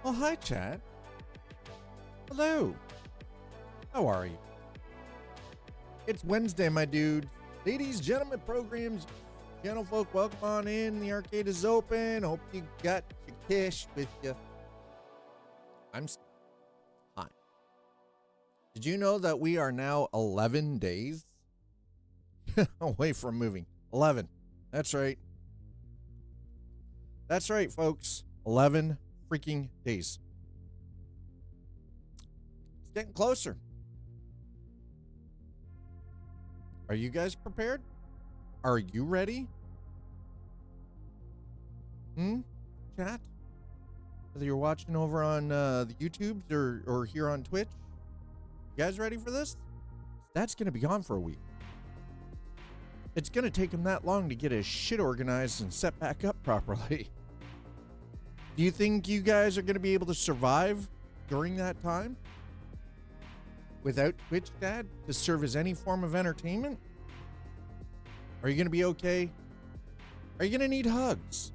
Oh, hi, chat. Hello. How are you? It's Wednesday, my dude. Ladies, gentlemen, programs, gentlefolk, welcome on in. The arcade is open. Hope you got your cash with you. I'm hot. Did you know that we are now 11 days away from moving? 11. That's right. That's right, folks. 11 freaking days. It's getting closer. Are you guys prepared? Are you ready? Chat? Whether you're watching over on the YouTubes or here on Twitch, you guys ready for this? That's going to be on for a week. It's going to take him that long to get his shit organized and set back up properly. Do you think you guys are going to be able to survive during that time? Without Twitch, Dad, to serve as any form of entertainment? Are you going to be okay? Are you going to need hugs?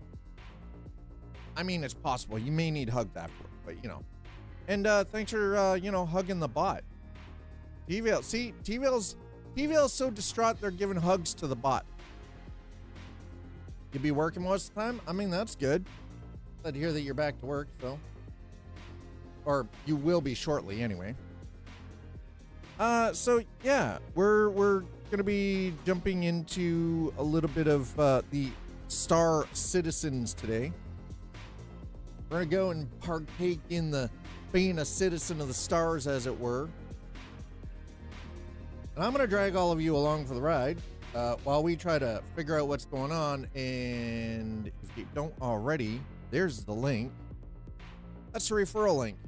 I mean, it's possible. You may need hugs afterward, but you know. And thanks for, hugging the bot. T-Veil, see, T-Veil's so distraught they're giving hugs to the bot. You'll be working most of the time? I mean, that's good. Glad to hear that you're back to work, so. Or you will be shortly, anyway. So yeah, we're gonna be jumping into a little bit of the Star Citizens today. We're gonna go and partake in the being a citizen of the stars, as it were. And I'm gonna drag all of you along for the ride while we try to figure out what's going on. And if you don't already, there's the link. That's the referral link.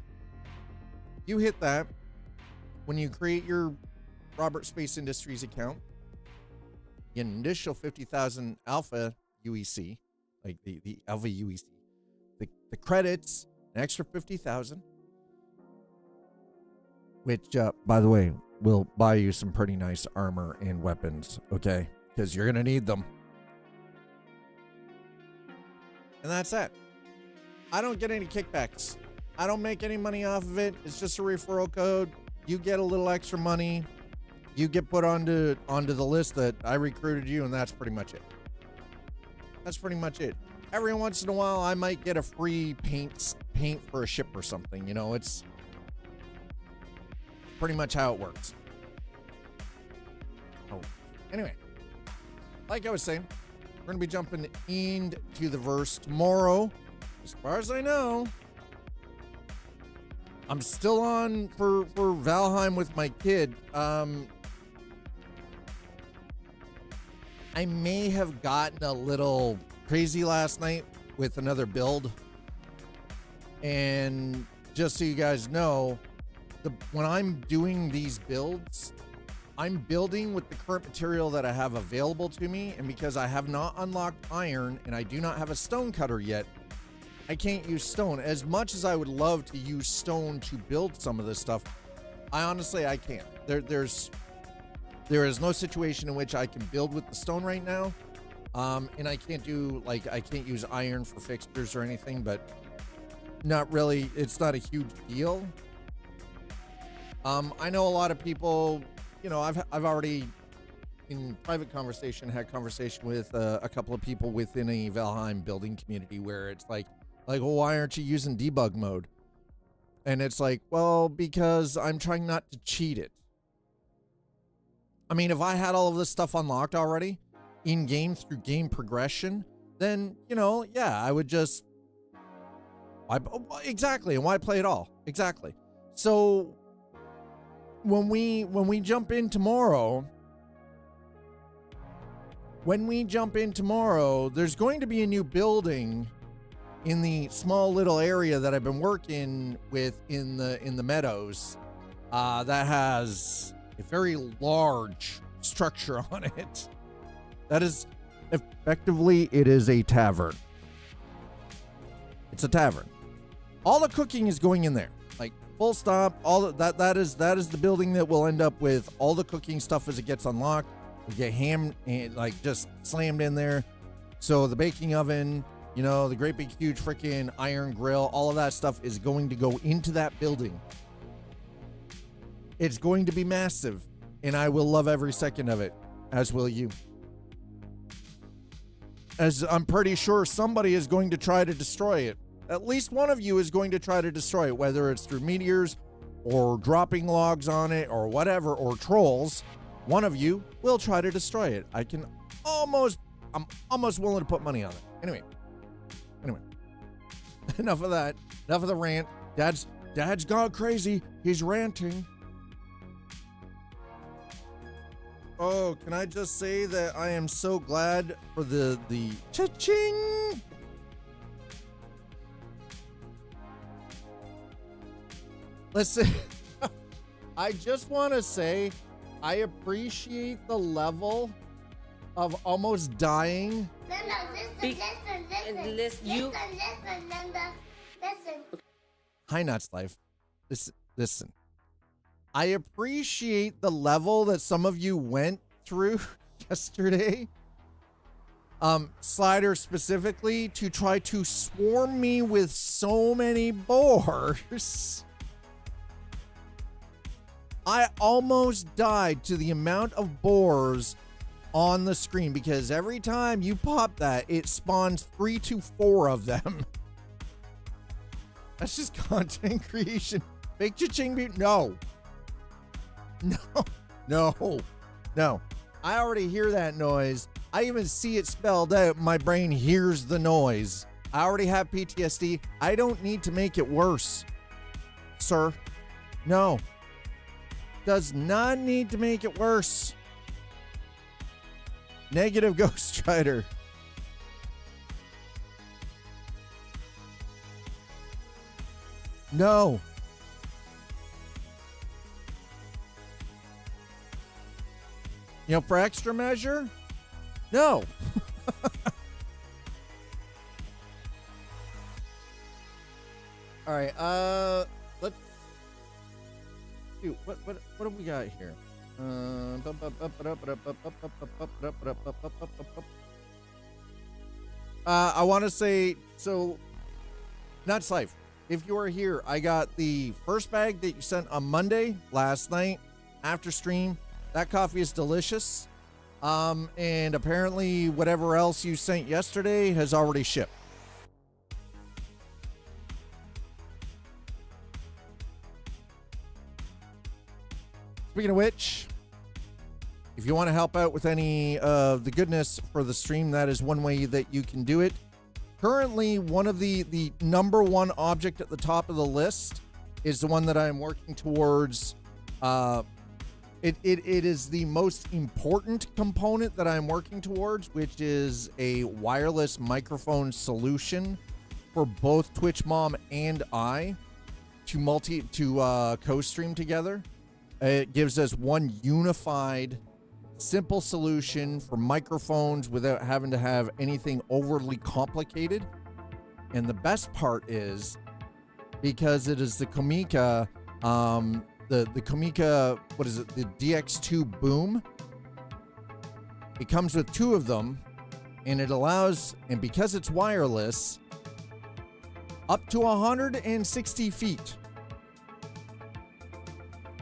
You hit that. When you create your Robert Space Industries account, you get an initial 50,000 Alpha UEC, like the Alpha UEC. The credits, an extra 50,000, which, by the way, will buy you some pretty nice armor and weapons, okay? Because you're going to need them. And that's it. I don't get any kickbacks. I don't make any money off of it. It's just a referral code. You get a little extra money. You get put onto the list that I recruited you, and that's pretty much it. That's pretty much it. Every once in a while, I might get a free paint for a ship or something. You know, it's pretty much how it works. Oh, anyway, like I was saying, we're gonna be jumping into the verse tomorrow. As far as I know, I'm still on for Valheim with my kid. I may have gotten a little crazy last night with another build. And just so you guys know, when I'm doing these builds, I'm building with the current material that I have available to me. And because I have not unlocked iron and I do not have a stone cutter yet, I can't use stone. As much as I would love to use stone to build some of this stuff, I can't. There is no situation in which I can build with the stone right now. And I can't use iron for fixtures or anything, but not really. It's not a huge deal. I know a lot of people, you know, I've already in private conversation had conversation with a couple of people within a Valheim building community where it's like, well, why aren't you using debug mode? And it's like, well, because I'm trying not to cheat it. I mean, if I had all of this stuff unlocked already in game through game progression, then, you know, yeah, I would just, exactly. And why play it all? Exactly. So when we jump in tomorrow, there's going to be a new building in the small little area that I've been working with in the meadows, that has a very large structure on it. That is effectively, it is a tavern. It's a tavern. All the cooking is going in there, like full stop. All that is the building that will end up with all the cooking stuff as it gets unlocked. We get ham and like just slammed in there. So the baking oven, You know, the great big huge freaking iron grill, all of that stuff is going to go into that building. It's going to be massive, and I will love every second of it, as will you. As I'm pretty sure somebody is going to try to destroy it. At least one of you is going to try to destroy it, whether it's through meteors or dropping logs on it or whatever, or trolls. One of you will try to destroy it. I'm almost willing to put money on it. Anyway. Enough of that. Enough of the rant. Dad's gone crazy. He's ranting. Oh, can I just say that I am so glad for the cha-ching. Listen, I just want to say I appreciate the level of almost dying. No, listen. Listen. Hi, Nuts Life. Listen. I appreciate the level that some of you went through yesterday. Slider specifically, to try to swarm me with so many boars. I almost died to the amount of boars on the screen, because every time you pop that, it spawns 3 to 4 of them. That's just content creation. Fake cha-ching. No. I already hear that noise. I even see it spelled out. My brain hears the noise. I already have PTSD. I don't need to make it worse, sir. No. Does not need to make it worse. Negative Ghost Strider. No. You know, for extra measure? No. All right, let's do what do we got here? I want to say, so Nuts Life, if you are here, I got the first bag that you sent on Monday last night after stream. That coffee is delicious. And apparently whatever else you sent yesterday has already shipped. Speaking of which, if you want to help out with any of the goodness for the stream, that is one way that you can do it. Currently, one of the number one object at the top of the list is the one that I'm working towards. It is the most important component that I'm working towards, which is a wireless microphone solution for both Twitch Mom and I to co-stream together. It gives us one unified, simple solution for microphones without having to have anything overly complicated. And the best part is, because it is the Komika, the Komika, what is it? The DX2 Boom. It comes with 2 of them, and it allows, and because it's wireless, up to 160 feet.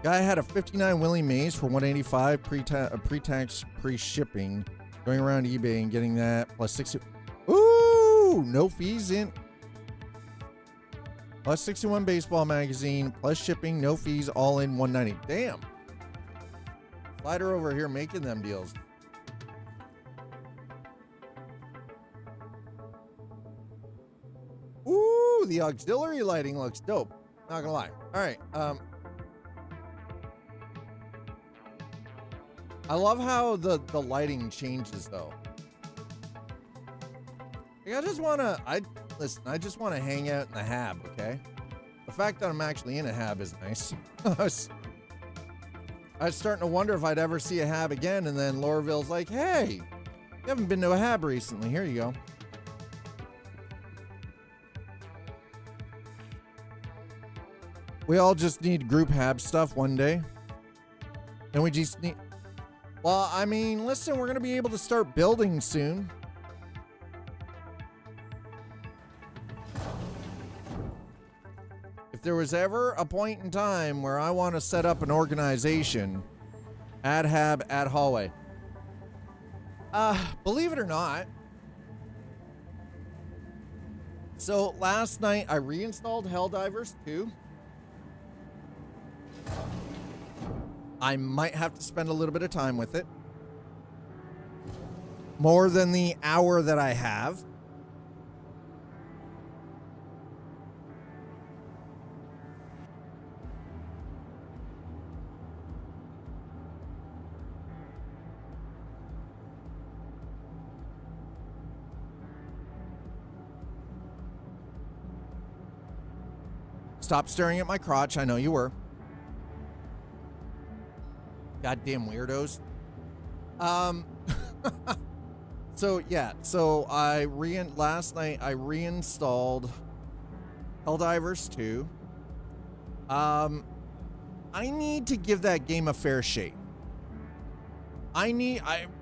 Guy had a 59 Willie Mays for 185 pre-tax, pre-shipping, going around eBay and getting that plus 60. Ooh, no fees in. Plus 61 baseball magazine, plus shipping, no fees, all in 190. Damn. Slider over here making them deals. Ooh, the auxiliary lighting looks dope. Not gonna lie. All right. I love how the lighting changes though. Like, I just want to hang out in the hab, okay? The fact that I'm actually in a hab is nice. I was starting to wonder if I'd ever see a hab again, and then Lorville's like, hey, you haven't been to a hab recently. Here you go. We all just need group hab stuff one day. And we just need... Well, I mean, listen, we're going to be able to start building soon. there was ever a point in time where I want to set up an organization, add hab, add hallway. Believe it or not. So last night I reinstalled Helldivers 2. I might have to spend a little bit of time with it. More than the hour that I have. Stop staring at my crotch. I know you were. Goddamn weirdos. So yeah, so last night I reinstalled Helldivers 2. I need to give that game a fair shake.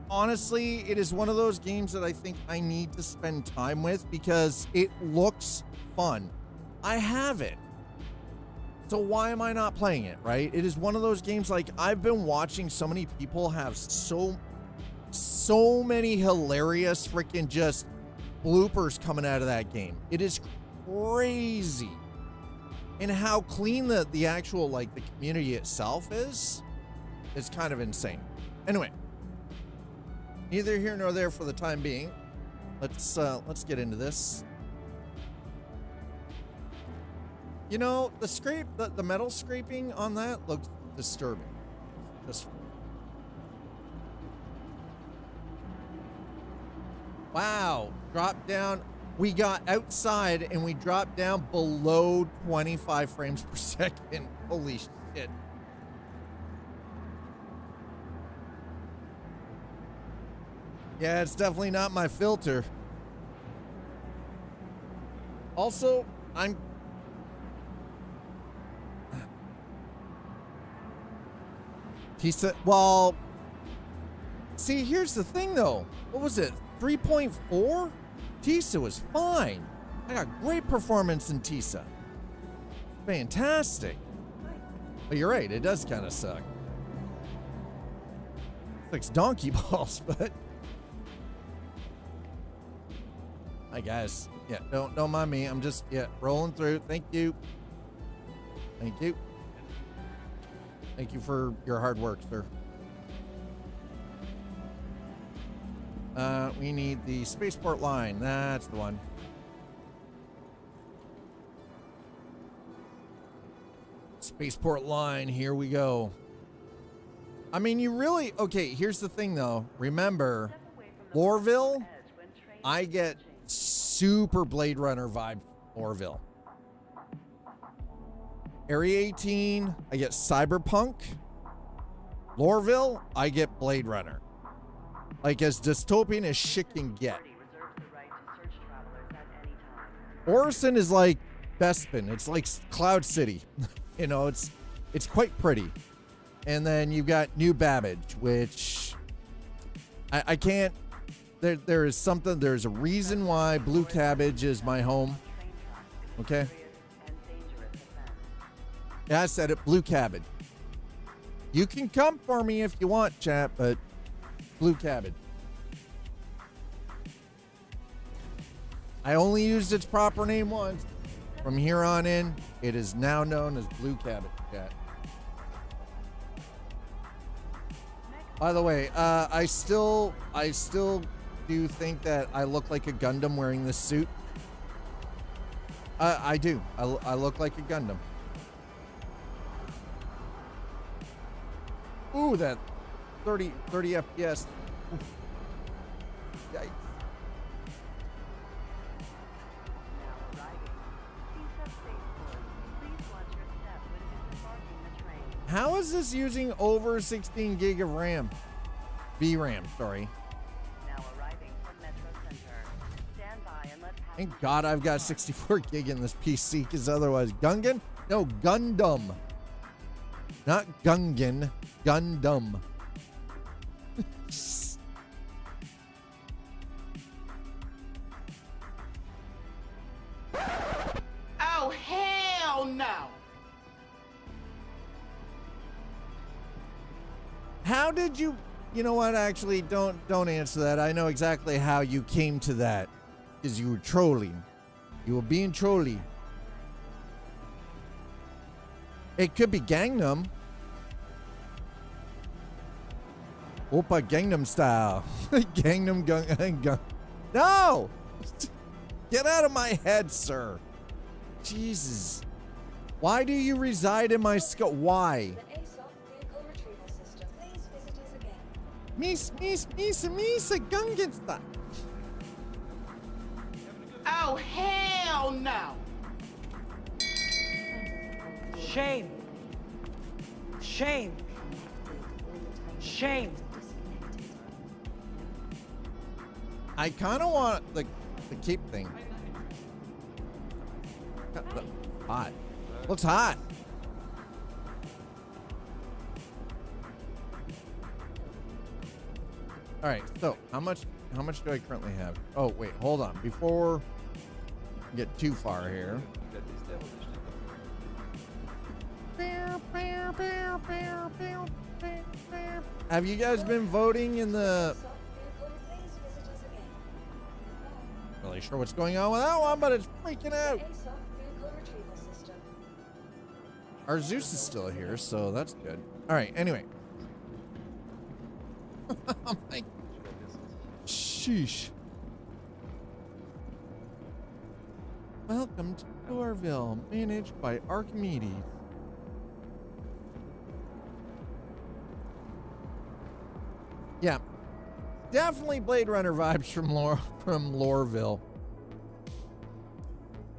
Honestly, it is one of those games that I think I need to spend time with because it looks fun. I have it. So why am I not playing it, right? It is one of those games, like, I've been watching so many people have so many hilarious freaking just bloopers coming out of that game. It is crazy. And how clean the actual, like, the community itself is kind of insane. Anyway, neither here nor there for the time being. Let's get into this. You know, the metal scraping on that looks disturbing. Just wow, drop down. We got outside and we dropped down below 25 frames per second. Holy shit. Yeah, it's definitely not my filter. Also, he said, well, see, here's the thing though. What was it? 3.4? Tisa was fine. I got great performance in Tisa. Fantastic. But you're right, it does kind of suck. It's like donkey balls, but. Hi guys. Yeah, don't mind me. I'm just rolling through. Thank you. Thank you. Thank you for your hard work, sir. We need the spaceport line. That's the one. Spaceport line. Here we go. I mean, you really... Okay, here's the thing, though. Remember, Lorville, I get super Blade Runner vibe Lorville. Area 18, I get Cyberpunk. Lorville, I get Blade Runner. Like, as dystopian as shit can get. Orison is like Bespin. It's like Cloud City. You know, it's quite pretty. And then you've got New Babbage, which I can't... There's a reason why Blue Cabbage is my home. Okay? Yeah, I said it, Blue Cabbage. You can come for me if you want, chat, but Blue Cabbage. I only used its proper name once. From here on in, it is now known as Blue Cabbage, chat. By the way, I still do think that I look like a Gundam wearing this suit. I do. I look like a Gundam. Ooh, that 30 FPS. Yikes. How is this using over 16 gig of RAM? VRAM, sorry. Now arriving from Metro Center. Stand by and let Thank God I've got 64 gig in this PC, because otherwise, Gungan? No, Gundam. Not Gungan, Gundam. Oh, hell no! How did you? You know what? Actually, don't answer that. I know exactly how you came to that, because you were trolling. You were being trolly. It could be Gangnam. Oppa Gangnam style. Gangnam gung. No! Get out of my head, sir. Jesus. Why do you reside in my skull? Why? Misa Gungensta. Oh, hell no. Shame. Shame. Shame. I kind of want the cape thing. Hot. Looks hot. All right. So how much do I currently have? Oh wait, hold on. Before we get too far here. Have you guys been voting in the? Really sure what's going on with that one, but it's freaking out. Our Zeus is still here, so that's good. All right. Anyway. Oh my. Sheesh. Welcome to Orville, managed by Archimedes. Yeah, definitely Blade Runner vibes from Loreville.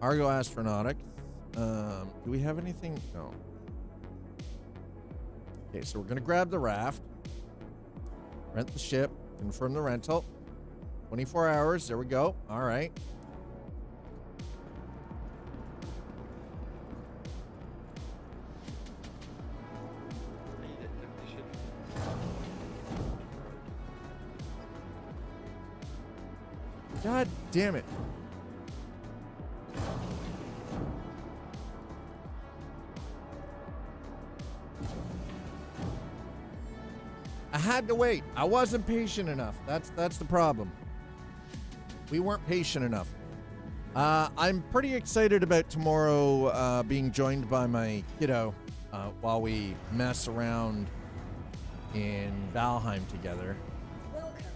Argo Astronautics. Do we have anything? No. Okay, so we're gonna grab the raft, rent the ship, confirm the rental. 24 hours. There we go. All right. God damn it. I had to wait. I wasn't patient enough. That's the problem. We weren't patient enough. I'm pretty excited about tomorrow being joined by my kiddo while we mess around in Valheim together.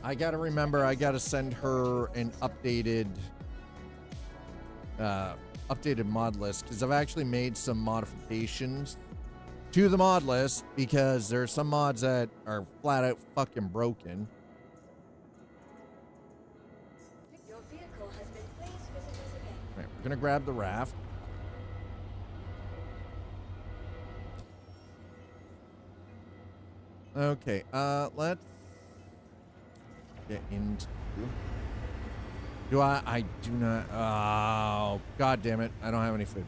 I gotta remember, I gotta send her an updated mod list, because I've actually made some modifications to the mod list because there are some mods that are flat out fucking broken. Your vehicle has been placed visitors again. Right, we're gonna grab the raft. Okay, let's get into. I do not. Oh, god damn it! I don't have any food.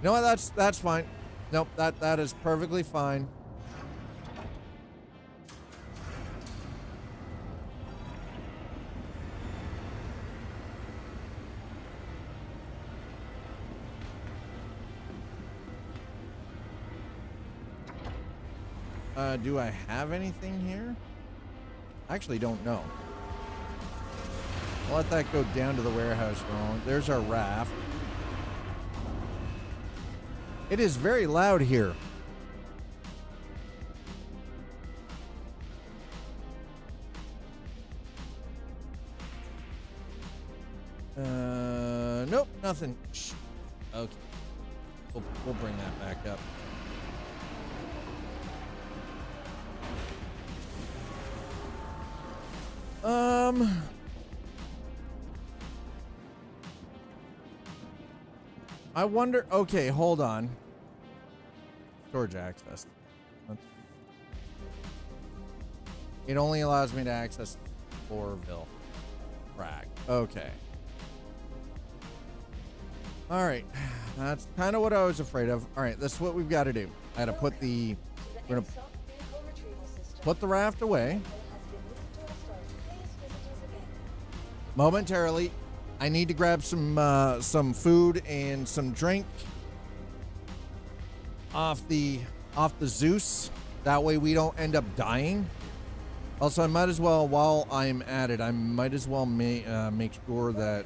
You know what? That's fine. Nope, that is perfectly fine. Do I have anything here? I actually don't know. I'll let that go down to the warehouse wrong. There's our raft. It is very loud here. Nope, nothing. Shh. Okay. We'll bring that back up. I wonder. Okay, hold on. Storage access. It only allows me to access Orville. Frag. Okay. All right. That's kind of what I was afraid of. All right, that's what we've got to do. I got to put the. We're gonna put the raft away. Momentarily, I need to grab some food and some drink off the Zeus. That way we don't end up dying. Also, I might as well, while I'm at it, I might as well make sure that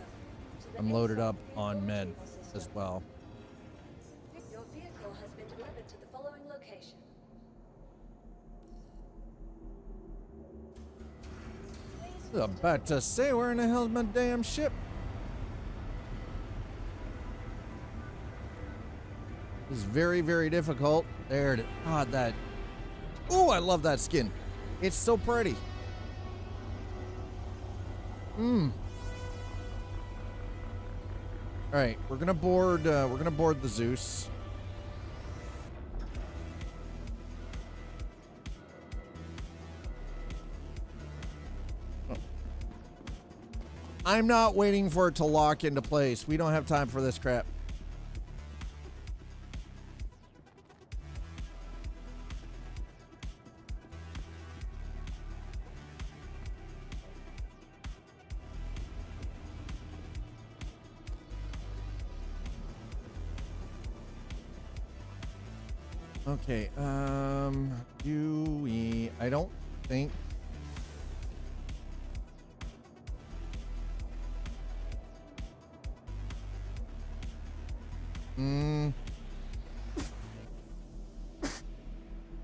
I'm loaded up on med as well. Your vehicle has been delivered to the following location. I was about to say, where in the hell's my damn ship? This is very, very difficult. There it is. God, that. Ooh, I love that skin. It's so pretty. All right, we're gonna board the Zeus. Oh. I'm not waiting for it to lock into place. We don't have time for this crap. Okay, do we, I don't think.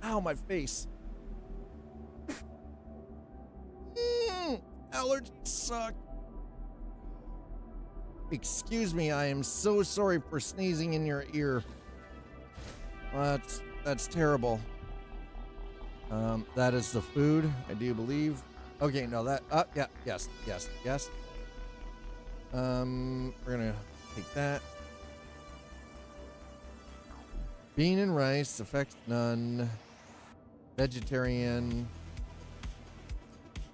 Ow, my face. Allergies suck. Excuse me, I am so sorry for sneezing in your ear. That's terrible. That is the food, I do believe. Okay, no, that, yeah, yes. We're gonna take that. Bean and rice, effects none. Vegetarian.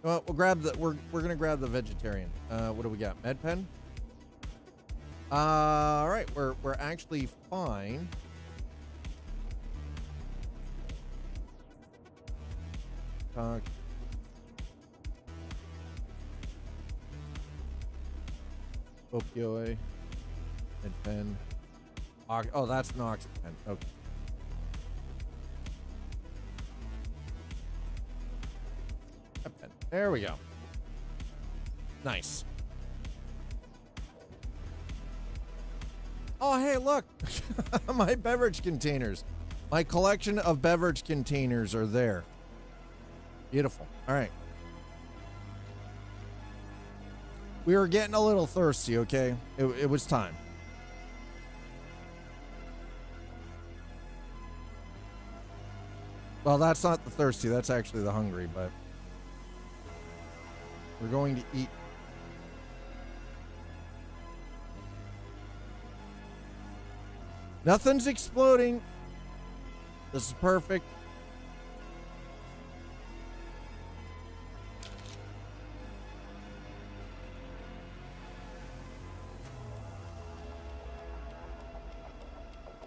Well, we'll grab the, we're gonna grab the vegetarian. What do we got? Med pen? All right, we're actually fine. Opioid. Med pen. Oh, that's an oxy pen. Okay. Pen. There we go. Nice. Oh, hey, look. My beverage containers. My collection of beverage containers are there. Beautiful. All right. We were getting a little thirsty, okay? It was time. Well, that's not the thirsty. That's actually the hungry, but we're going to eat. Nothing's exploding. This is perfect.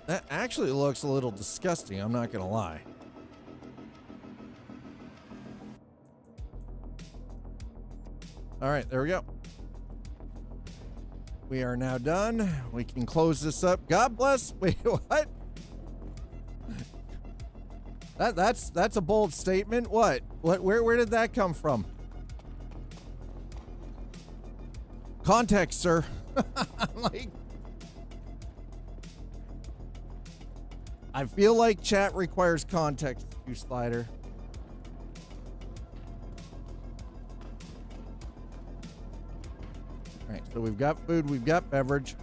That actually looks a little disgusting, I'm not gonna lie. All right, there we go. We are now done. We can close this up. God bless. Wait, what? That's a bold statement. What? Where did that come from? Context, sir. Like, I feel like chat requires context, you slider. All right, so we've got food, we've got beverage.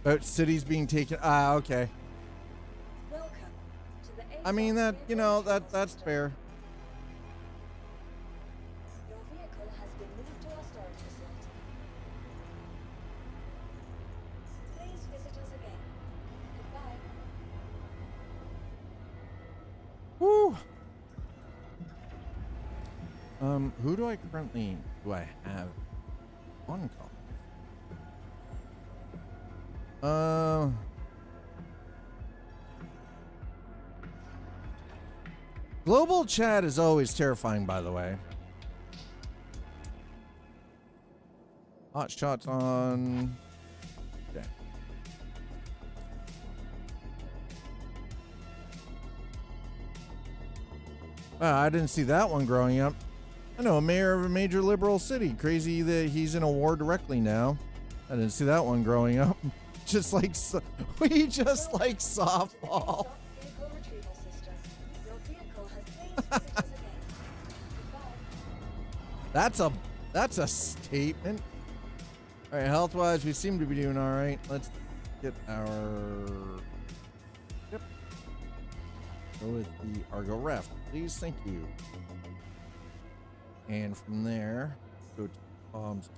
About cities being taken. Ah, okay. Welcome to the I mean that, you know, that's fair. Your vehicle has been moved to our storage facility. Please visit us again. Goodbye. Woo. Who do I have on call? Global chat is always terrifying, by the way. Hot shots on. Okay. I didn't see that one growing up. I know a mayor of a major liberal city. Crazy that he's in a war directly now. I didn't see that one growing up. Just like we just like softball. Vehicle retrieval system. Your vehicle has changed status again. That's a statement. All right, health-wise, we seem to be doing all right. Let's get our. Yep. Go with the Argo Ref, please. Thank you. And from there, go to bombs.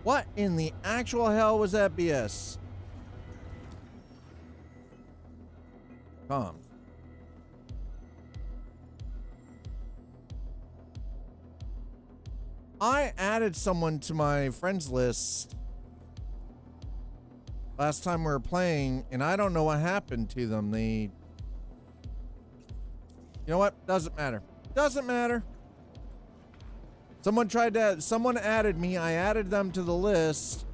What in the actual hell was that BS? Comms. I added someone to my friends list last time we were playing, and I don't know what happened to them. You know what? Doesn't matter. Doesn't matter. Someone added me. I added them to the list.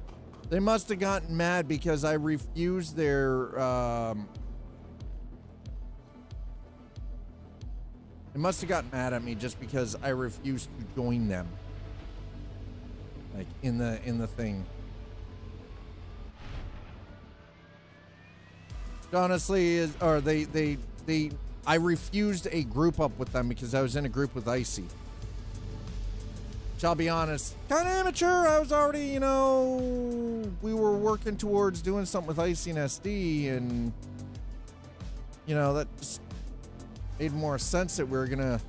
They must have gotten mad because I refused their, they must have gotten mad at me just because I refused to join them. Like in the thing. Honestly, I refused a group up with them because I was in a group with Icy. Which I'll be honest, kind of amateur. I was already, we were working towards doing something with Icy and SD, and that just made more sense that we were gonna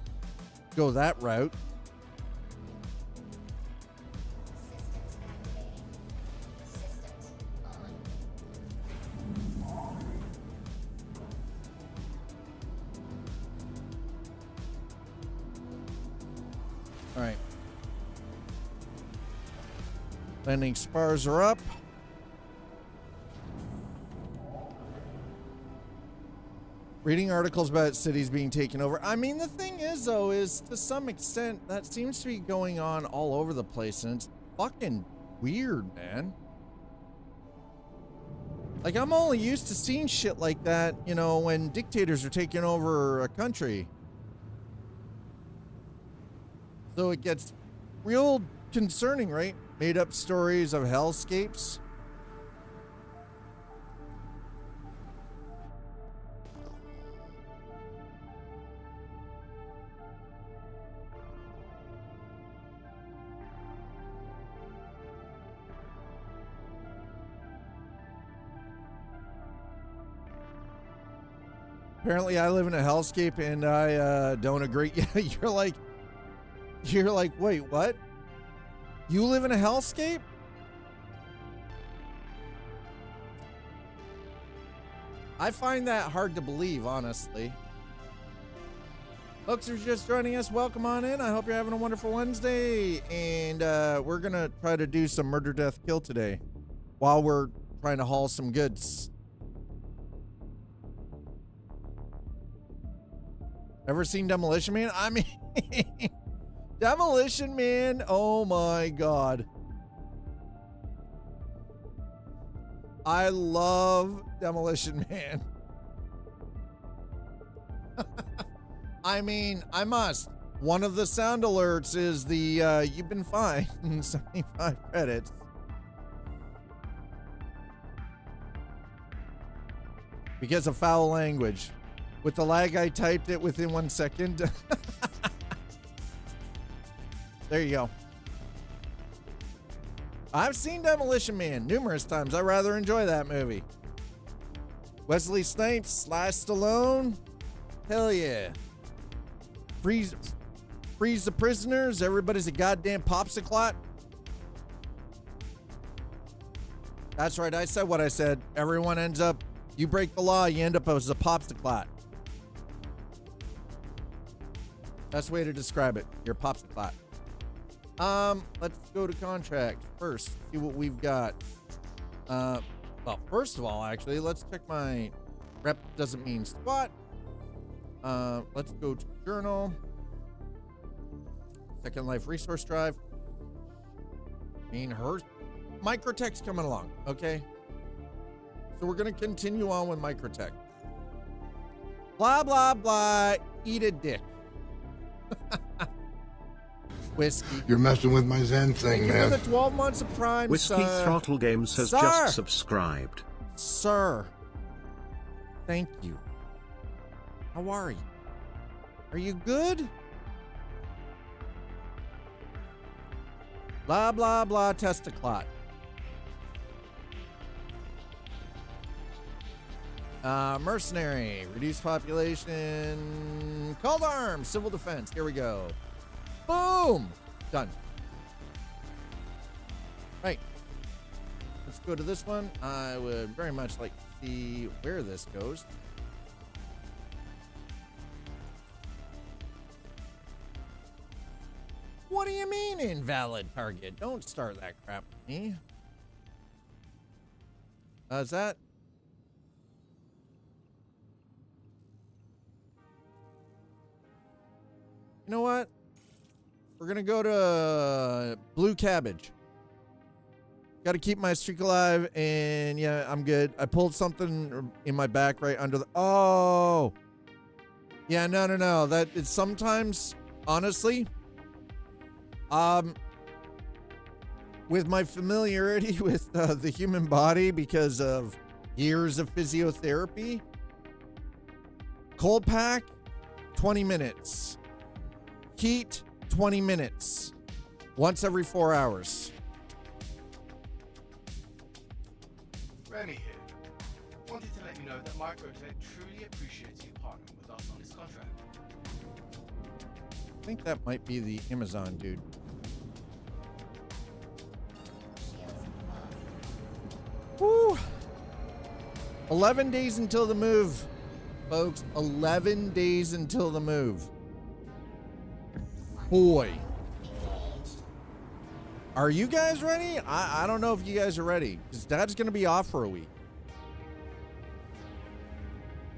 go that route. All right. Landing spars are up. Reading articles about cities being taken over. I mean, the thing is, though, is to some extent that seems to be going on all over the place, and it's fucking weird, man. Like, I'm only used to seeing shit like that, when dictators are taking over a country. So it gets real concerning, right? Made up stories of hellscapes. Apparently I live in a hellscape and I don't agree. You're like, wait, what? You live in a hellscape? I find that hard to believe, honestly. Folks who are just joining us, welcome on in. I hope you're having a wonderful Wednesday. And we're going to try to do some murder, death, kill today while we're trying to haul some goods. Ever seen Demolition Man? I mean... Demolition Man, oh my god. I love Demolition Man. I mean, I must. One of the sound alerts is the, you've been fined 75 credits. Because of foul language. With the lag, I typed it within 1 second. There you go. I've seen Demolition Man numerous times. I rather enjoy that movie. Wesley Snipes / Stallone. Hell yeah. Freeze the prisoners. Everybody's a goddamn popsicle. That's right. I said what I said. Everyone ends up, you break the law, you end up as a popsicle. Best way to describe it. You're a popsicle. Let's go to contract first, see what we've got. Well, first of all, actually, let's check my rep doesn't mean squat. Let's go to journal. Second Life resource drive. Her Microtech's coming along, okay? So we're going to continue on with Microtech. Blah, blah, blah. Eat a dick. Whiskey. You're messing with my Zen thing, Thank you man. for the 12 months of Prime, Whiskey sir. Throttle Games has Sir. just subscribed. Sir. Thank you. How are you? Are you good? Blah, blah, blah, testiclot. Mercenary, reduced population, called arms, civil defense. Here we go. Boom! Done. Right. Let's go to this one. I would very much like to see where this goes. What do you mean invalid target? Don't start that crap with me. Is that? You know what? We're gonna go to Blue Cabbage. Got to keep my streak alive, and yeah, I'm good. I pulled something in my back right under the. Oh, yeah, no. That is sometimes, honestly. With my familiarity with the human body because of years of physiotherapy, cold pack, 20 minutes. Heat, 20 minutes. Once every 4 hours. Remy here. Wanted to let you know that Microtech truly appreciates you partnering with us on this contract. I think that might be the Amazon dude. Woo! 11 days until the move, folks. 11 days until the move. Boy. Are you guys ready? I don't know if you guys are ready, because Dad's going to be off for a week.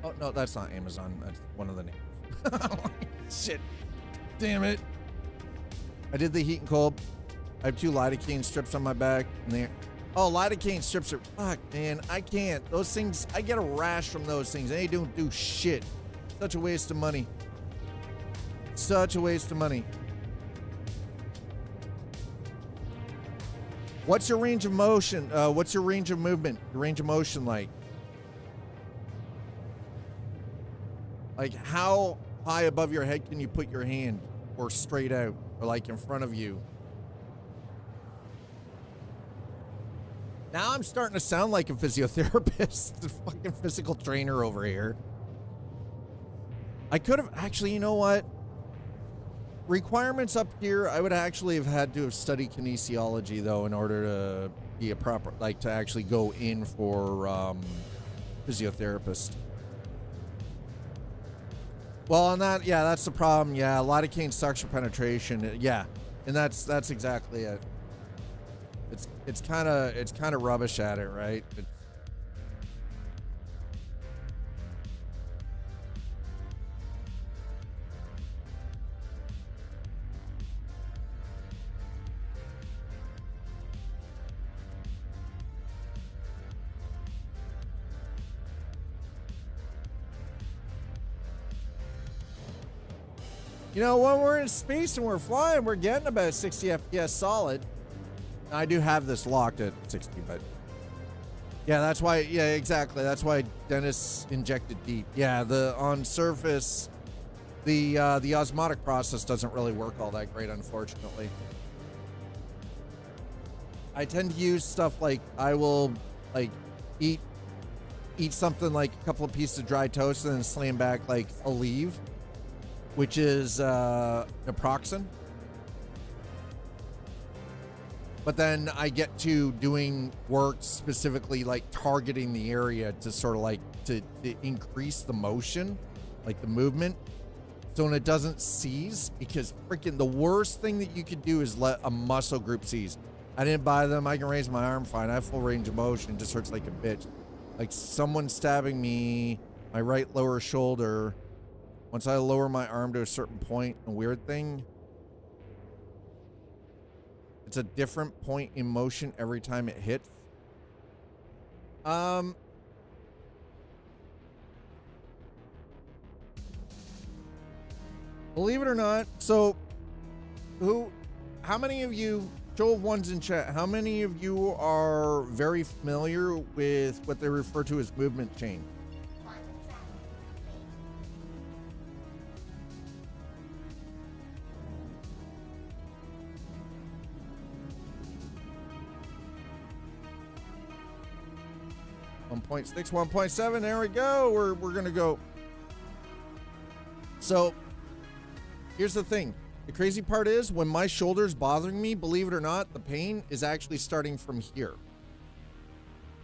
Oh, no, that's not Amazon. That's one of the names. Shit. Damn it. I did the heat and cold. I have 2 lidocaine strips on my back. And they, oh, lidocaine strips are... Fuck, man. I can't. Those things... I get a rash from those things. They don't do shit. Such a waste of money. Such a waste of money. What's your range of motion? What's your range of movement? Your range of motion like? Like how high above your head can you put your hand, or straight out, or like in front of you? Now I'm starting to sound like a physiotherapist, a fucking physical trainer over here. I could have actually, you know what? Requirements up here, I would actually have had to have studied kinesiology though in order to be a proper, like to actually go in for physiotherapist. Well, on that, yeah, that's the problem. Yeah, lidocaine suction penetration. Yeah, and that's exactly it. It's kind of rubbish at it, right? You know, when we're in space and we're flying, we're getting about 60 FPS solid. I do have this locked at 60, but yeah, that's why. Yeah, exactly. That's why Dennis injected deep. Yeah, on surface, the osmotic process doesn't really work all that great, unfortunately. I tend to use stuff like I will like eat something like a couple of pieces of dry toast and then slam back like Aleve, which is naproxen. But then I get to doing work specifically like targeting the area to sort of like to increase the motion, like the movement, so when it doesn't seize, because freaking the worst thing that you could do is let a muscle group seize. I didn't buy them. I can raise my arm fine. I have full range of motion. It just hurts like a bitch. Like someone stabbing me, my right lower shoulder. Once I lower my arm to a certain point, a weird thing, it's a different point in motion every time it hits. Believe it or not, so how many of you, show of ones in chat, how many of you are very familiar with what they refer to as movement chain? .6, 1.7, there we go. We're gonna go. So here's the thing. The crazy part is when my shoulder's bothering me, believe it or not, the pain is actually starting from here.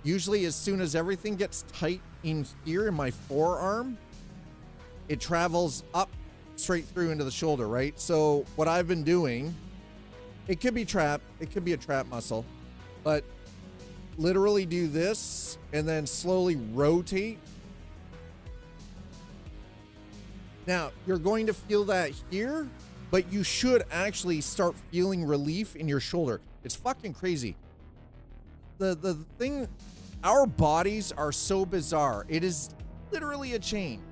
Usually as soon as everything gets tight in here in my forearm, it travels up straight through into the shoulder, right? So what I've been doing, it could be trap, it could be a trap muscle, but literally do this and then slowly rotate. Now, you're going to feel that here, but you should actually start feeling relief in your shoulder. It's fucking crazy. The thing, our bodies are so bizarre. It is literally a chain.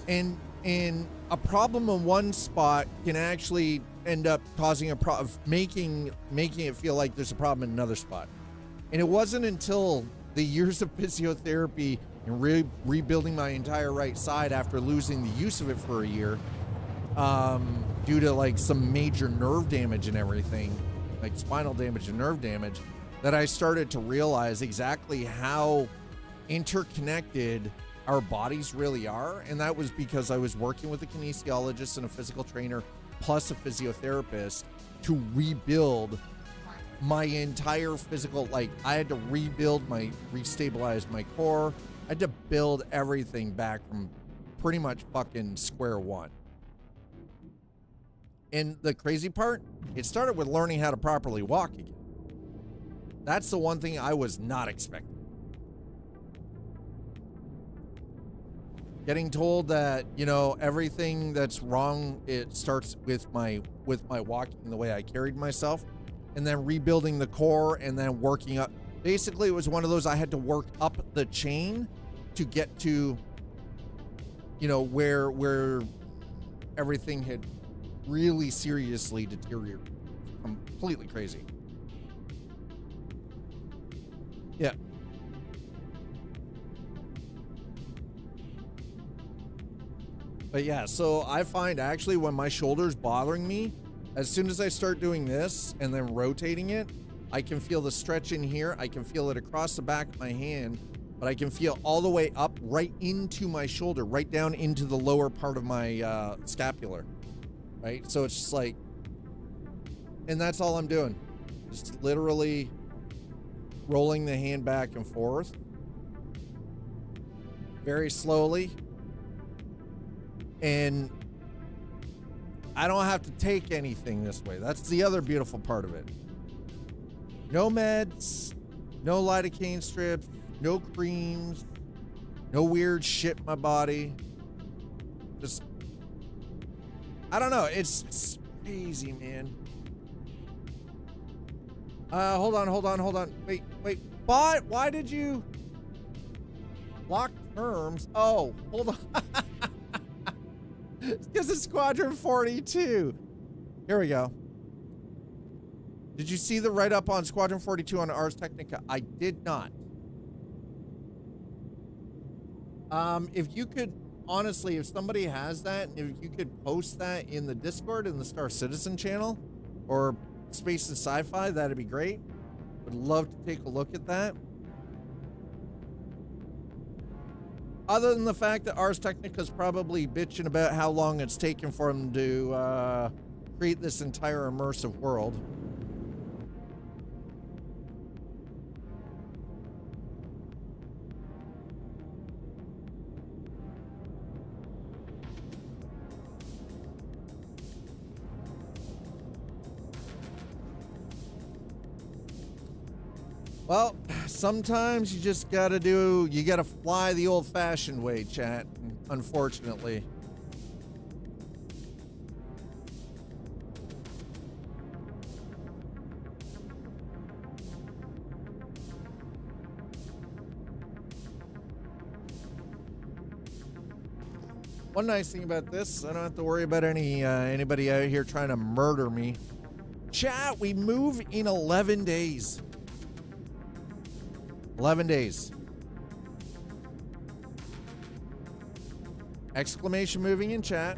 And a problem in one spot can actually end up causing a problem, making it feel like there's a problem in another spot. And it wasn't until the years of physiotherapy and rebuilding my entire right side after losing the use of it for a year, due to like some major nerve damage and everything, like spinal damage and nerve damage, that I started to realize exactly how interconnected our bodies really are. And that was because I was working with a kinesiologist and a physical trainer plus a physiotherapist to rebuild my entire physical, like I had to restabilize my core. I had to build everything back from pretty much fucking square one. And the crazy part, it started with learning how to properly walk again. That's the one thing I was not expecting. Getting told that, you know, everything that's wrong, it starts with my walking, the way I carried myself, and then rebuilding the core and then working up. Basically, it was one of those, I had to work up the chain to get to, you know, where everything had really seriously deteriorated. Completely crazy. Yeah. But yeah, so I find actually when my shoulder's bothering me, as soon as I start doing this and then rotating it, I can feel the stretch in here. I can feel it across the back of my hand, but I can feel all the way up right into my shoulder, right down into the lower part of my scapular, right? So it's just like, and that's all I'm doing. Just literally rolling the hand back and forth very slowly. And I don't have to take anything this way. That's the other beautiful part of it. No meds, no lidocaine strips, no creams, no weird shit in my body. Just, I don't know. It's crazy, man. Hold on. Wait. But why did you lock terms? Oh, hold on. Because it's Squadron 42. Here we go. Did you see the write-up on Squadron 42 on Ars Technica? I did not. If you could, honestly, if somebody has that, if you could post that in the Discord, in the Star Citizen channel, or Space and Sci-Fi, that'd be great. Would love to take a look at that. Other than the fact that Ars Technica's probably bitching about how long it's taken for them to create this entire immersive world. Well, sometimes you just gotta fly the old-fashioned way, chat, unfortunately. One nice thing about this, I don't have to worry about anybody out here trying to murder me. Chat, we move in 11 days. 11 days. Exclamation moving in chat.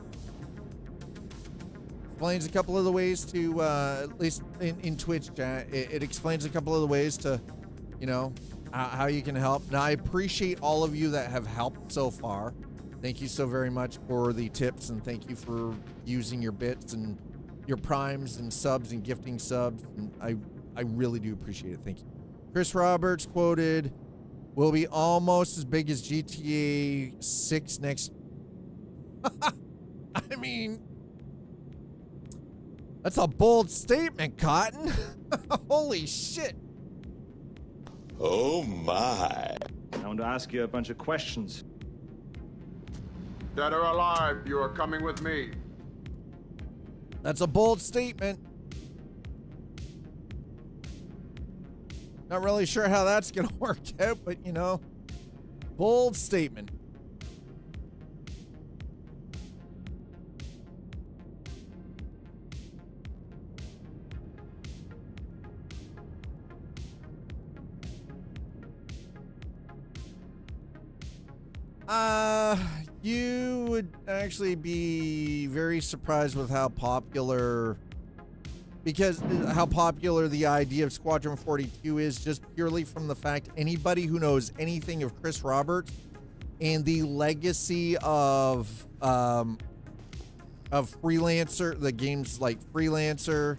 Explains a couple of the ways to, at least in Twitch chat, it explains a couple of the ways to, you know, how you can help. Now, I appreciate all of you that have helped so far. Thank you so very much for the tips, and thank you for using your bits and your primes and subs and gifting subs. And I really do appreciate it. Thank you. Chris Roberts quoted, "Will be almost as big as GTA 6 next." I mean, that's a bold statement, Cotton. Holy shit. Oh my. I want to ask you a bunch of questions. Dead or alive, you are coming with me. That's a bold statement. Not really sure how that's gonna work out, but you know, bold statement. You would actually be very surprised with how popular the idea of Squadron 42 is, just purely from the fact anybody who knows anything of Chris Roberts and the legacy of Freelancer, the games like Freelancer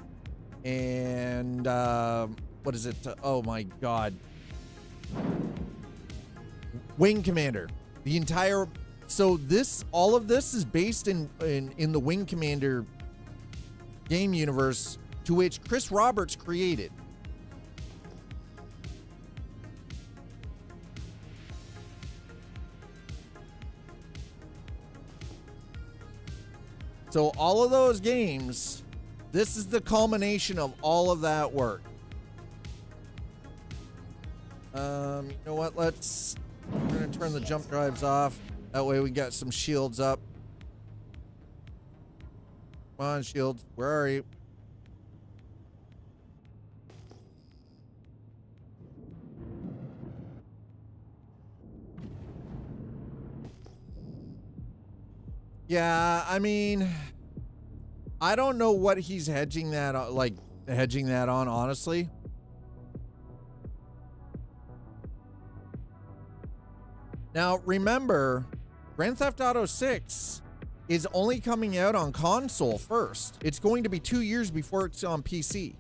and what is it? Oh my God. Wing Commander. The entire, so all of this is based in the Wing Commander game universe, to which Chris Roberts created. So all of those games, this is the culmination of all of that work. You know what? We're going to turn the jump drives off. That way we got some shields up. Come on, shields. Where are you? Yeah, I mean, I don't know what he's hedging that on, honestly. Now, remember, Grand Theft Auto 6 is only coming out on console first. It's going to be 2 years before it's on PC.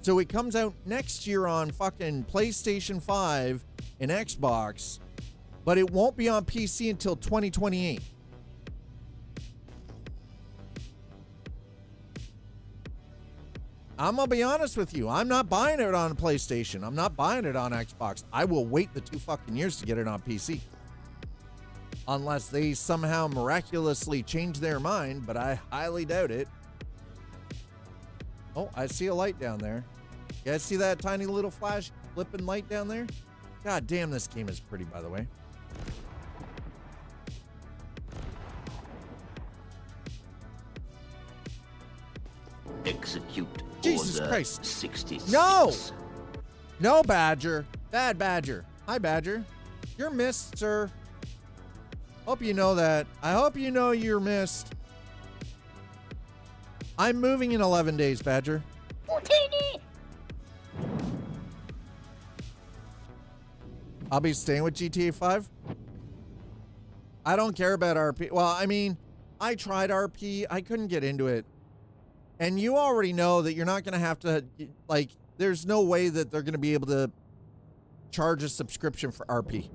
So it comes out next year on fucking PlayStation 5 and Xbox, but it won't be on PC until 2028. I'm gonna be honest with you. I'm not buying it on PlayStation. I'm not buying it on Xbox. I will wait the 2 fucking years to get it on PC. Unless they somehow miraculously change their mind, but I highly doubt it. Oh, I see a light down there. You guys see that tiny little flash flipping light down there? God damn, this game is pretty, by the way. Execute Jesus Order Christ. 66. No! No, Badger. Bad Badger. Hi, Badger. You're missed, sir. Hope you know that. I hope you know you're missed. I'm moving in 11 days, Badger. I'll be staying with GTA 5. I don't care about RP. Well, I mean, I tried RP. I couldn't get into it. And you already know that you're not going to have to, like, there's no way that they're going to be able to charge a subscription for RP.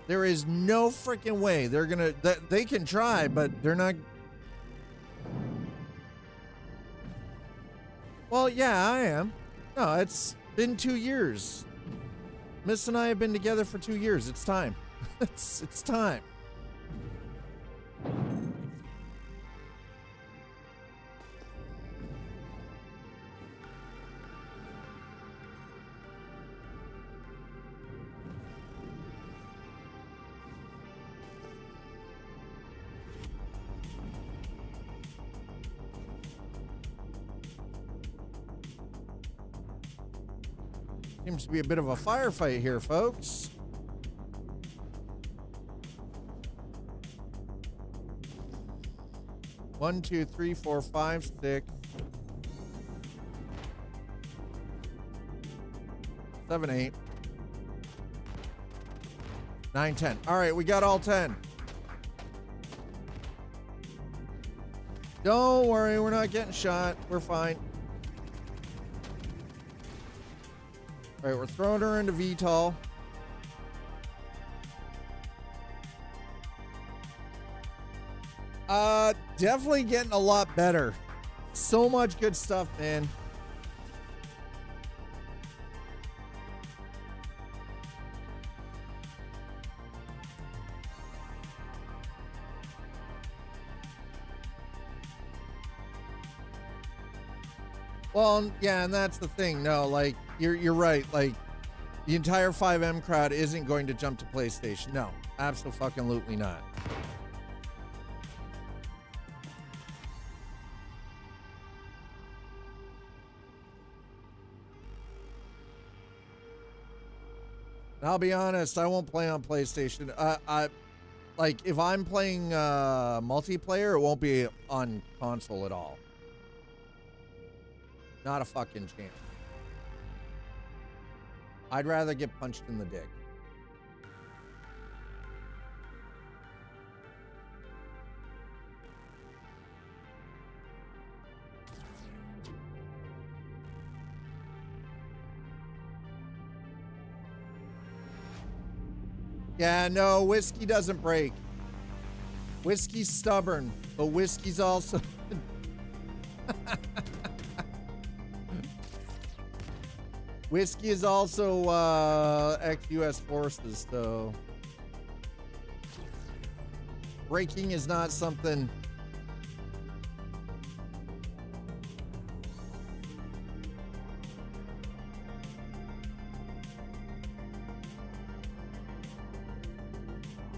There is no freaking way they're going to, they can try, but they're not. Well, yeah, I am. No, it's been 2 years. Miss and I have been together for 2 years. It's time. It's time. Seems to be a bit of a firefight here, folks. One, two, three, four, five, six, 7, 8, 9, 10. All right, we got all 10. Don't worry, we're not getting shot. We're fine. All right, we're throwing her into VTOL. Definitely getting a lot better. So much good stuff, man. Well, yeah, and that's the thing. No, like you're right. Like the entire 5M crowd isn't going to jump to PlayStation. No, absolutely not. And I'll be honest, I won't play on PlayStation. I like if I'm playing multiplayer, it won't be on console at all. Not a fucking chance. I'd rather get punched in the dick. Yeah, no, whiskey doesn't break. Whiskey's stubborn, but whiskey's also... Whiskey is also ex-US forces, so... Breaking is not something...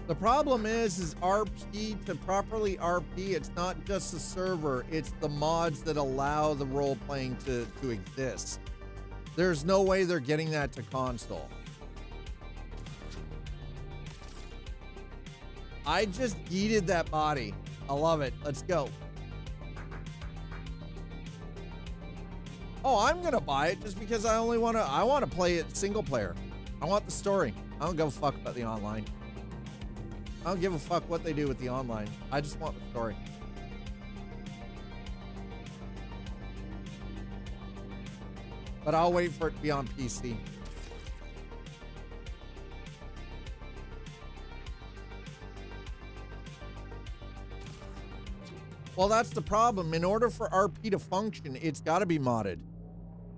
The problem is RP, to properly RP, it's not just the server, it's the mods that allow the role-playing to exist. There's no way they're getting that to console. I just yeeted that body. I love it. Let's go. Oh, I'm gonna buy it just because I want to play it single player. I want the story. I don't give a fuck about the online. I don't give a fuck what they do with the online. I just want the story. But I'll wait for it to be on PC. Well, that's the problem. In order for RP to function, it's got to be modded.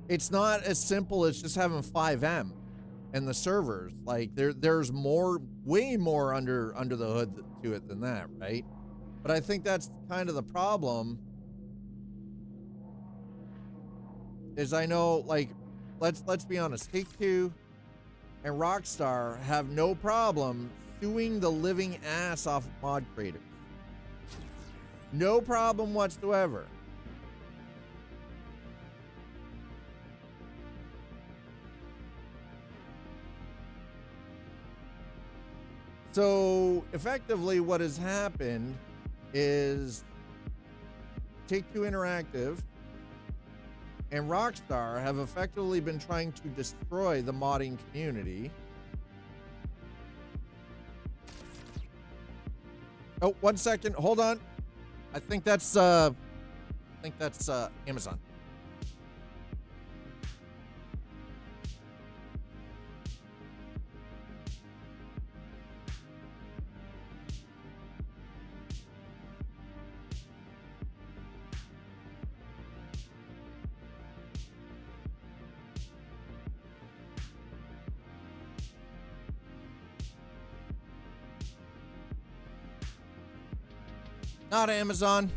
It's not as simple as just having 5M and the servers. Like there's way more under the hood to it than that, right? But I think that's kind of the problem. Is I know, like, let's be honest, Take-Two and Rockstar have no problem suing the living ass off of mod creators. No problem whatsoever. So effectively what has happened is Take-Two Interactive and Rockstar have effectively been trying to destroy the modding community. Oh, 1 second. Hold on. I think that's Amazon. Not Amazon.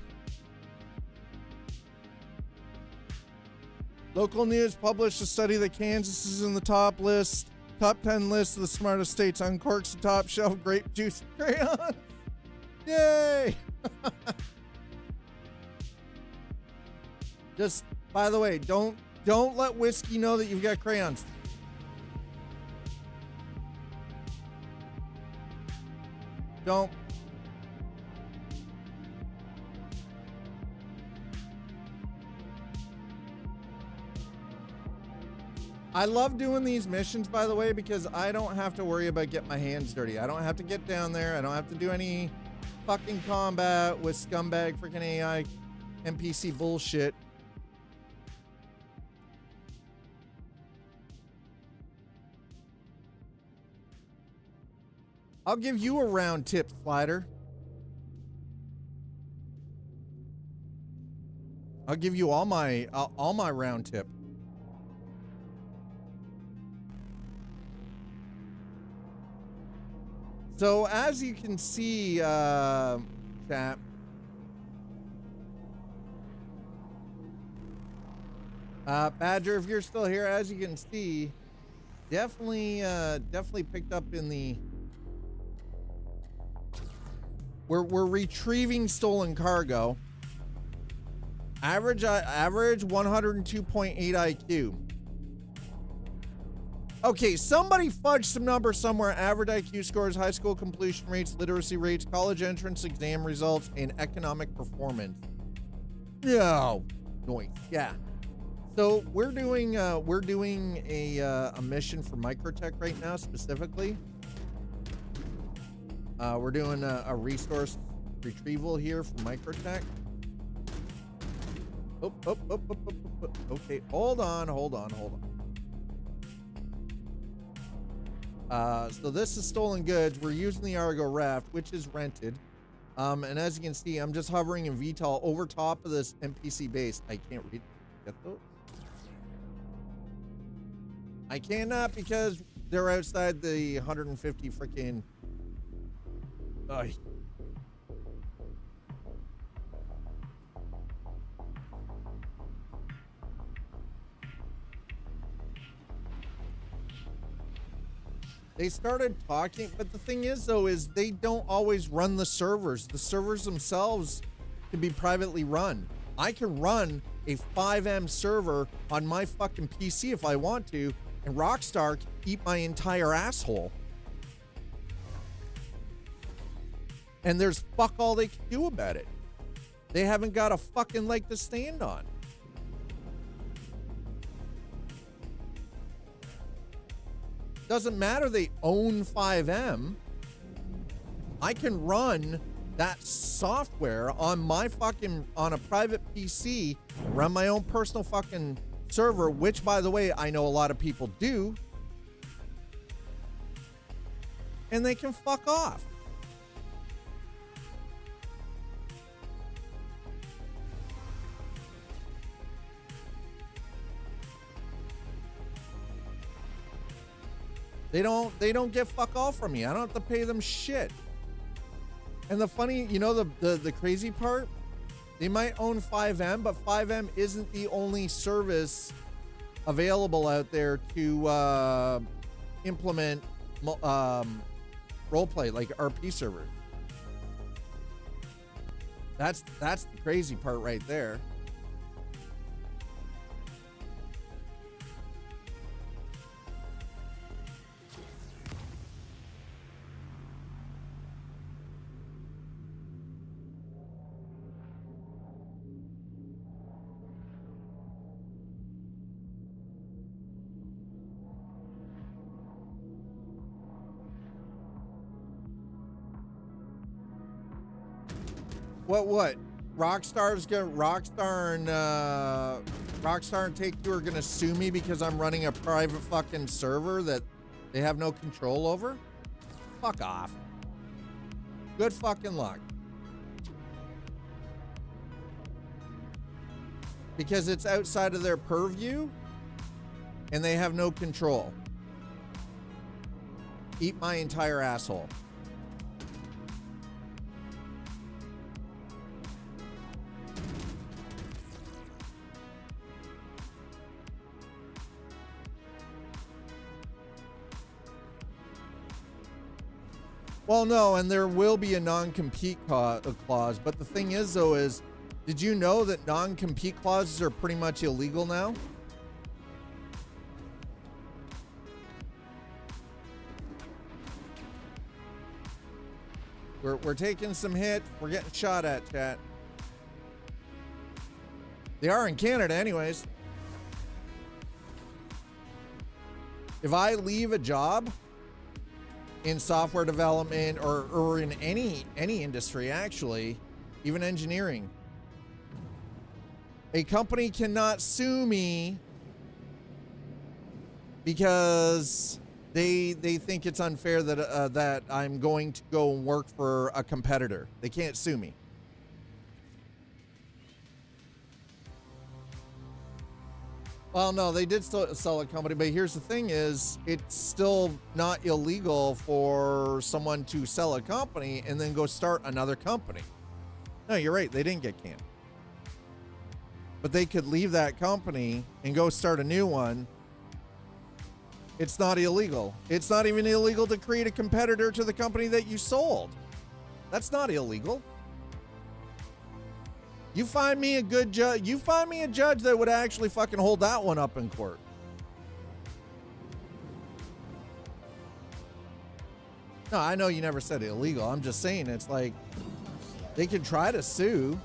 Local news published a study that Kansas is in the top 10 list of the smartest states. Uncorks the top shelf grape juice crayons. Yay! Just, by the way, don't let whiskey know that you've got crayons. Don't. I love doing these missions, by the way, because I don't have to worry about getting my hands dirty. I don't have to get down there. I don't have to do any fucking combat with scumbag freaking AI NPC bullshit. I'll give you a round tip, Slider. I'll give you all my round tip. So as you can see, chat, Badger, if you're still here, as you can see, definitely picked up in the. We're retrieving stolen cargo. Average 102.8 IQ. Okay, somebody fudged some numbers somewhere. Average IQ scores, high school completion rates, literacy rates, college entrance exam results, and economic performance. No, noise. Yeah. So we're doing a mission for Microtech right now specifically. We're doing a resource retrieval here for Microtech. Oh. Okay, hold on. So this is stolen goods. We're using the Argo raft, which is rented. And as you can see, I'm just hovering in VTOL over top of this NPC base. I can't read. Get those? I cannot because they're outside the 150 freaking. They started talking, but the thing is, though, is they don't always run the servers. The servers themselves can be privately run. I can run a 5M server on my fucking PC if I want to, and Rockstar can eat my entire asshole. And there's fuck all they can do about it. They haven't got a fucking leg to stand on. Doesn't matter they own 5M. I can run that software on my fucking, on a private PC, run my own personal fucking server, which, by the way, I know a lot of people do. And they can fuck off. They don't get fuck all from me. I don't have to pay them shit. And the funny, you know, the crazy part, they might own 5M, but 5M isn't the only service available out there to implement roleplay like RP servers. That's the crazy part right there. What? Rockstar and Take-Two are gonna sue me because I'm running a private fucking server that they have no control over? Fuck off. Good fucking luck. Because it's outside of their purview and they have no control. Eat my entire asshole. Well, no, and there will be a non-compete clause. But the thing is, though, is did you know that non-compete clauses are pretty much illegal now? We're taking some hits. We're getting shot at, chat. They are in Canada anyways. If I leave a job in software development or in any industry, actually, even engineering, a company cannot sue me because they think it's unfair that that I'm going to go and work for a competitor. They can't sue me. Well, no, they did still sell a company, but here's the thing is, it's still not illegal for someone to sell a company and then go start another company. No, you're right, they didn't get canned. But they could leave that company and go start a new one. It's not illegal. It's not even illegal to create a competitor to the company that you sold. That's not illegal. You find me a good judge. You find me a judge that would actually fucking hold that one up in court. No, I know you never said illegal. I'm just saying it's like they could try to sue.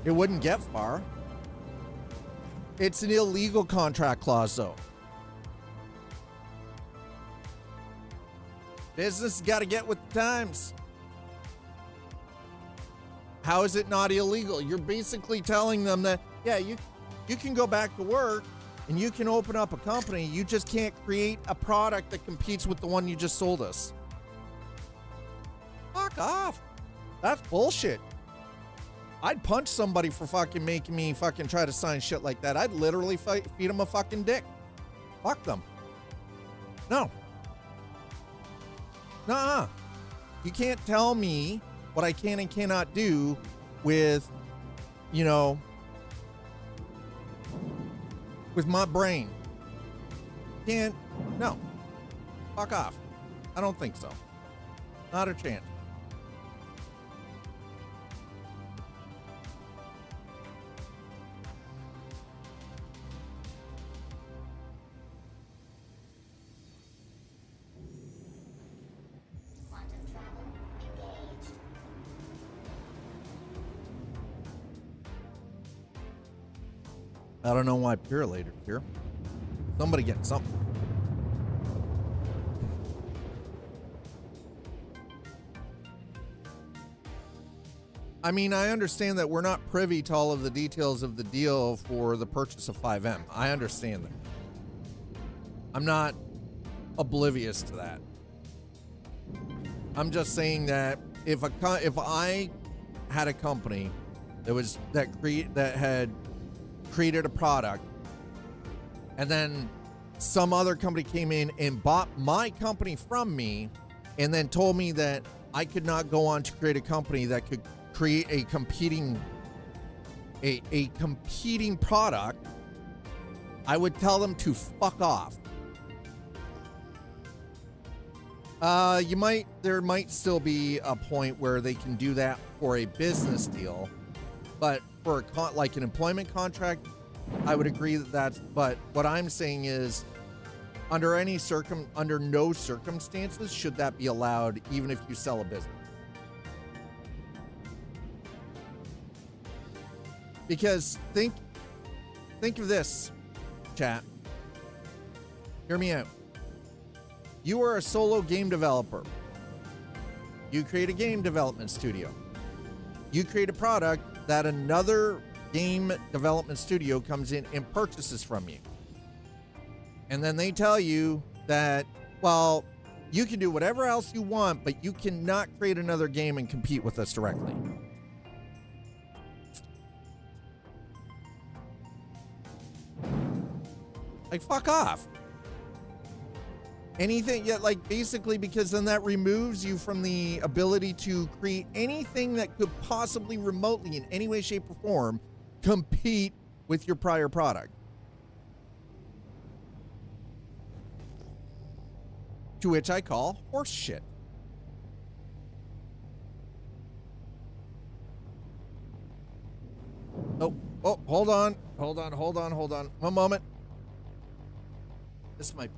It wouldn't get far. It's an illegal contract clause, though. Business has got to get with the times. How is it not illegal? You're basically telling them that, yeah, you can go back to work and you can open up a company. You just can't create a product that competes with the one you just sold us. Fuck off. That's bullshit. I'd punch somebody for fucking making me fucking try to sign shit like that. I'd literally feed them a fucking dick. Fuck them. No. Nuh-uh. You can't tell me what I can and cannot do with, you know, with my brain. Can't, no. Fuck off. I don't think so. Not a chance. I don't know why Purelator's here. Somebody getting something. I mean, I understand that we're not privy to all of the details of the deal for the purchase of 5M. I understand that. I'm not oblivious to that. I'm just saying that if I had a company that had created a product and then some other company came in and bought my company from me and then told me that I could not go on to create a company that could create a competing product, I would tell them to fuck off. There might still be a point where they can do that for a business deal, but for like an employment contract, I would agree but what I'm saying is under no circumstances should that be allowed, even if you sell a business. Because think of this, chat. Hear me out. You are a solo game developer. You create a game development studio. You create a product that another game development studio comes in and purchases from you. And then they tell you that, well, you can do whatever else you want, but you cannot create another game and compete with us directly. Like, fuck off. Anything, yeah, like basically, because then that removes you from the ability to create anything that could possibly remotely in any way, shape, or form compete with your prior product. To which I call horse shit. Oh, hold on. One moment. This might.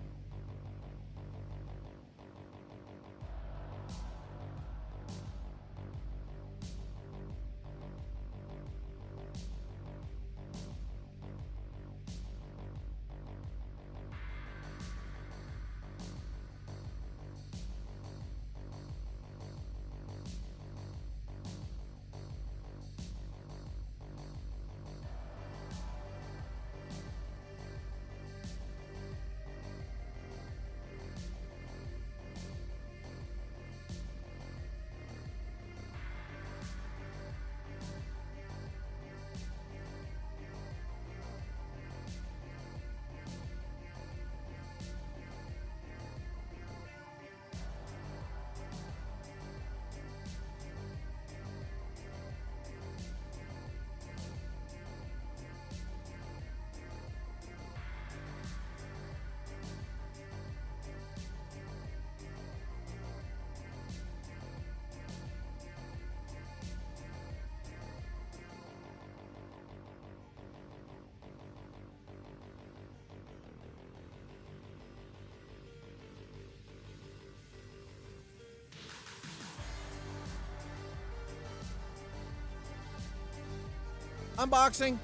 Unboxing.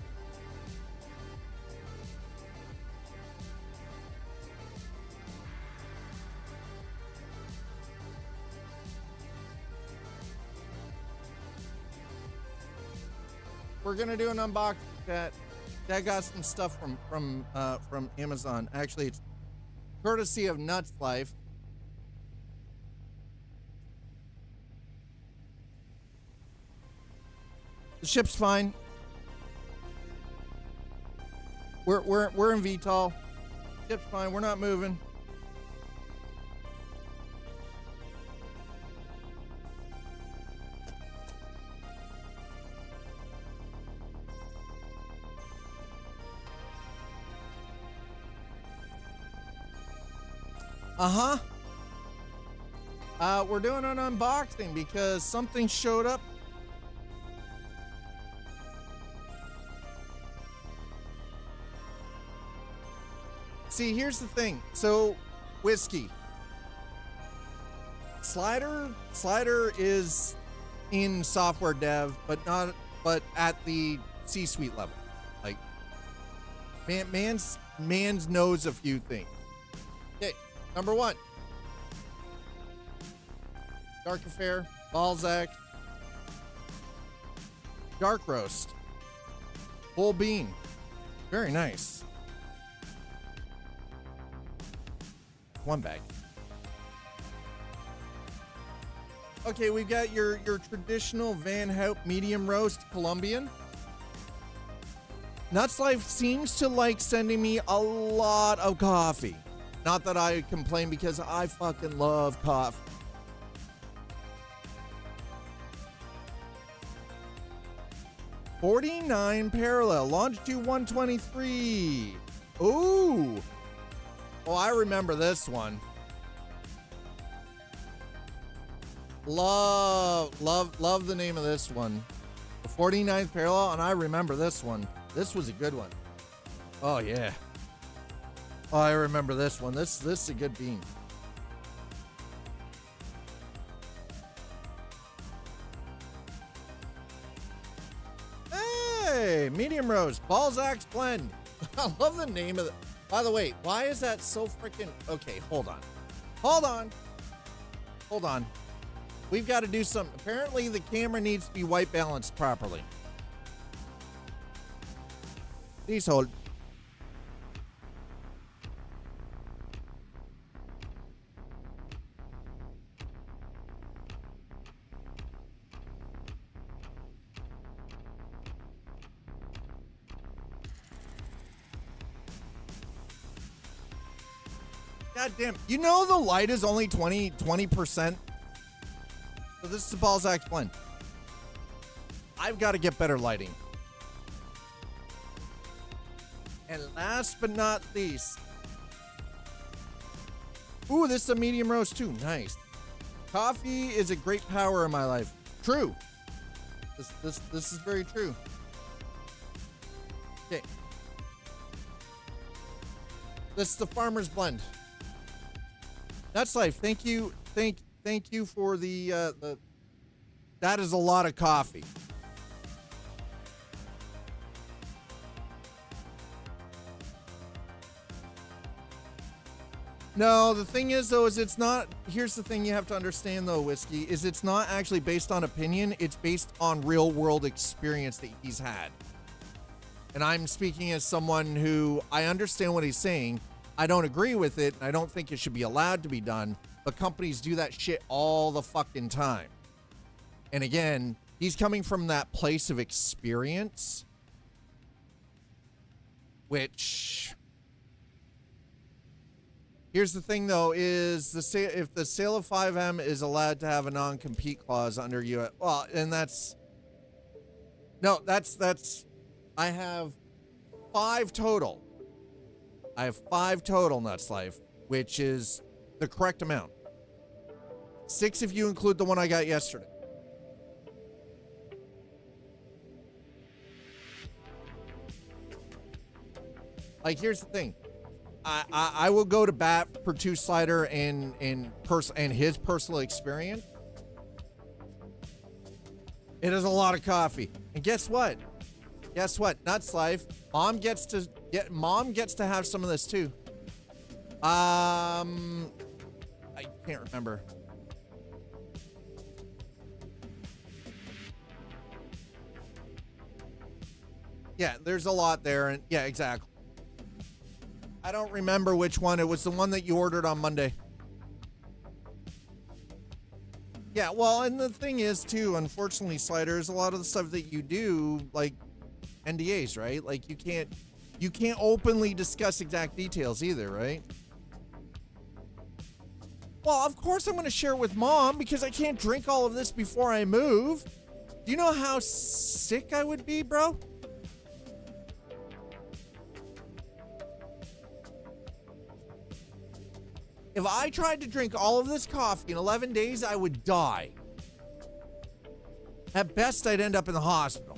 We're gonna do an unboxing that got some stuff from Amazon. Actually, it's courtesy of Nuts Life. The ship's fine. We're in VTOL. Ship's fine. We're not moving. We're doing an unboxing because something showed up. See, here's the thing. So, whiskey. Slider is in software dev, but at the C-suite level. Like, man's knows a few things. Okay, number one. Dark Affair, Balzac, Dark Roast, Whole Bean. Very nice. One bag. Okay, we've got your traditional Van Hout medium roast Colombian. Nuts Life seems to like sending me a lot of coffee. Not that I complain because I fucking love coffee. .49 parallel, longitude 123. Ooh. Oh, I remember this one. Love the name of this one. The 49th parallel, and I remember this one. This was a good one. Oh, yeah. Oh, I remember this one. This is a good bean. Hey, medium roast, Balzac's blend. I love the name of it. By the way, why is that so freaking... Okay, hold on. We've got to do something. Apparently, the camera needs to be white balanced properly. Please hold. God damn. You know the light is only 20%? So this is the Balzac's blend. I've got to get better lighting. And last but not least. Ooh, this is a medium roast too. Nice. Coffee is a great power in my life. True. This is very true. Okay. This is the Farmer's Blend. That's Life. Thank you for the that is a lot of coffee. No, the thing is though, is it's not, here's the thing you have to understand though, Whiskey, is it's not actually based on opinion, it's based on real world experience that he's had. And I'm speaking as someone who, I understand what he's saying. I don't agree with it, and I don't think it should be allowed to be done, but companies do that shit all the fucking time. And again, he's coming from that place of experience, which, here's the thing though, is if the sale of 5M is allowed to have a non-compete clause under you, well, and that's I have 5 total. I have 5 total, Nuts Life, which is the correct amount. 6 if you include the one I got yesterday. Like, here's the thing. I will go to bat for 2 Slider and his personal experience. It is a lot of coffee. And guess what? Guess what? Nuts Life. Mom gets to have some of this too. I can't remember. Yeah, there's a lot there, and yeah, exactly. I don't remember which one. It was the one that you ordered on Monday. Yeah, well, and the thing is too, unfortunately, Sliders, a lot of the stuff that you do, like NDAs, right? Like you can't openly discuss exact details either, right? Well, of course I'm going to share it with Mom because I can't drink all of this before I move. Do you know how sick I would be, bro? If I tried to drink all of this coffee in 11 days, I would die. At best, I'd end up in the hospital.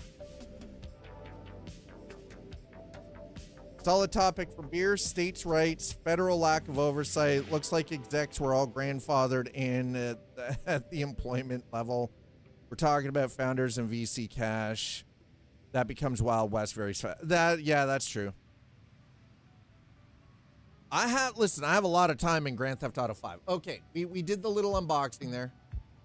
Solid topic for beer, states' rights, federal lack of oversight. Looks like execs were all grandfathered in at the employment level. We're talking about founders and VC cash. That becomes Wild West very fast. Yeah, that's true. I have a lot of time in Grand Theft Auto 5. Okay, we did the little unboxing there.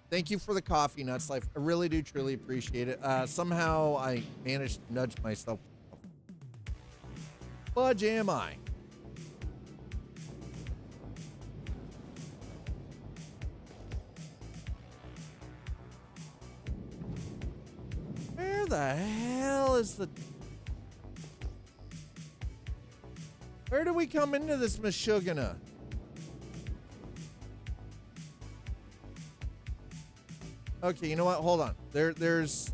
Thank you for the coffee, Nuts Life. I really do truly appreciate it. Somehow I managed to nudge myself. Fudge am I? Where the hell is the... Where do we come into this Meshuggah? Okay, you know what? Hold on. There's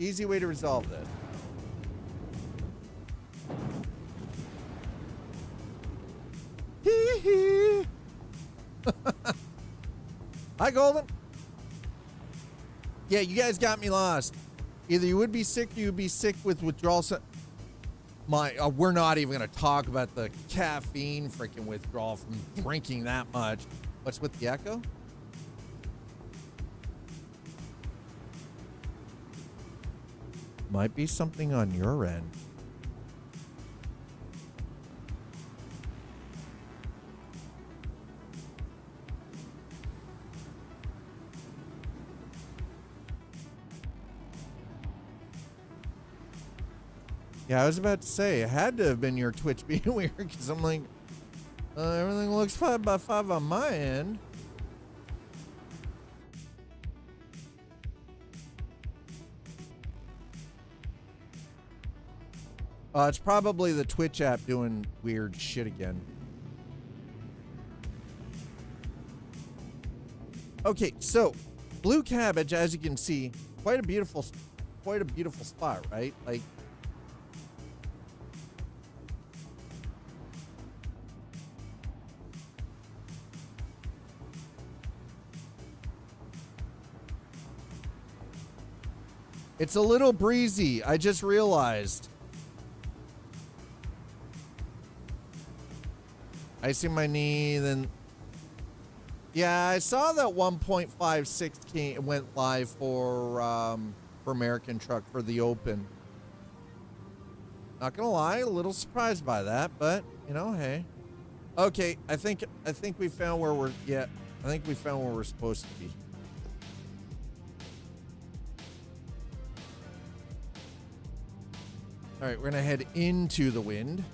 easy way to resolve this. Hee hee. Hi, Golden. Yeah, you guys got me lost. Either you would be sick or you'd be sick with withdrawal. We're not even going to talk about the caffeine freaking withdrawal from drinking that much. What's with the echo? Might be something on your end. Yeah, I was about to say, it had to have been your Twitch being weird, because I'm like, everything looks 5x5 on my end. It's probably the Twitch app doing weird shit again. Okay, so Blue Cabbage, as you can see, quite a beautiful spot, right? Like, it's a little breezy. I just realized. I see my knee, then... Yeah, I saw that 1.56 went live for American Truck for the Open. Not gonna lie, a little surprised by that, but, you know, hey. Okay, I think we found where we're... Yeah, I think we found where we're supposed to be. All right, we're gonna head into the wind.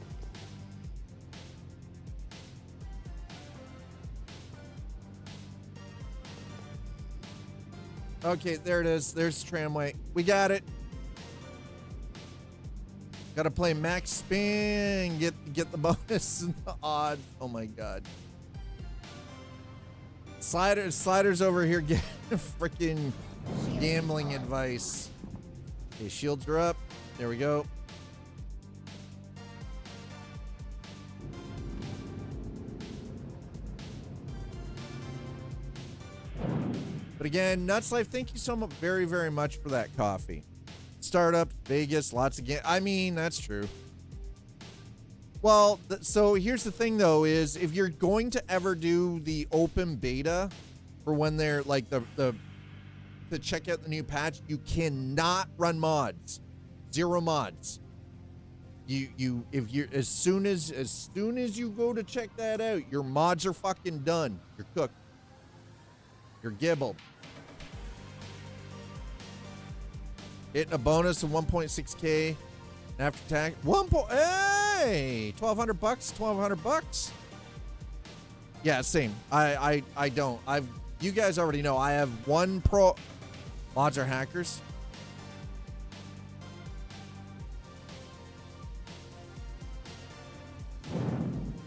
Okay, there it is. There's the tramway. We got it. Got to play max spin, get the bonus and the odds. Oh my god. Sliders over here getting freaking gambling advice. Okay, shields are up. There we go. But again, Nuts Life, thank you so much, very, very much for that coffee. Startup, Vegas, lots of games. I mean, that's true. Well, so here's the thing, though, is if you're going to ever do the open beta for when they're like the to check out the new patch, you cannot run mods. 0 mods. As soon as you go to check that out, your mods are fucking done. You're cooked. You're gibbled. Hitting a bonus of 1.6K after tax. Hey, $1,200 bucks. $1,200 bucks. Yeah, same. I don't. You guys already know. I have one pro. Mods are hackers.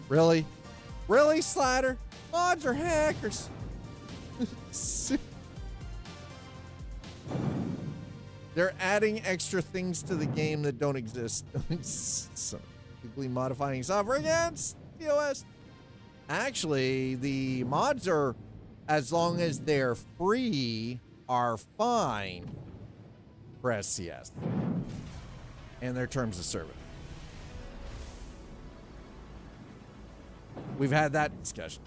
Really? Really, Slatter? Mods are hackers. They're adding extra things to the game that don't exist. So, quickly modifying software against TOS. Actually, the mods are, as long as they're free, are fine for SCS and their terms of service. We've had that discussion.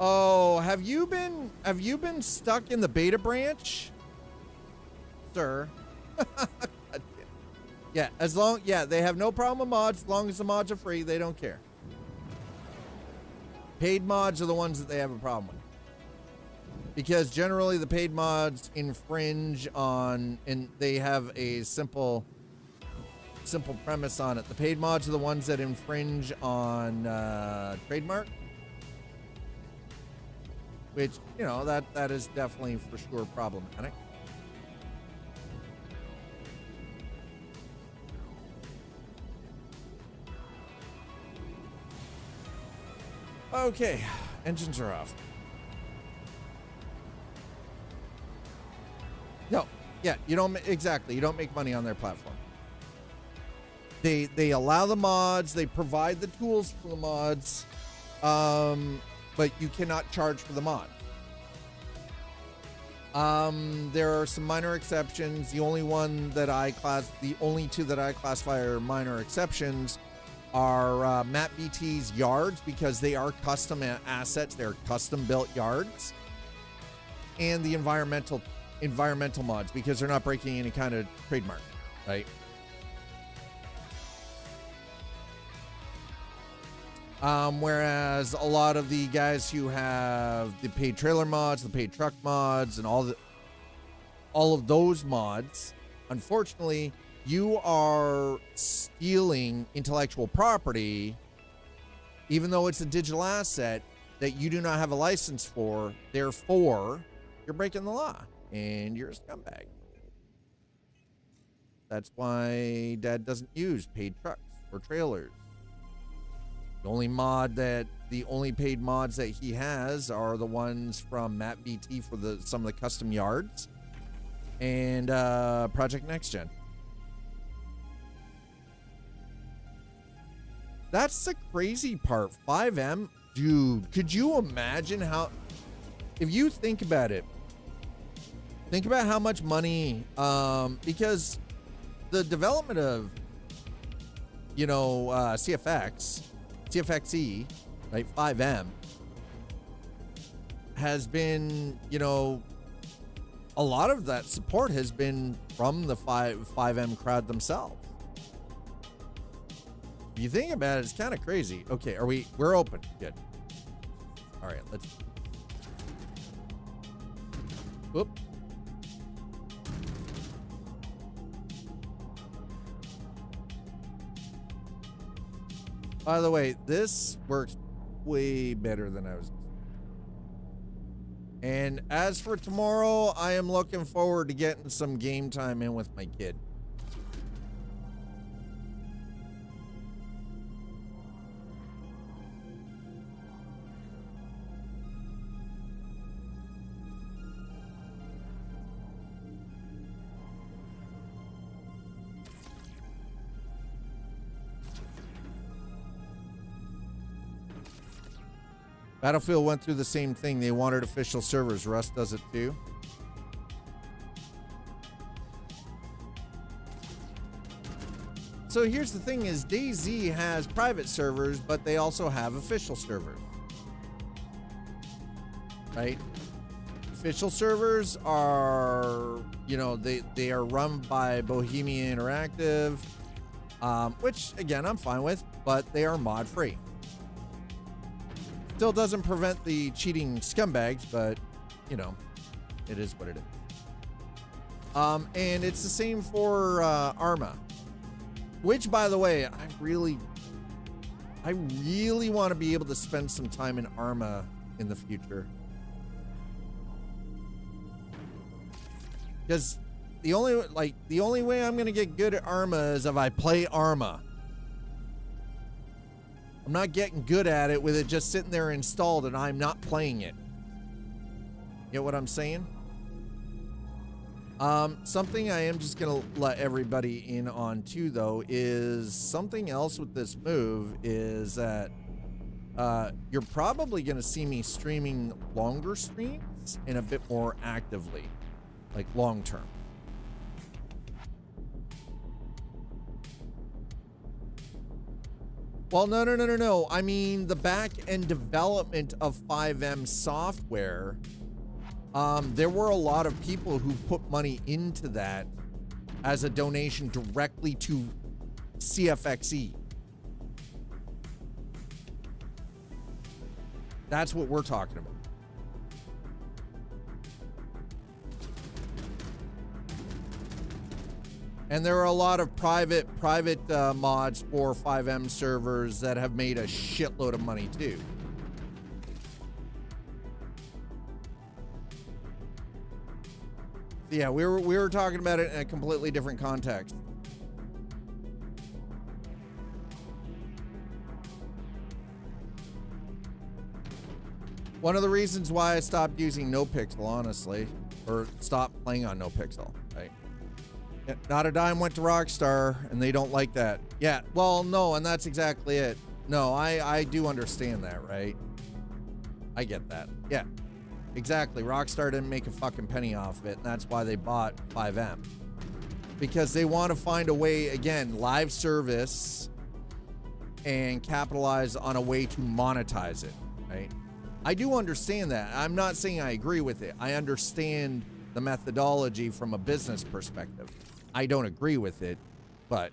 Oh, have you been stuck in the beta branch, sir? Yeah, they have no problem with mods as long as the mods are free. They don't care. Paid mods are the ones that they have a problem with, because generally the paid mods infringe on, and they have a simple premise on it. The paid mods are the ones that infringe on trademark, which, you know, that is definitely for sure problematic. Okay, engines are off. No, yeah, you don't make money on their platform. They allow the mods, they provide the tools for the mods, but you cannot charge for the mod. There are some minor exceptions. The only two that I classify are minor exceptions are Matt BT's yards, because they are custom assets, they're custom built yards, and the environmental mods, because they're not breaking any kind of trademark, right? Whereas a lot of the guys who have the paid trailer mods, the paid truck mods, and all of those mods, unfortunately, you are stealing intellectual property, even though it's a digital asset that you do not have a license for. Therefore, you're breaking the law and you're a scumbag. That's why Dad doesn't use paid trucks or trailers. The only paid mods that he has are the ones from Matt BT for some of the custom yards and Project Next Gen. That's the crazy part. 5M, dude, could you imagine how, if you think about it, think about how much money, because the development of, CFXE, right, 5M, has been, a lot of that support has been from the 5M crowd themselves. If you think about it, it's kind of crazy. Okay, we're open. Good. All right, let's. Whoop. By the way, this works way better than I was. And as for tomorrow, I am looking forward to getting some game time in with my kid. Battlefield went through the same thing. They wanted official servers. Rust does it too. So here's the thing is DayZ has private servers, but they also have official servers. right? Official servers are, you know, they are run by Bohemia Interactive, which again I'm fine with, but they are mod free. Still doesn't prevent the cheating scumbags, but you know, it is what it is. And it's the same for Arma, which, by the way, I really want to be able to spend some time in Arma in the future. Because the only way I'm gonna get good at Arma is if I play Arma. I'm not getting good at it with it just sitting there installed and I'm not playing it. Get what I'm saying? Something I am just gonna let everybody in on too, though, is something else with this move is that you're probably gonna see me streaming longer streams and a bit more actively. Like long term. Well, no. I mean, the back end development of 5M software, there were a lot of people who put money into that as a donation directly to CFXE. That's what we're talking about. And there are a lot of private mods for 5M servers that have made a shitload of money too. Yeah, we were talking about it in a completely different context. One of the reasons why I stopped using NoPixel, honestly, or stopped playing on NoPixel, right? Not a dime went to Rockstar, and they don't like that. Yeah, well, no, and that's exactly it. No, I do understand that, right? I get that. Yeah, exactly. Rockstar didn't make a fucking penny off of it, and that's why they bought 5M. Because they want to find a way, again, live service, and capitalize on a way to monetize it, right? I do understand that. I'm not saying I agree with it. I understand the methodology from a business perspective. I don't agree with it, but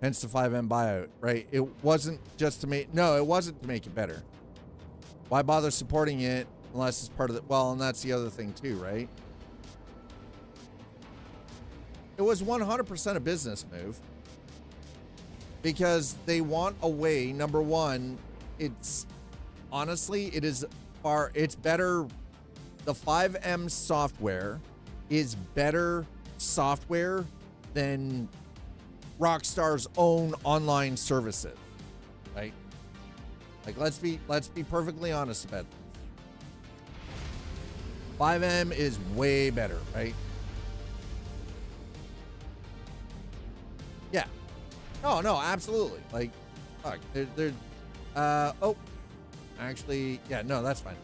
hence the 5M buyout, right? It wasn't just to make, no, it wasn't to make it better. Why bother supporting it unless it's part of the, well, and that's the other thing too, right? It was 100% a business move because they want a way, number one, it's honestly, it is far, it's better. The 5M software is better software than Rockstar's own online services, right? Like, let's be perfectly honest about this. 5M is way better, right? Yeah. No, absolutely. Like, fuck, oh, actually, yeah, no, that's fine.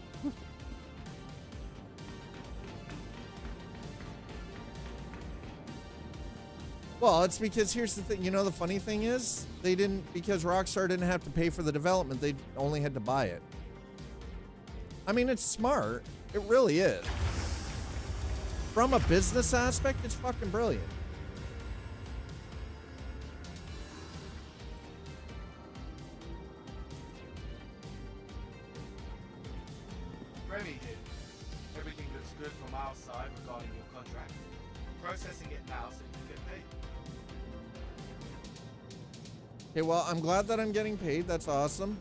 Well, it's because here's the thing, you know, the funny thing is they didn't, because Rockstar didn't have to pay for the development, they only had to buy it. I mean, it's smart. It really is. From a business aspect, it's fucking brilliant. Remy here. Everything looks good from our side regarding your contract. Processing it now so you can get paid. Okay, well, I'm glad that I'm getting paid. That's awesome.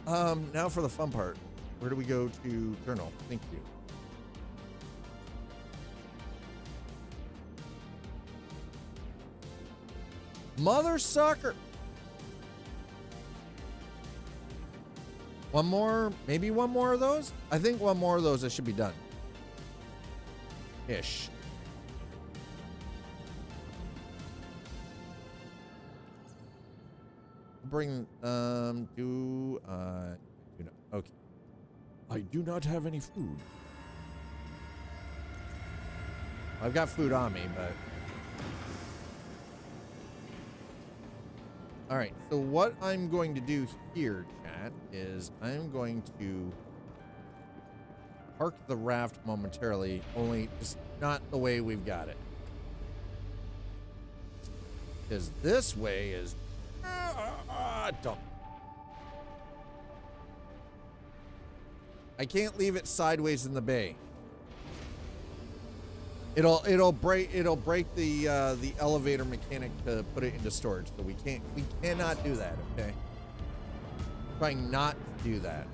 Now for the fun part. Where do we go to journal? Thank you. Mother sucker. One more, maybe one more of those? I think one more of those I should be done. Ish. Bring, okay. I do not have any food. I've got food on me, but All right, so what I'm going to do here, chat, is I'm going to park the raft momentarily, only just not the way we've got it. Because this way is dumb. I can't leave it sideways in the bay. It'll break the elevator mechanic to put it into storage. So we cannot do that, okay? Trying not to do that.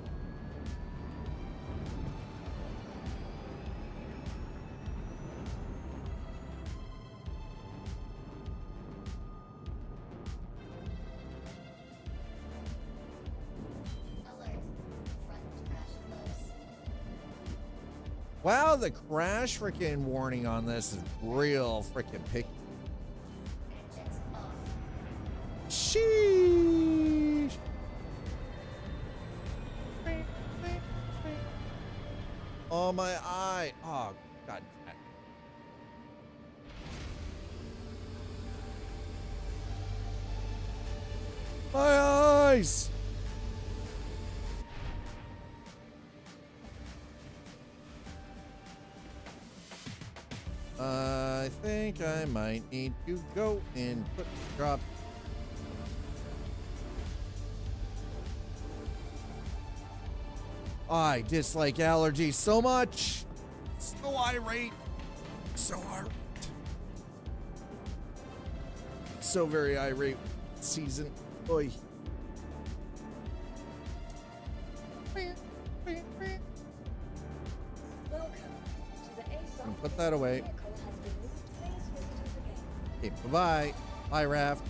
Wow, the crash freaking warning on this is real freaking picky. Sheesh. Oh, my eye. Oh, God. My eyes. I think I might need to go and put drop. I dislike allergies so much. So irate. So irate. So very irate season. Oy. Welcome to the ASOS. Put that away. Vehicle has been moved. Please visit us again. Okay, bye-bye. Bye, Raft.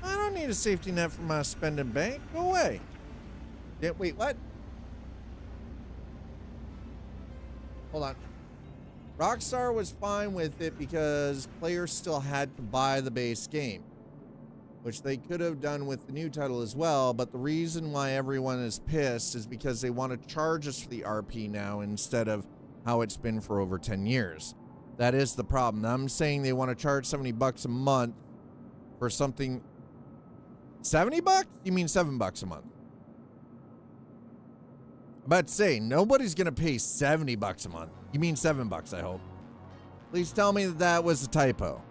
I don't need a safety net for my spending bank. Go away. Yeah, wait, what? Hold on. Rockstar was fine with it because players still had to buy the base game, which they could have done with the new title as well, but the reason why everyone is pissed is because they want to charge us for the RP now instead of how it's been for over 10 years. That is the problem. I'm saying they want to charge $70 a month for something. 70 bucks? You mean $7 a month? I'm about to say, nobody's going to pay $70 a month. You mean $7, I hope. Please tell me that that was a typo.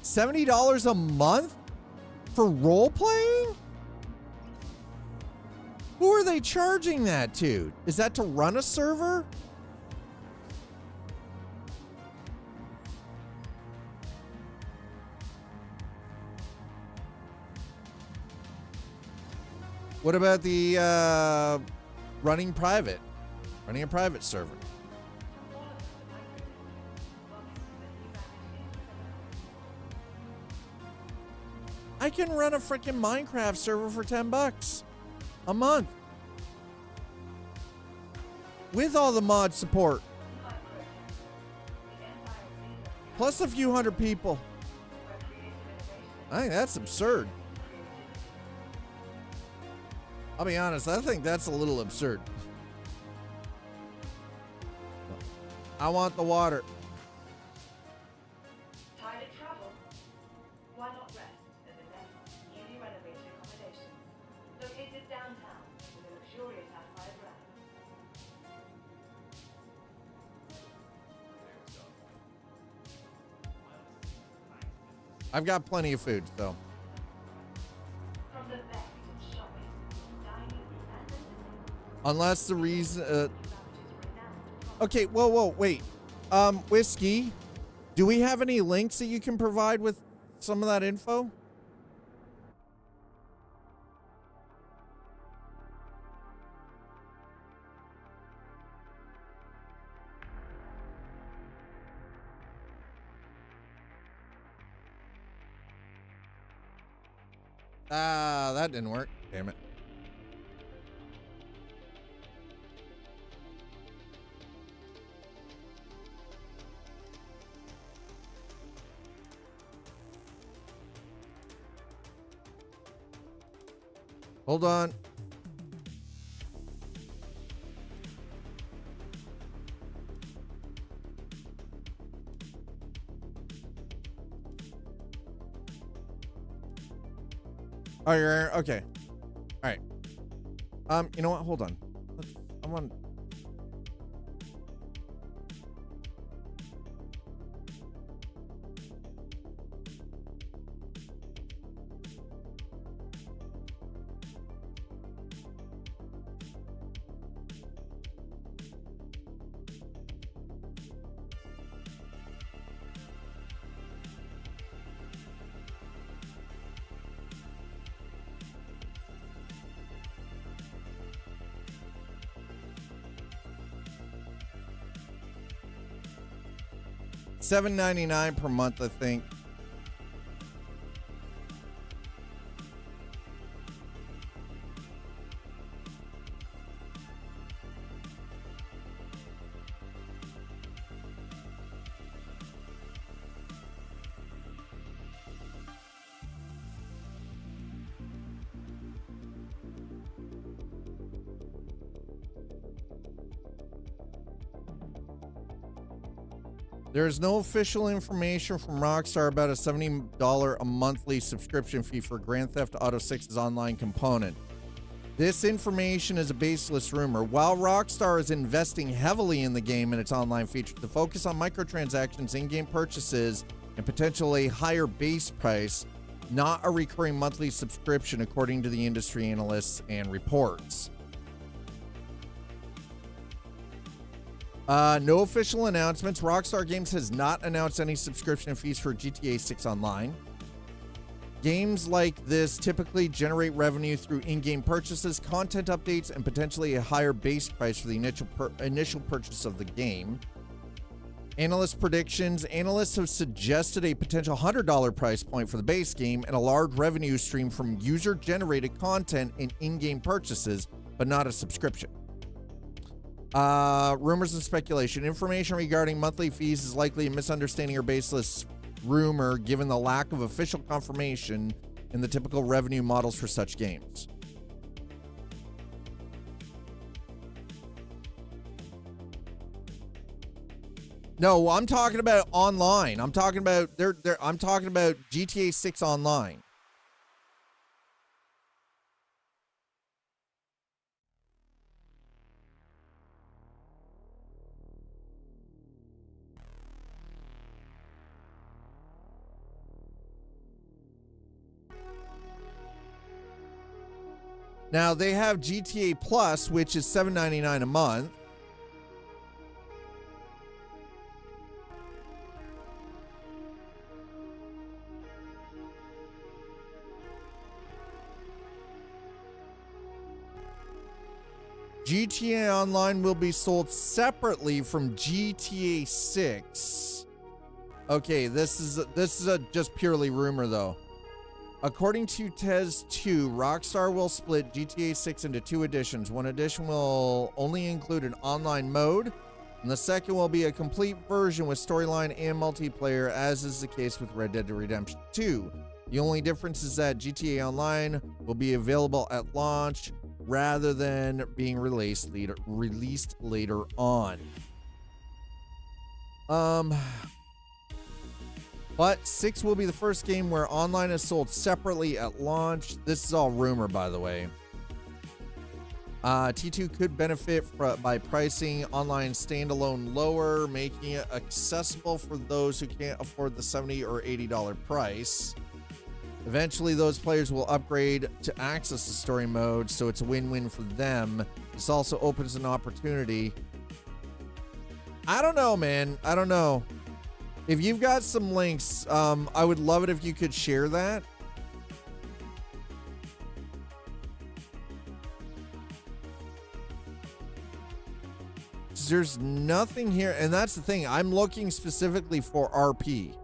$70 a month for role playing? Who are they charging that to? Is that to run a server? What about the running a private server? I can run a freaking Minecraft server for $10 a month with all the mod support, plus a few hundred people. I think that's absurd. I'll be honest, I think that's a little absurd. I want the water. Tired of travel? Why not rest at the next newly renovated accommodation, located downtown with a luxurious sapphire ground. I've got plenty of food, so. From the best in shopping, dining, and entertainment, Unless the reason, Savage's renowned okay, whoa, wait. Whiskey, do we have any links that you can provide with some of that info? Ah, that didn't work. Damn it. Hold on. Oh, you're okay. All right. You know what? Hold on. I'm on. $7.99 per month, I think. There is no official information from Rockstar about a $70 a monthly subscription fee for Grand Theft Auto 6's online component. This information is a baseless rumor. While Rockstar is investing heavily in the game and its online features, the focus on microtransactions, in-game purchases, and potentially higher base price, not a recurring monthly subscription, according to the industry analysts and reports. No official announcements. Rockstar Games has not announced any subscription fees for GTA 6 Online. Games like this typically generate revenue through in-game purchases, content updates, and potentially a higher base price for the initial purchase of the game. Analyst predictions. Analysts have suggested a potential $100 price point for the base game and a large revenue stream from user-generated content and in-game purchases, but not a subscription. Rumors and speculation. Information regarding monthly fees is likely a misunderstanding or baseless rumor given the lack of official confirmation in the typical revenue models for such games. No, I'm talking about online. I'm talking about I'm talking about GTA 6 Online. Now, they have GTA Plus, which is $7.99 a month. GTA Online will be sold separately from GTA 6. Okay, this is a just purely rumor, though. According to Tez 2, Rockstar will split GTA 6 into two editions. One edition will only include an online mode, and the second will be a complete version with storyline and multiplayer, as is the case with Red Dead Redemption 2. The only difference is that GTA Online will be available at launch rather than being released later on. But 6 will be the first game where online is sold separately at launch. This is all rumor, by the way. T2 could benefit by pricing online standalone lower, making it accessible for those who can't afford the $70 or $80 price. Eventually, those players will upgrade to access the story mode, so it's a win-win for them. This also opens an opportunity. I don't know, man. I don't know. If you've got some links, I would love it if you could share that. There's nothing here, and that's the thing. I'm looking specifically for RP.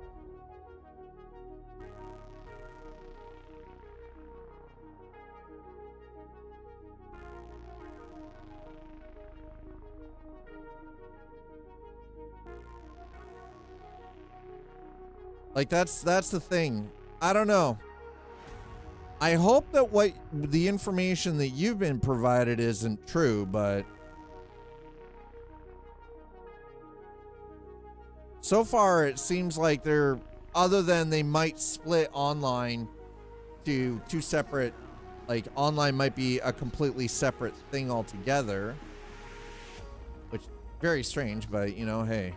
Like, that's the thing. I don't know. I hope that what the information that you've been provided isn't true, but so far it seems like they're, other than they might split online to two separate, like online might be a completely separate thing altogether, which very strange, but you know, hey.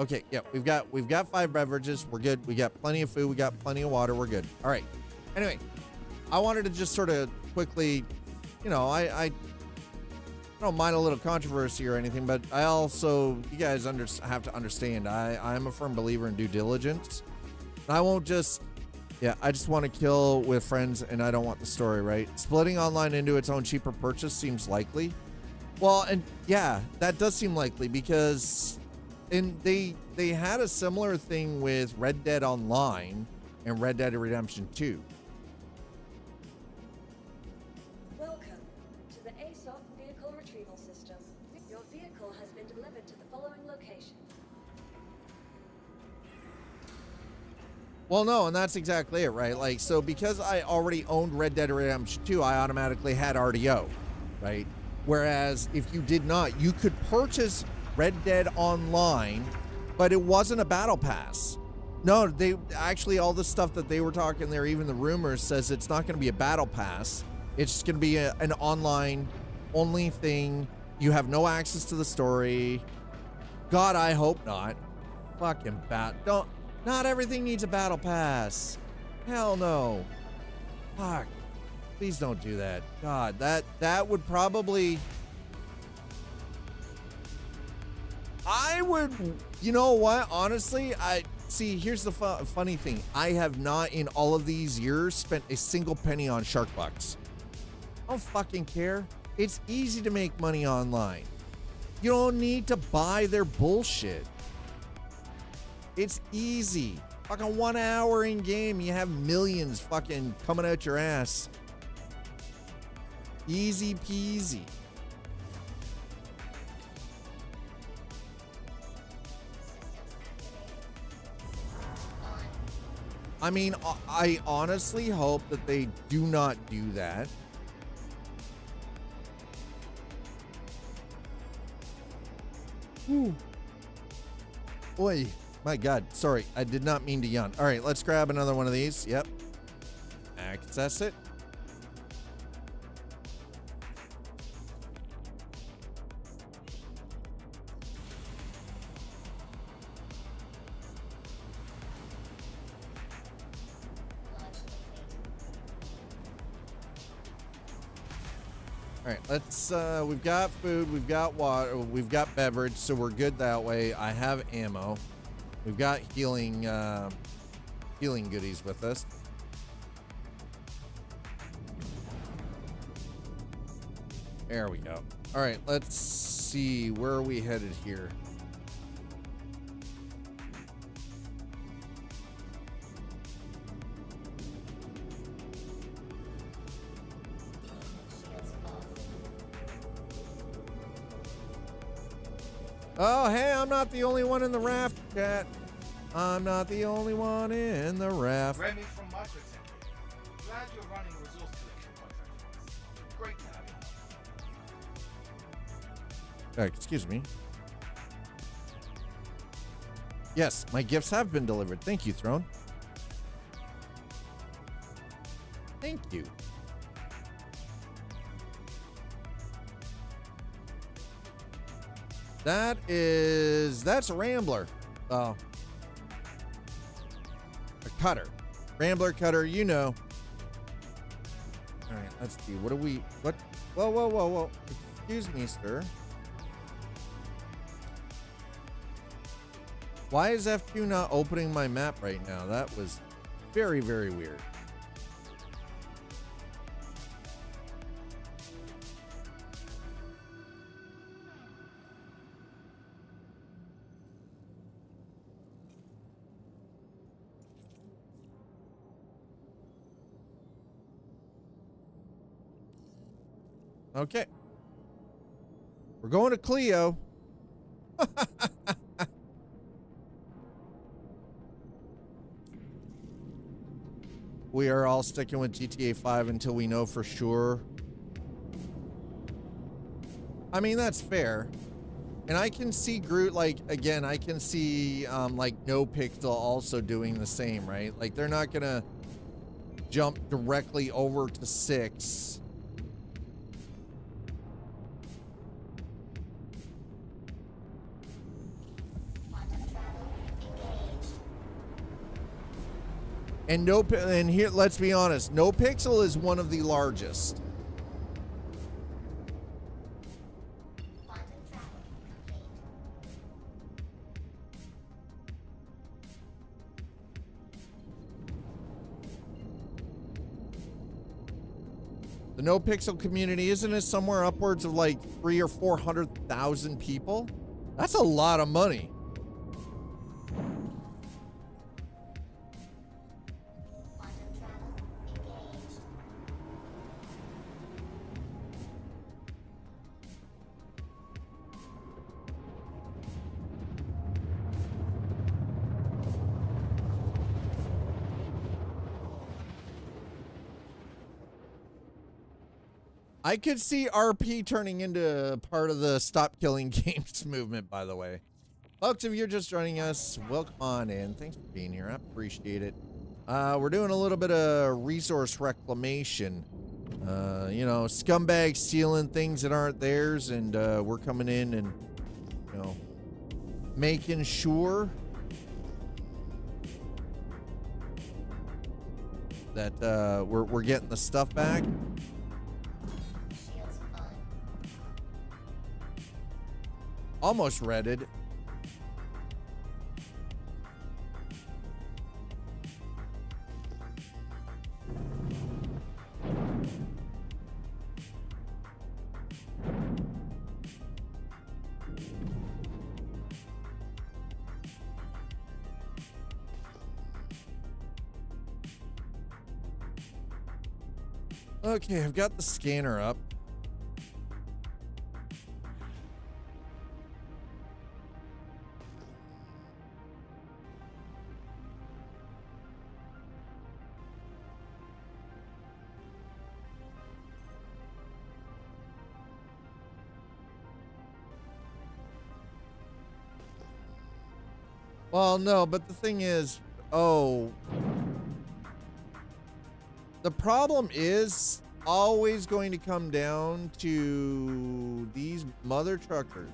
Okay, yeah, we've got 5 beverages. We're good. We got plenty of food. We got plenty of water. We're good. All right. Anyway, I wanted to just sort of quickly, you know, I don't mind a little controversy or anything, but I also, you guys have to understand, I'm a firm believer in due diligence. I won't just, yeah, I just want to kill with friends and I don't want the story, right? Splitting online into its own cheaper purchase seems likely. Well, and yeah, that does seem likely because they had a similar thing with Red Dead Online and Red Dead Redemption 2. Welcome to the ASOP vehicle retrieval system. Your vehicle has been delivered to the following location. Well, no, and that's exactly it, right? Like, so because I already owned Red Dead Redemption 2, I automatically had RDO, right? Whereas if you did not, you could purchase Red Dead Online, but it wasn't a battle pass. No, they actually, all the stuff that they were talking there, even the rumors, says it's not going to be a battle pass. It's just going to be an online only thing. You have no access to the story. God, I hope not. Fucking not everything needs a battle pass. Hell no. Fuck. Please don't do that. God, that would probably, I would, you know what? Honestly, see, here's the funny thing. I have not in all of these years spent a single penny on Shark Bucks. I don't fucking care. It's easy to make money online. You don't need to buy their bullshit. It's easy. Fucking 1 hour in game, you have millions fucking coming out your ass. Easy peasy. I mean, I honestly hope that they do not do that. Ooh. Oi. My God, sorry, I did not mean to yawn. All right, let's grab another one of these. Yep. Access it. All right, let's, we've got food, we've got water, we've got beverage, so we're good that way. I have ammo. We've got healing goodies with us. There we go. All right, let's see. Where are we headed here? Oh, hey, I'm not the only one in the raft, chat. I'm not the only one in the raft. Remy from Microtech. Glad you're running a resource collection contract for us. Great to have you. Excuse me. Yes, my gifts have been delivered. Thank you, Throne. Thank you. That's a Rambler. Oh. A cutter. Rambler cutter, you know. All right, let's see. What? Whoa. Excuse me, sir. Why is F2 not opening my map right now? That was very, very weird. Okay. We're going to Cleo. we are all sticking with GTA 5 until we know for sure. I mean, that's fair. And I can see Groot, like, again, I can see, like, No Pixel also doing the same, right? Like, they're not gonna jump directly over to 6. And and here, let's be honest, No Pixel is one of the largest. The No Pixel community, isn't it somewhere upwards of like 300,000 or 400,000 people? That's a lot of money. I could see RP turning into part of the Stop Killing Games movement, by the way. Folks, if you're just joining us, welcome on in. Thanks for being here. I appreciate it. We're doing a little bit of resource reclamation. You know, scumbags stealing things that aren't theirs, and we're coming in and, you know, making sure that we're getting the stuff back. Almost redded. Okay, I've got the scanner up. Well, no, but the thing is, the problem is always going to come down to these mother truckers.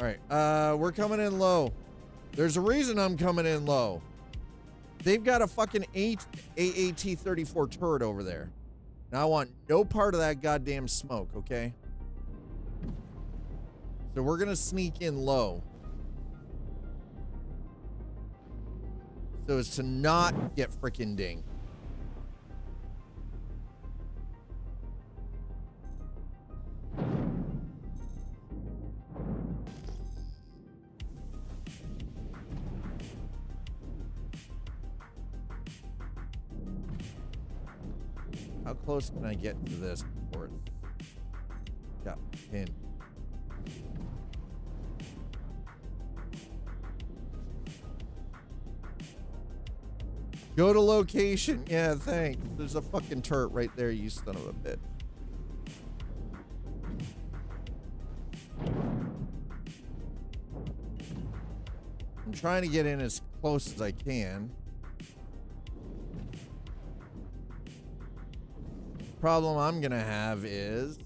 All right, we're coming in low. There's a reason I'm coming in low. They've got a fucking AAT-34 turret over there. Now I want no part of that goddamn smoke, okay? So we're gonna sneak in low, so as to not get frickin' dinged. How close can I get to this before it's got pinned? Go to location. Yeah, thanks. There's a fucking turret right there, you son of a bitch. I'm trying to get in as close as I can. Problem I'm gonna have is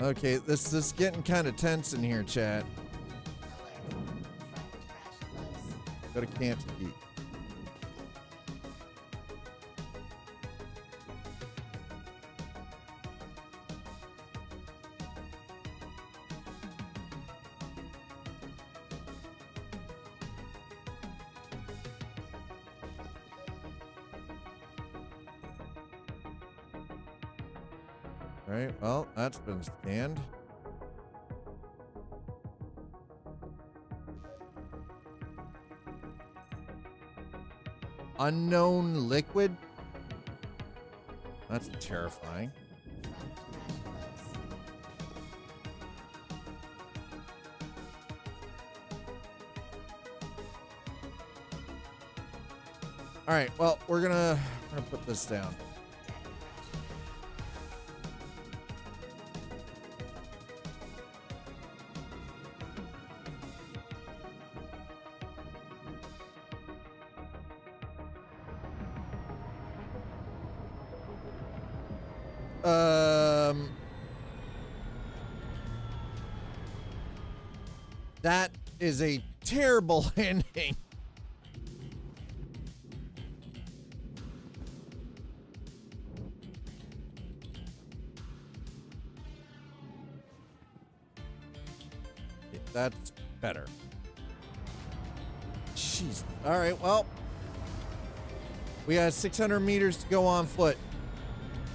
okay, this is getting kind of tense in here, chat. Go to camp speed. All right, well, that's been scanned. Unknown liquid? That's terrifying. All right, well, we're gonna put this down. That is a terrible ending. That's better. Jeez. All right, well, we got 600 meters to go on foot.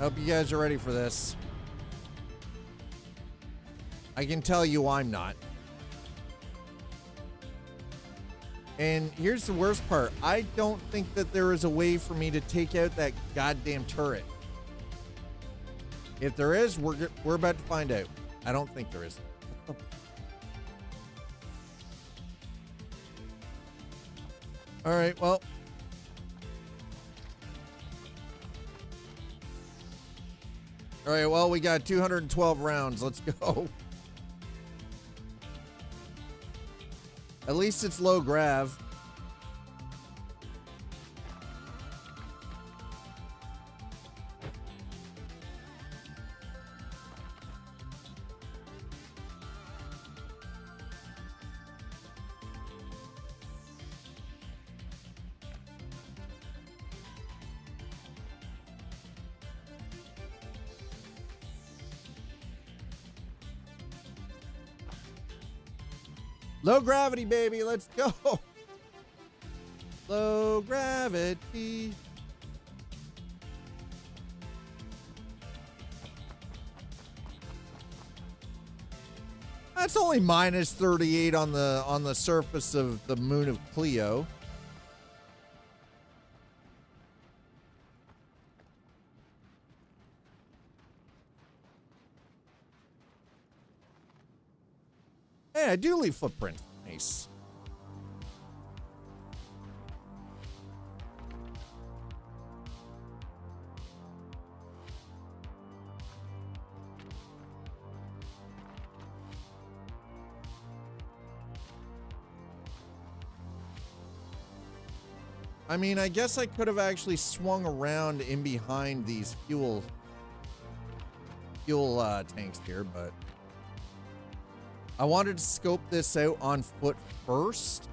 Hope you guys are ready for this. I can tell you I'm not. And here's the worst part. I don't think that there is a way for me to take out that goddamn turret. If there is, we're about to find out. I don't think there is. All right, well. All right, well, we got 212 rounds. Let's go. At least it's low grav. Low gravity, baby. Let's go. Low gravity. That's only minus 38 on the surface of the moon of Cleo. Hey, I do leave footprints. Nice. I mean, I guess I could have actually swung around in behind these fuel tanks here, but I wanted to scope this out on foot first.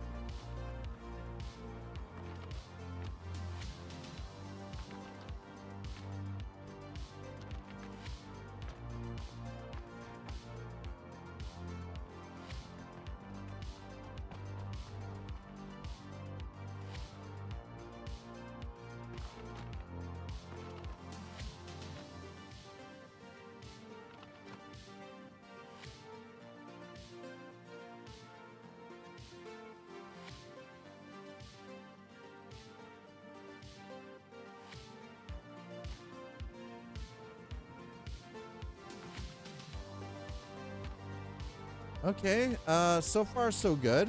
Okay, so far so good.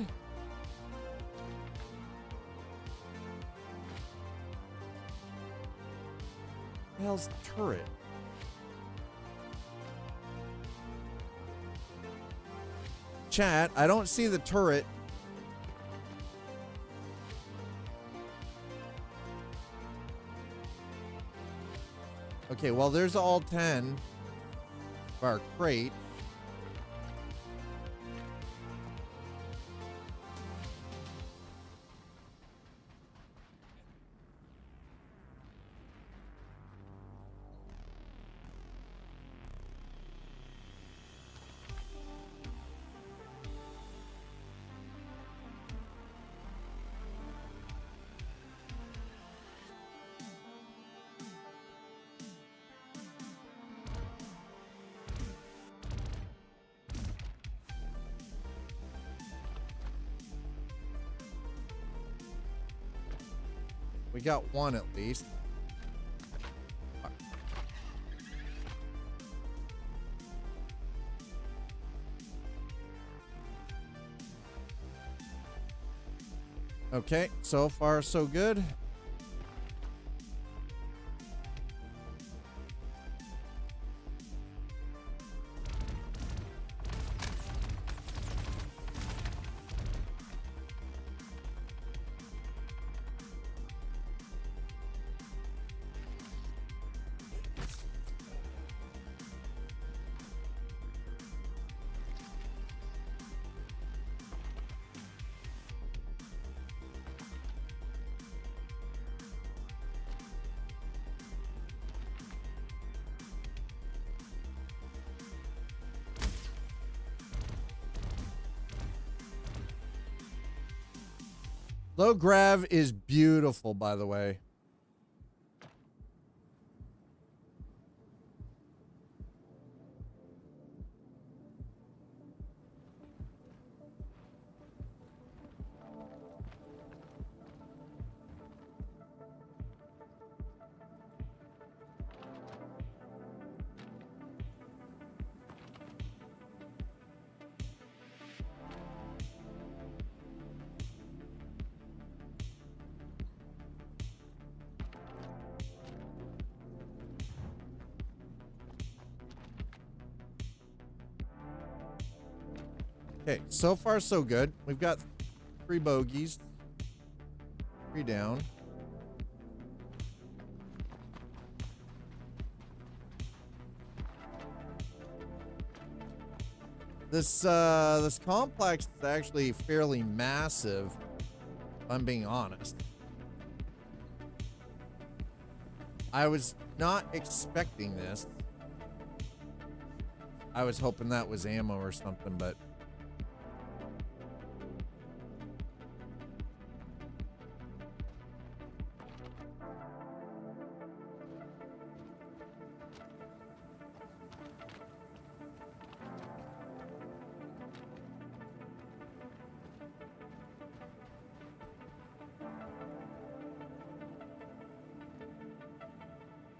The hell's the turret? Chat, I don't see the turret. Okay, well, there's all 10 of our crate. We got one at least. Okay, so far so good. Low grav is beautiful, by the way. Okay, so far so good. We've got 3 bogeys. 3 down. This complex is actually fairly massive, if I'm being honest. I was not expecting this. I was hoping that was ammo or something, but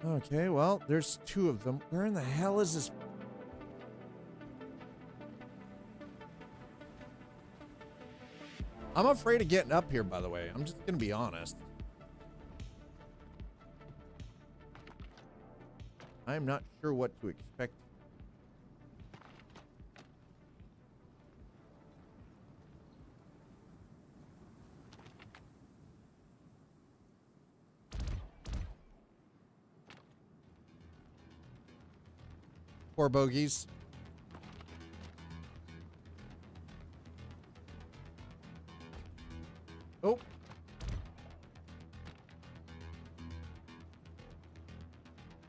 okay, well, there's 2 of them. Where in the hell is this? I'm afraid of getting up here, by the way. I'm just gonna be honest. I'm not sure what to expect. Four bogeys. Oh.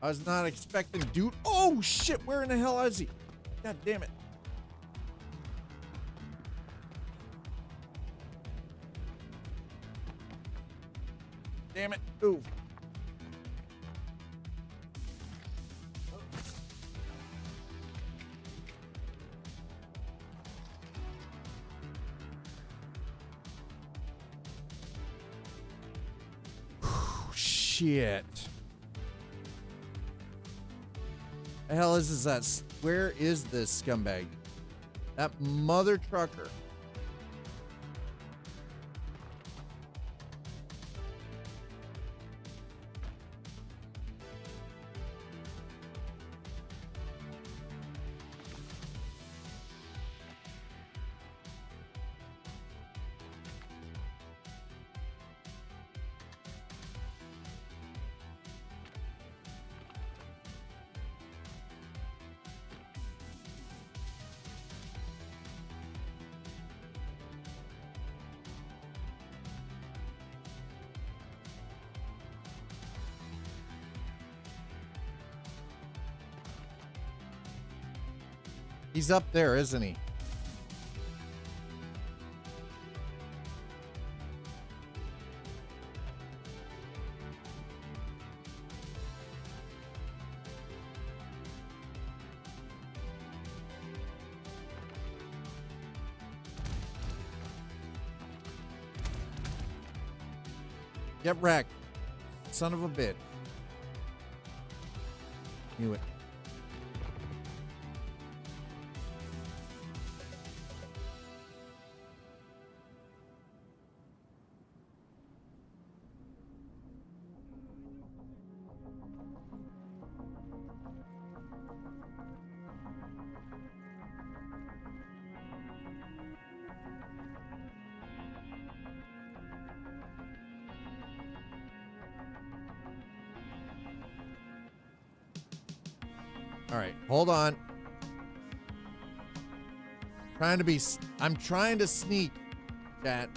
I was not expecting, dude. Oh shit, where in the hell is he? God damn it. Damn it. Ooh. Shit. The hell is that? Where is this scumbag? That mother trucker. He's up there, isn't he? Get wrecked. son of a bitch. Knew it. All right, hold on. I'm trying to sneak, chat.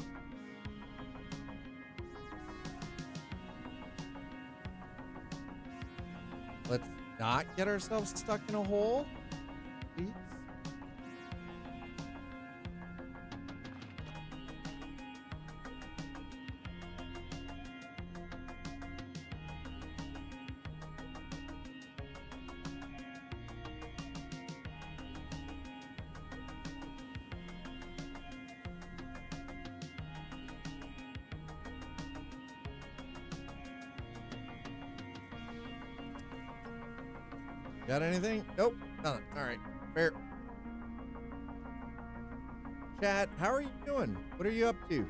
Let's not get ourselves stuck in a hole, please. Got anything? Nope, nothing. All right, fair. Chat, how are you doing? What are you up to?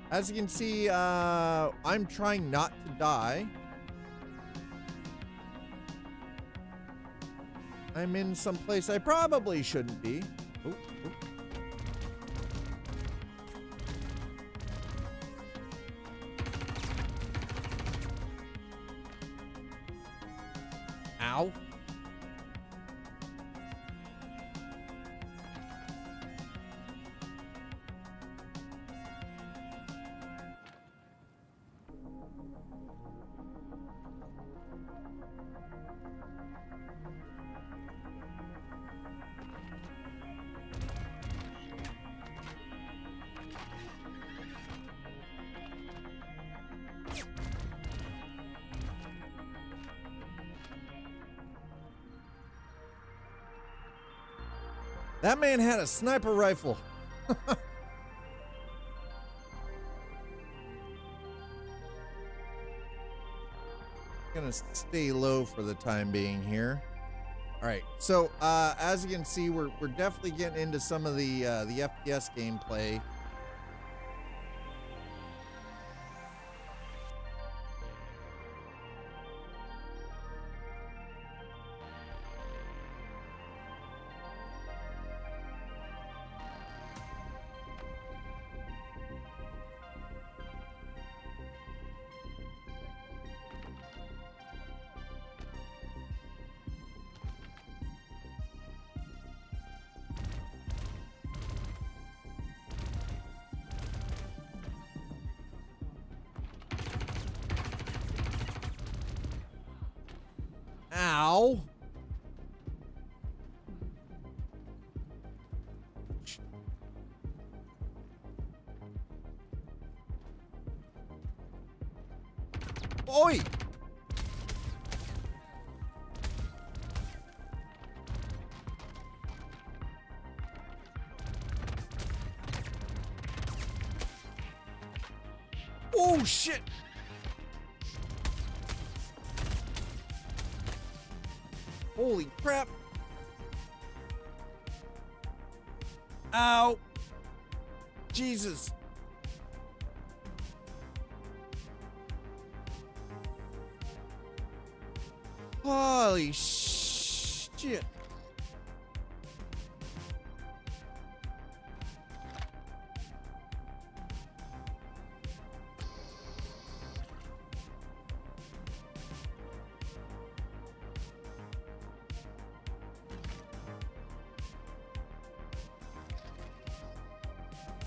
As you can see, I'm trying not to die. I'm in some place I probably shouldn't be. Oh, oh. Ow. That man had a sniper rifle. Gonna stay low for the time being here. All right, so as you can see, we're definitely getting into some of the FPS gameplay. Ow. Oi. Oh shit. Holy crap. Ow. Jesus. Holy shit.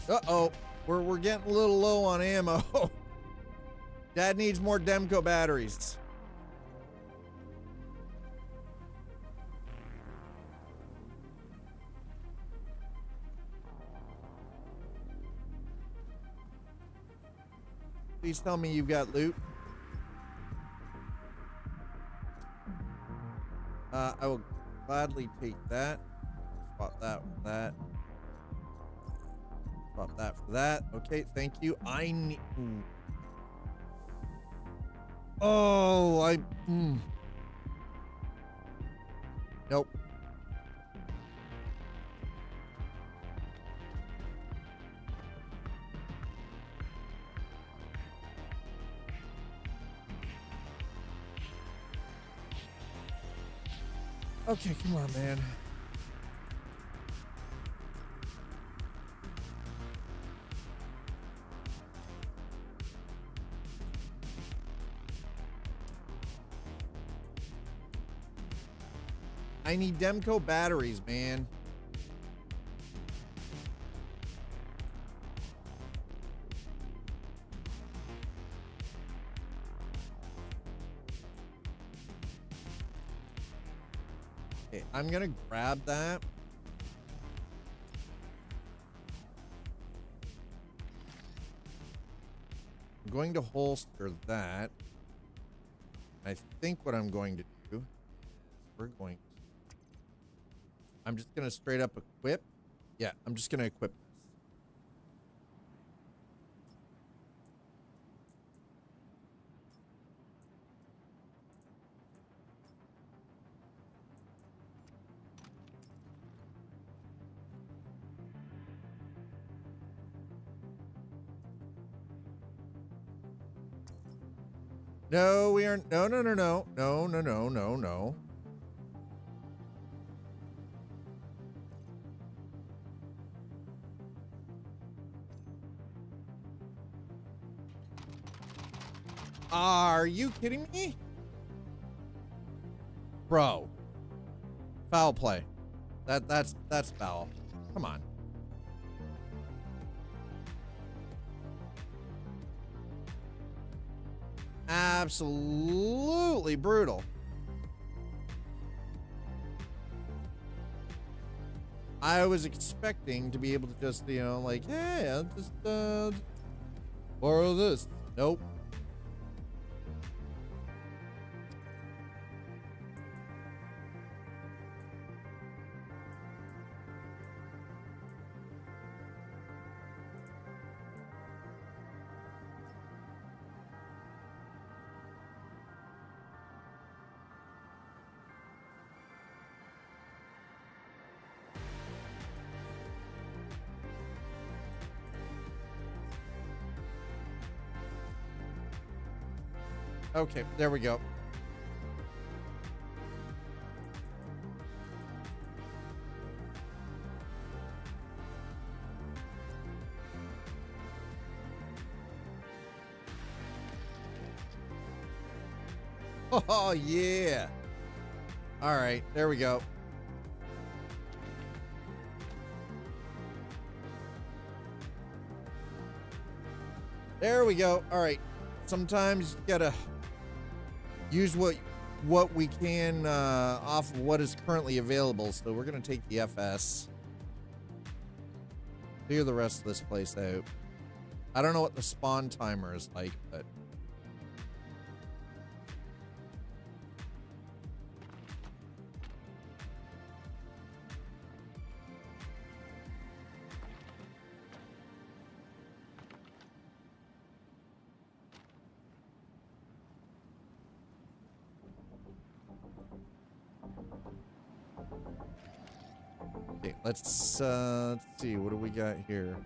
Uh-oh, we're getting a little low on ammo. Dad needs more Demco batteries. Please tell me you've got loot. I will gladly take that. Swap that with that. Swap that for that. Okay, thank you. I need... Oh, Nope. Okay, come on, man. I need Demco batteries, man. Okay, I'm gonna grab that. I'm going to holster that. I think what I'm going to do is I'm just gonna straight up equip. Yeah, I'm just gonna equip this. No, we aren't. No, no, no, no, no, no, no, no, no. Are you kidding me? Bro. Foul play. That's foul. Come on. Absolutely brutal. I was expecting to be able to just, you know, like, hey, I'll just borrow this. Nope. Okay, there we go. Oh, yeah. All right, there we go. There we go. All right. Sometimes you gotta use what we can off of what is currently available. So we're gonna take the FS. Clear the rest of this place out. I don't know what the spawn timer is like, but okay, let's see, what do we got here?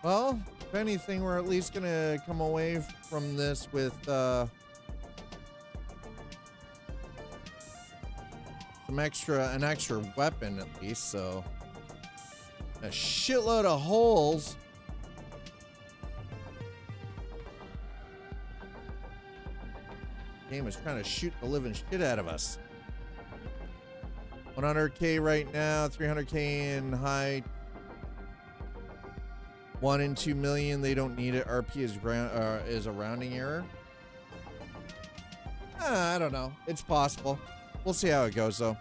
Well, if anything, we're at least gonna come away from this with an extra weapon at least. So a shitload of holes. Game is trying to shoot the living shit out of us. 100K right now, 300K in high. 1 in 2 million, they don't need it. RP is a rounding error. I don't know. It's possible. We'll see how it goes, though.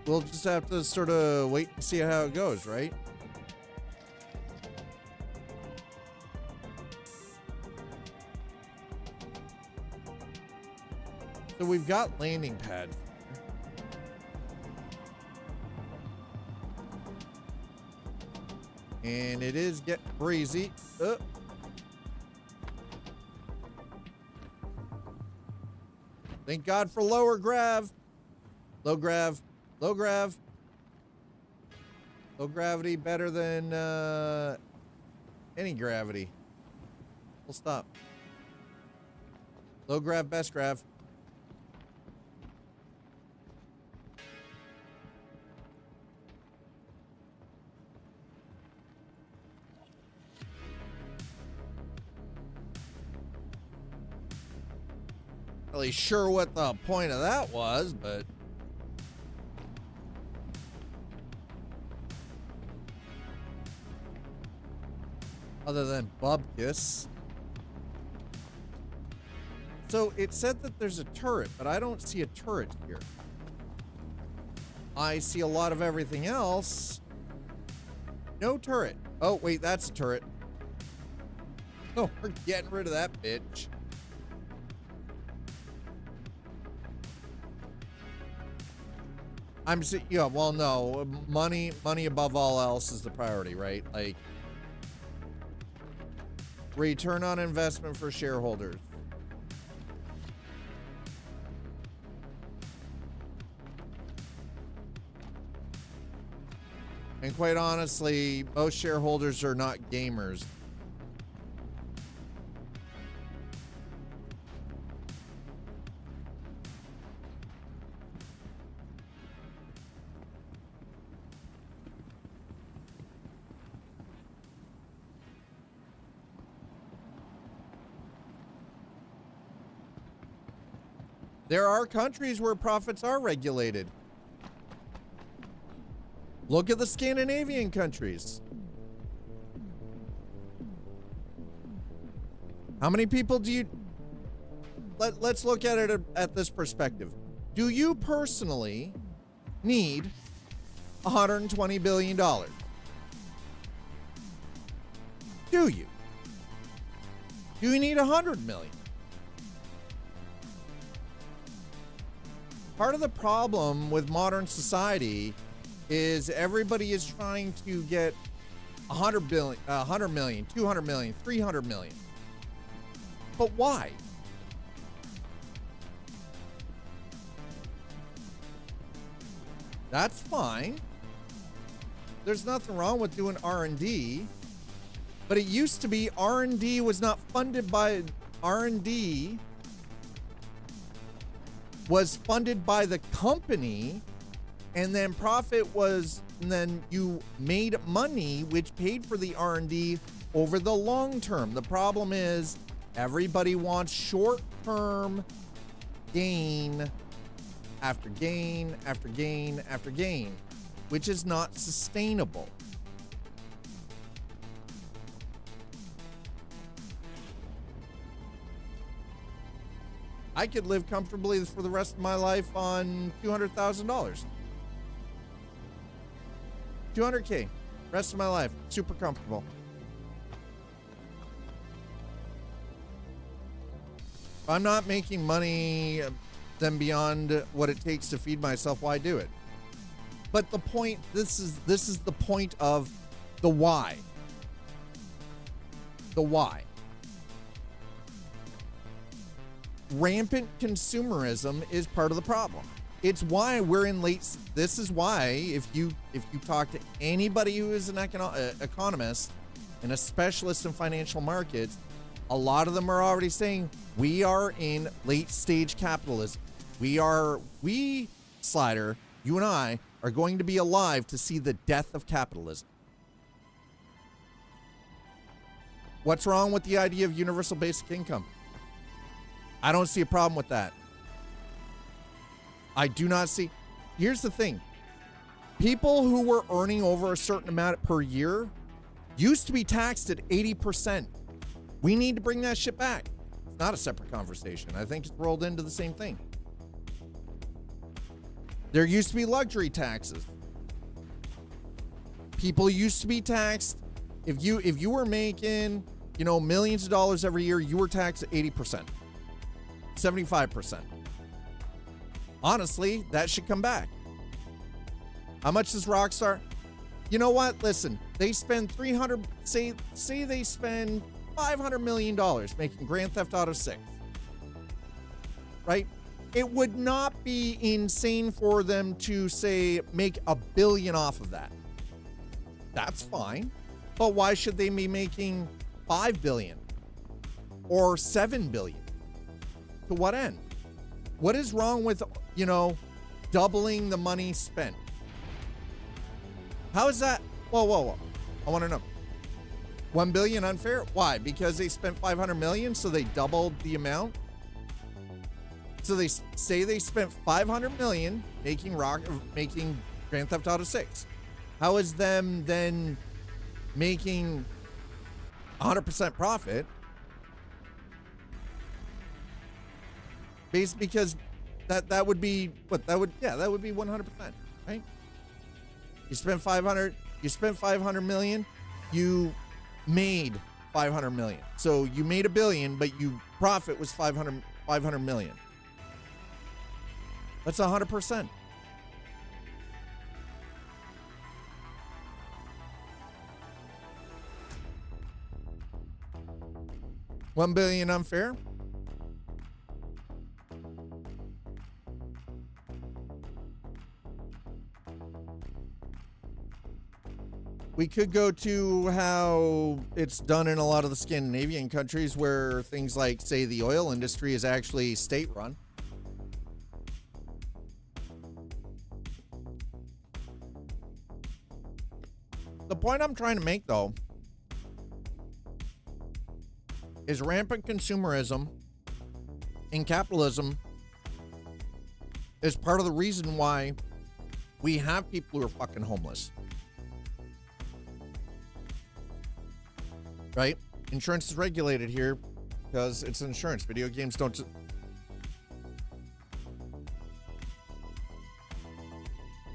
We'll just have to sort of wait and see how it goes, right? So we've got landing pads. And it is getting breezy. Thank God for lower grav. Low grav. Low grav. Low gravity better than any gravity. We'll stop. Low grav, best grav. Really sure what the point of that was, but other than bubkiss. So it said that there's a turret, but I don't see a turret here. I see a lot of everything else. No turret. Oh, wait, that's a turret. Oh, we're getting rid of that bitch. Yeah, well, no, money above all else is the priority, right? Like, return on investment for shareholders. And quite honestly, most shareholders are not gamers. There are countries where profits are regulated. Look at the Scandinavian countries. How many people do you... Let's look at it at this perspective. Do you personally need $120 billion? Do you? Do you need 100 million? Part of the problem with modern society is everybody is trying to get 100 million, 200 million, 300 million. But why? That's fine. There's nothing wrong with doing R&D, but it used to be R&D was not funded by R&D was funded by the company, and then profit was, and then you made money which paid for the R&D over the long term. The problem is everybody wants short-term gain after gain after gain after gain, which is not sustainable. I could live comfortably for the rest of my life on $200,000. 200K, rest of my life, super comfortable. If I'm not making money then beyond what it takes to feed myself, why do it? But the point, this is the point of the why. The why. Rampant consumerism is part of the problem. It's why we're in this is why if you talk to anybody who is an economist and a specialist in financial markets, a lot of them are already saying we are in late stage capitalism. We Slider, you and I are going to be alive to see the death of capitalism. What's wrong with the idea of universal basic income? I don't see a problem with that. I do not see. Here's the thing. People who were earning over a certain amount per year used to be taxed at 80%. We need to bring that shit back. It's not a separate conversation. I think it's rolled into the same thing. There used to be luxury taxes. People used to be taxed. If you were making, millions of dollars every year, you were taxed at 80%, 75%. Honestly, that should come back. How much does Rockstar? You know what? Listen, they spend say they spend $500 million making Grand Theft Auto 6. Right? It would not be insane for them to say make $1 billion off of that. That's fine. But why should they be making $5 billion or $7 billion? To what end? What is wrong with, doubling the money spent? How is that? Whoa. I want to know. $1 billion unfair? Why? Because they spent $500 million, so they doubled the amount? So they say they spent $500 million making Grand Theft Auto 6. How is them then making 100% profit? Based because that would be what that would be 100%, right? You spent 500 million, you made 500 million. So you made $1 billion, but you profit was 500 million. That's 100%. $1 billion unfair? We could go to how it's done in a lot of the Scandinavian countries where things like, say, the oil industry is actually state-run. The point I'm trying to make, though, is rampant consumerism and capitalism is part of the reason why we have people who are fucking homeless. Right? Insurance is regulated here because it's insurance. Video games don't.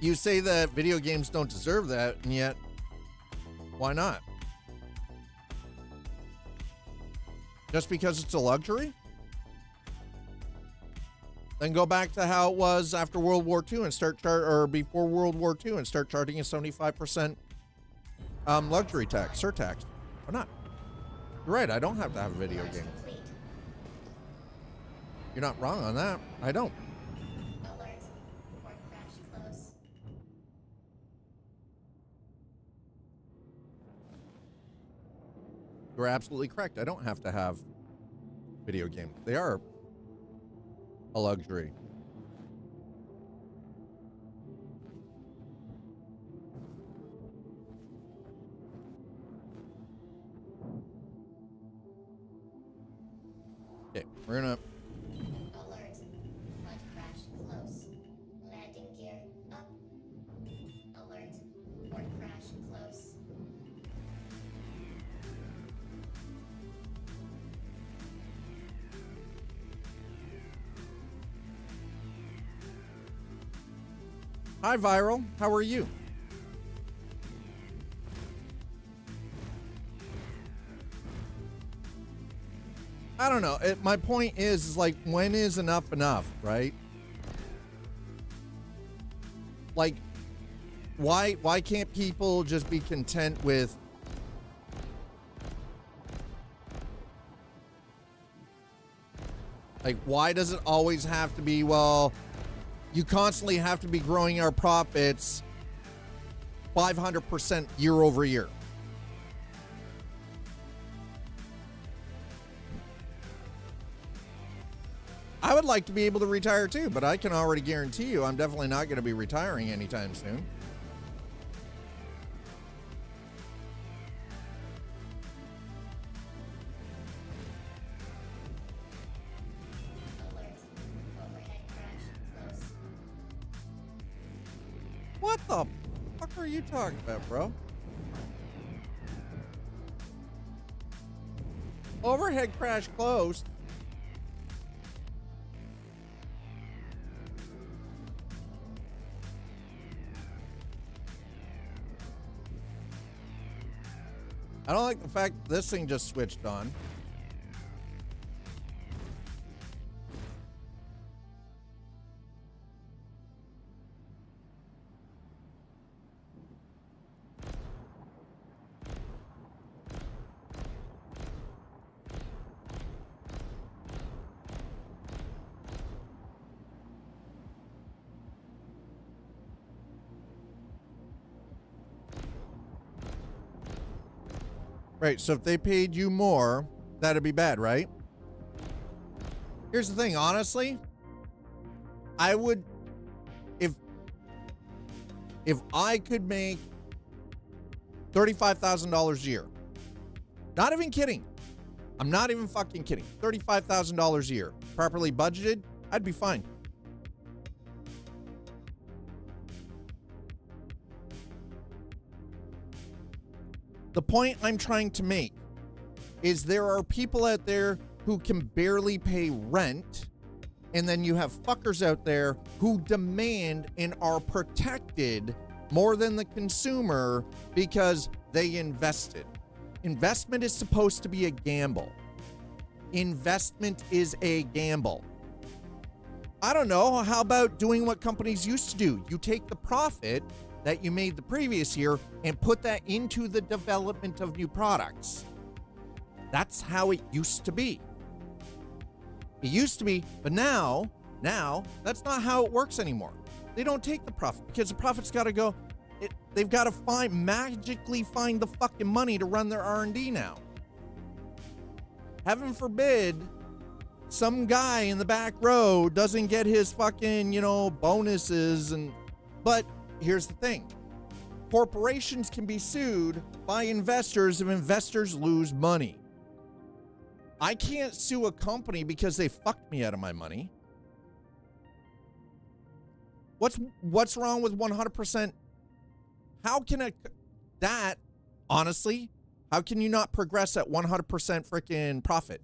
You say that video games don't deserve that, and yet, why not? Just because it's a luxury? Then go back to how it was after World War II and or before World War II and start charging a 75% luxury tax, surtax. Why not? You're right, I don't have to have a video game. You're not wrong on that. I don't. Alert. Port crash close. You're absolutely correct. I don't have to have video games. They are a luxury. Okay, we're gonna. Alert. Flood crash close. Landing gear up. Alert. Port crash close. Hi, Viral. How are you? I don't know. My point is like, when is enough, right? Like, why can't people just be content with like, why does it always have to be, well, you constantly have to be growing our profits 500% year over year? I would like to be able to retire too, but I can already guarantee you I'm definitely not going to be retiring anytime soon. What the fuck are you talking about, bro? Overhead crash close. I don't like the fact this thing just switched on. Right, so if they paid you more, that'd be bad, right? Here's the thing, honestly, I would, if I could make $35,000 a year, not even kidding, I'm not even fucking kidding, $35,000 a year, properly budgeted, I'd be fine. The point I'm trying to make is there are people out there who can barely pay rent, and then you have fuckers out there who demand and are protected more than the consumer because they invested. Investment is supposed to be a gamble. Investment is a gamble. I don't know, how about doing what companies used to do? You take the profit that you made the previous year and put that into the development of new products. That's how it used to be. It used to be, but now that's not how it works anymore. They don't take the profit because the profit's got to go. They've got to magically find the fucking money to run their R&D now. Heaven forbid some guy in the back row doesn't get his fucking, bonuses but here's the thing. Corporations can be sued by investors if investors lose money. I can't sue a company because they fucked me out of my money. What's wrong with 100%? How can honestly, how can you not progress at 100% freaking profit?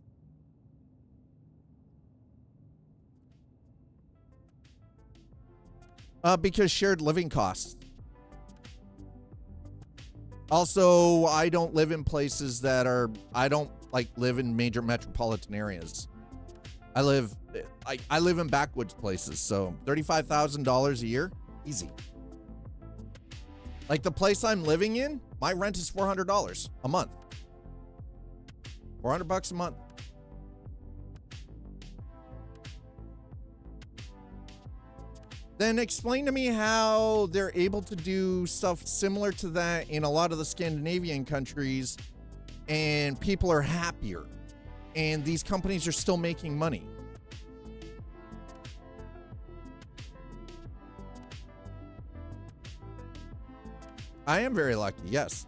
Because shared living costs. Also, I don't live in places I don't live in major metropolitan areas. I live in backwoods places, so $35,000 a year, easy. Like the place I'm living in, my rent is $400 a month. $400 a month. Then explain to me how they're able to do stuff similar to that in a lot of the Scandinavian countries and people are happier and these companies are still making money. I am very lucky, yes.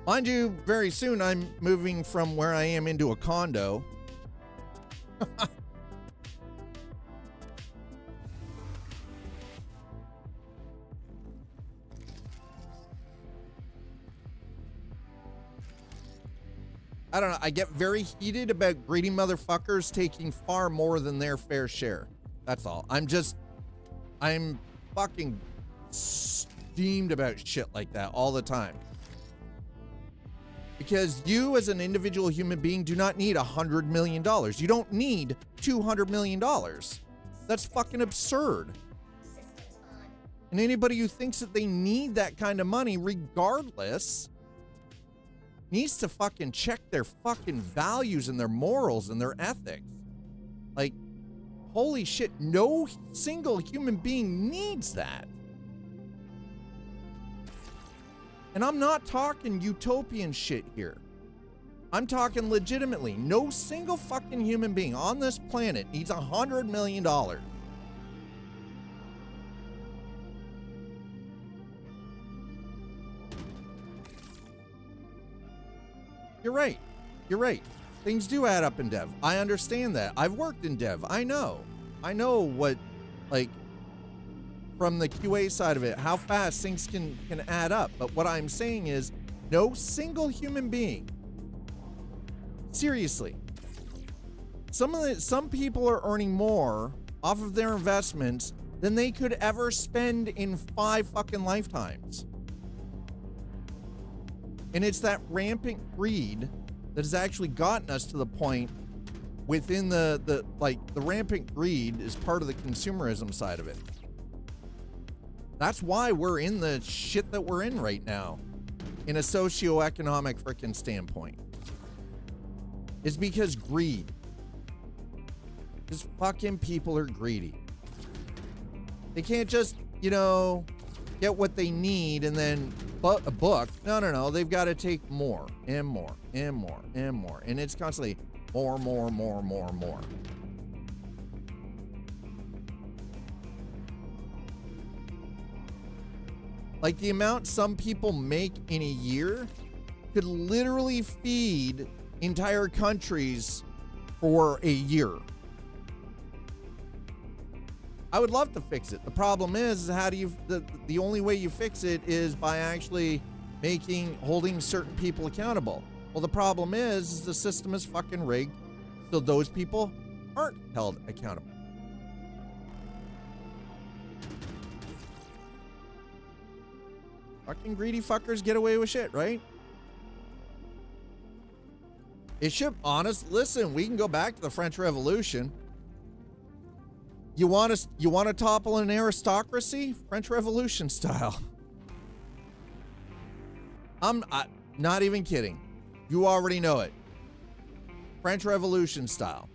Mind you, very soon I'm moving from where I am into a condo. I don't know. I get very heated about greedy motherfuckers taking far more than their fair share. That's all. I'm fucking steamed about shit like that all the time. Because you as an individual human being do not need $100 million. You don't need $200 million. That's fucking absurd. And anybody who thinks that they need that kind of money regardless needs to fucking check their fucking values and their morals and their ethics. Like, holy shit, no single human being needs that. And I'm not talking utopian shit here. I'm talking legitimately. No single fucking human being on this planet needs $100 million. You're right. You're right. Things do add up in dev. I understand that. I've worked in dev. I know what, like, from the QA side of it, how fast things can add up. But what I'm saying is no single human being, seriously, some people are earning more off of their investments than they could ever spend in 5 fucking lifetimes. And it's that rampant greed that has actually gotten us to the point within the rampant greed is part of the consumerism side of it. That's why we're in the shit that we're in right now in a socioeconomic freaking standpoint. It's because greed. Because fucking people are greedy. They can't just, get what they need and then a book. No. They've got to take more and more and more and more. And it's constantly more. Like the amount some people make in a year could literally feed entire countries for a year. I would love to fix it. The problem is how do you, the only way you fix it is by actually holding certain people accountable. Well, the problem is the system is fucking rigged, so those people aren't held accountable. Fucking greedy fuckers get away with shit, right? It should, listen, we can go back to the French Revolution. You want to topple an aristocracy? French Revolution style. I'm not even kidding. You already know it. French Revolution style.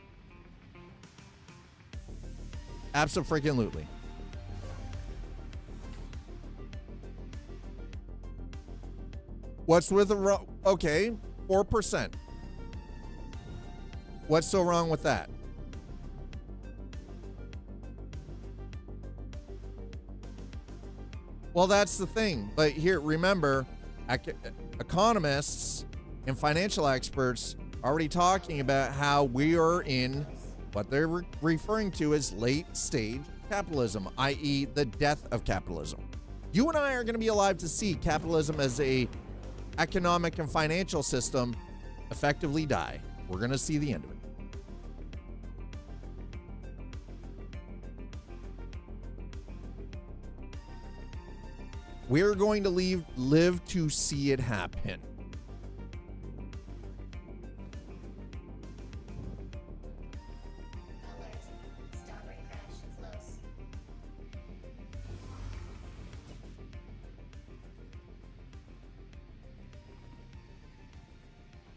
Abso-freaking-lutely. What's with the okay, 4%. What's so wrong with that? Well, that's the thing. But here, remember, economists and financial experts are already talking about how we are in what they're referring to as late stage capitalism, i.e. the death of capitalism. You and I are going to be alive to see capitalism as a economic and financial system effectively die. We're going to see the end of it. We're going to live to see it happen. Alert. Starboard crash close.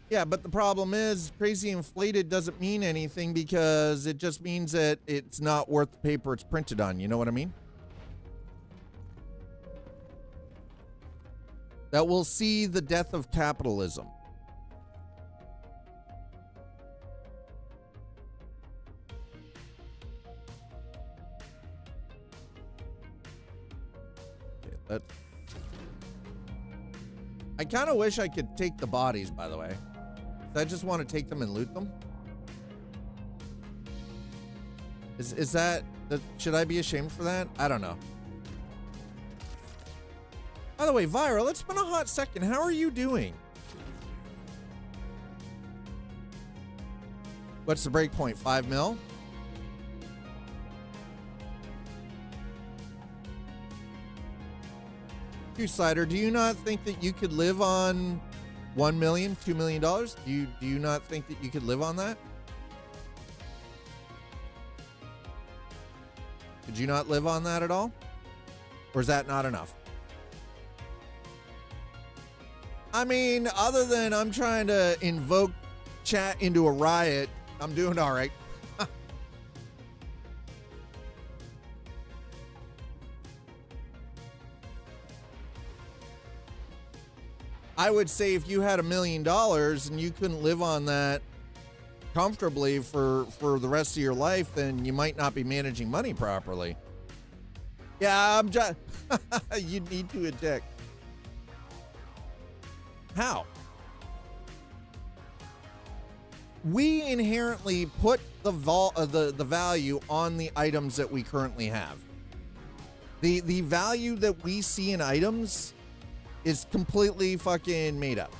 Yeah, but the problem is crazy inflated doesn't mean anything because it just means that it's not worth the paper it's printed on. You know what I mean? That will see the death of capitalism. Okay, I kind of wish I could take the bodies, by the way. I just want to take them and loot them. Is that should I be ashamed for that? I don't know. By the way, Viral, it's been a hot second. How are you doing? What's the break point? 5 mil? Slider, do you not think that you could live on $1 million, $2 million? Do you not think that you could live on that? Could you not live on that at all? Or is that not enough? I mean, other than I'm trying to invoke chat into a riot, I'm doing all right. I would say if you had $1 million and you couldn't live on that comfortably for the rest of your life, then you might not be managing money properly. Yeah, I'm just, you need to eject. How? We inherently put the value on the items that we currently have. The value that we see in items is completely fucking made up.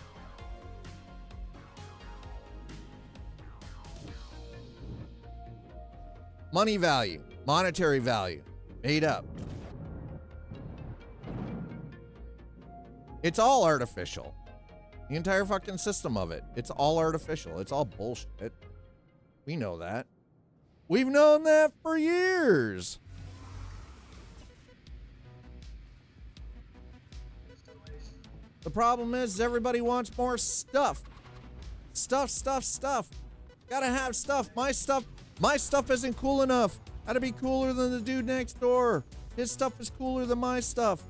Money value, monetary value, made up. It's all artificial. The entire fucking system of it. It's all artificial. It's all bullshit. We know that. We've known that for years. The problem is everybody wants more stuff. Stuff. Gotta have stuff. My stuff isn't cool enough. Gotta be cooler than the dude next door. His stuff is cooler than my stuff.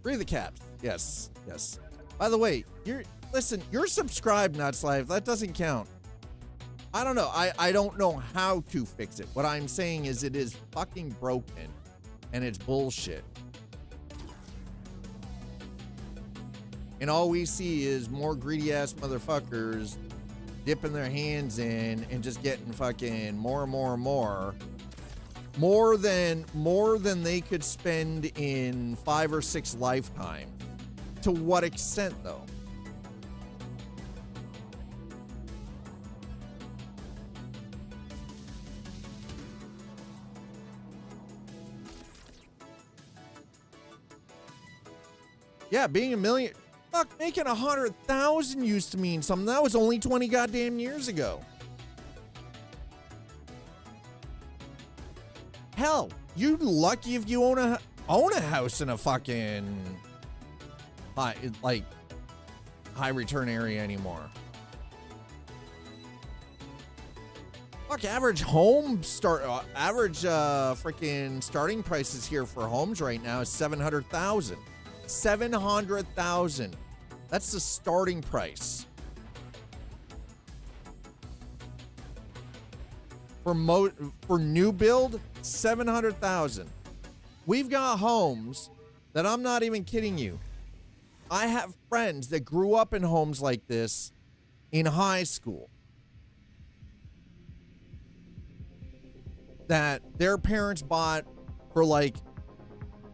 Free the caps. Yes. By the way, you're subscribed, Nuts Life. That doesn't count. I don't know. I don't know how to fix it. What I'm saying is it is fucking broken and it's bullshit. And all we see is more greedy ass motherfuckers dipping their hands in and just getting fucking more and more and more. More than they could spend in 5 or 6 lifetimes. To what extent, though? Yeah, being a million. Fuck, making 100,000 used to mean something. That was only 20 goddamn years ago. Hell, you lucky if you own a house in a fucking high return area anymore. Fuck, average freaking starting prices here for homes right now is 700,000. 700,000. That's the starting price. For new build, 700,000. We've got homes that I'm not even kidding you. I have friends that grew up in homes like this in high school. That their parents bought for like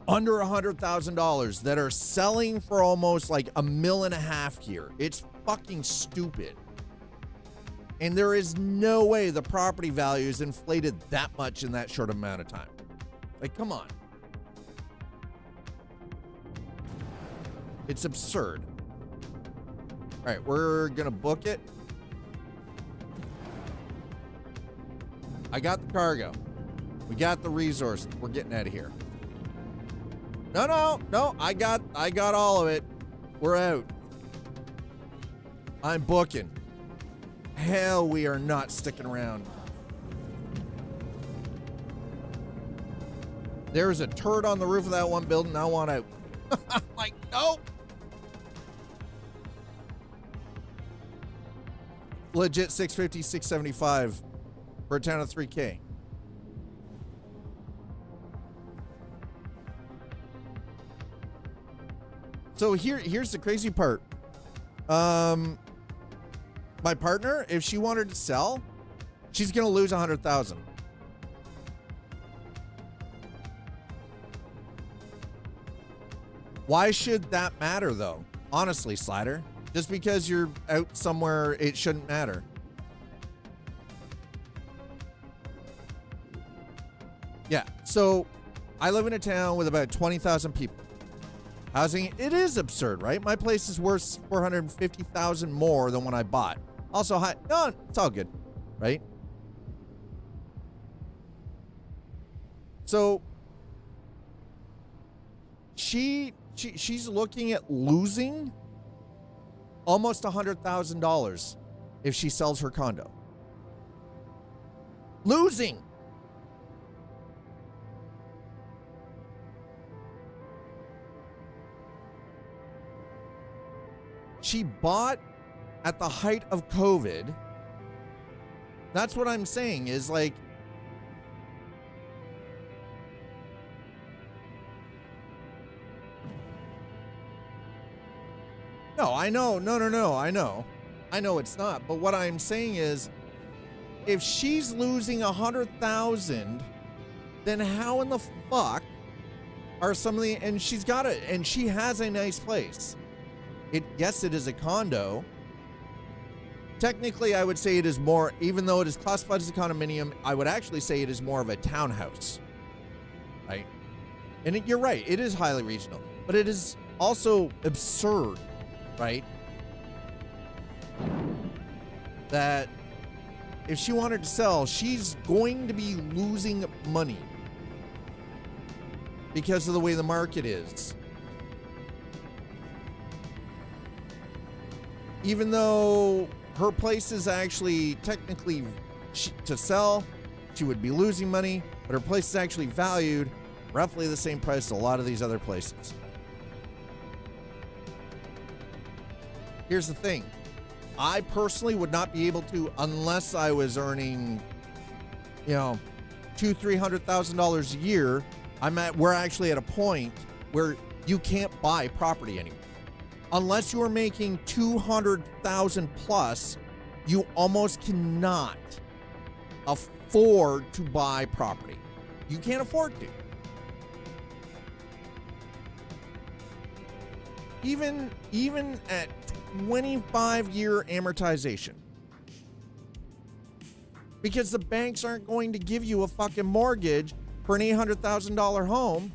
under $100,000 that are selling for almost like $1.5 million here. It's fucking stupid. And there is no way the property value is inflated that much in that short amount of time. Like, come on. It's absurd. All right, we're gonna book it. I got the cargo. We got the resources. We're getting out of here. No. I got all of it. We're out. I'm booking. Hell, we are not sticking around. There's a turd on the roof of that one building. I want out. Like, nope. Legit 650, 675 for a town of 3K. So here's the crazy part. My partner, if she wanted to sell, she's gonna lose 100,000. Why should that matter, though? Honestly, Slider, just because you're out somewhere, it shouldn't matter. Yeah. So, I live in a town with about 20,000 people. Housing, it is absurd, right? My place is worth 450,000 more than when I bought. Also, no, it's all good, right? So she's looking at losing almost $100,000 if she sells her condo. Losing. She bought at the height of COVID. That's what I'm saying is like, no, I know. No, I know it's not. But what I'm saying is if she's losing 100,000 then how in the fuck are some of the, and she's got it, and she has a nice place. Yes, it is a condo. Technically, I would say it is more, even though it is classified as a condominium, I would actually say it is more of a townhouse, right? And you're right, it is highly regional, but it is also absurd, right? That if she wanted to sell, she's going to be losing money because of the way the market is. Even though her place is actually technically to sell, she would be losing money, but her place is actually valued roughly the same price as a lot of these other places. Here's the thing. I personally would not be able to unless I was earning, you know, $200,000-$300,000 a year. We're actually at a point where you can't buy property anymore. Unless you are making $200,000 plus, you almost cannot afford to buy property. You can't afford to. Even at 25-year amortization. Because the banks aren't going to give you a fucking mortgage for an $800,000 home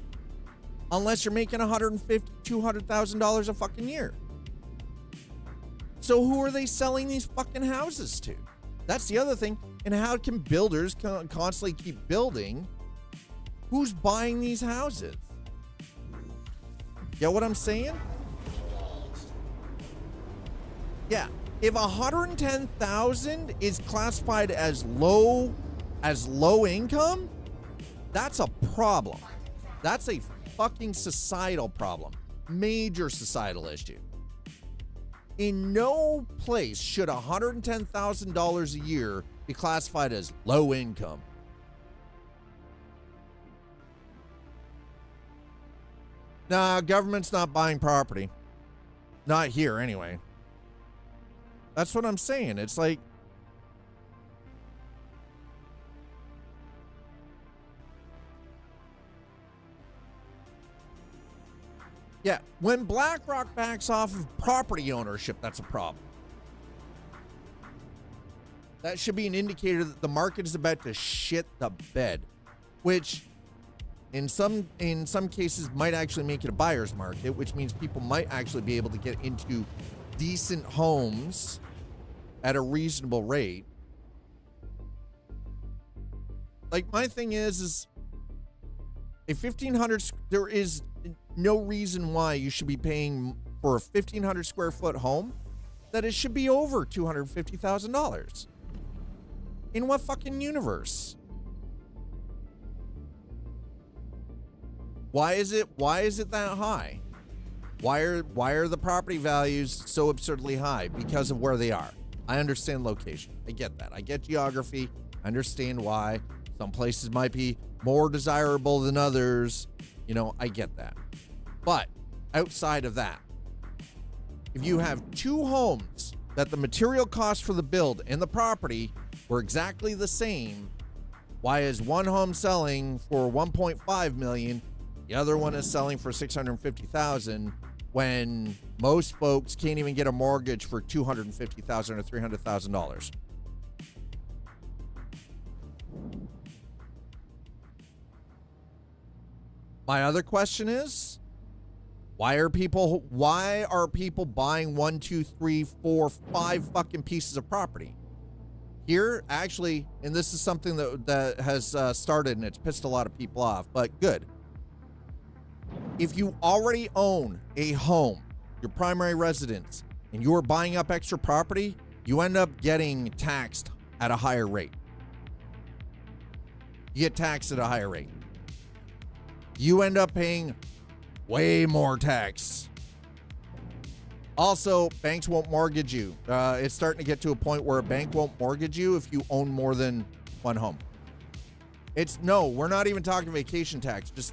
unless you're making $150,000, $200,000 a fucking year. So who are they selling these fucking houses to? That's the other thing. And how can builders constantly keep building? Who's buying these houses? Get what I'm saying? Yeah, if 110,000 is classified as low income, that's a problem. That's a fucking societal problem. Major societal issue. In no place should $110,000 a year be classified as low income. Nah, government's not buying property. Not here, anyway. That's what I'm saying. It's like, yeah, when BlackRock backs off of property ownership, that's a problem. That should be an indicator that the market is about to shit the bed, which in some cases might actually make it a buyer's market, which means people might actually be able to get into decent homes at a reasonable rate. Like, my thing is a 1,500, there is no reason why you should be paying for a 1,500 square foot home that it should be over $250,000. In what fucking universe? Why is it that high? Why are the property values so absurdly high? Because of where they are. I understand location. I get that. I get geography. I understand why some places might be more desirable than others. You know, I get that. But outside of that, if you have two homes that the material cost for the build and the property were exactly the same, why is one home selling for $1.5 million, the other one is selling for $650,000, when most folks can't even get a mortgage for $250,000 or $300,000? My other question is, why are people buying 1, 2, 3, 4, 5 fucking pieces of property? Here, actually, and this is something that has started and it's pissed a lot of people off, but good. If you already own a home, your primary residence, and you're buying up extra property, you end up getting taxed at a higher rate. You get taxed at a higher rate. You end up paying way more tax. Also, banks won't mortgage you. It's starting to get to a point where a bank won't mortgage you if you own more than one home. We're not even talking vacation tax. Just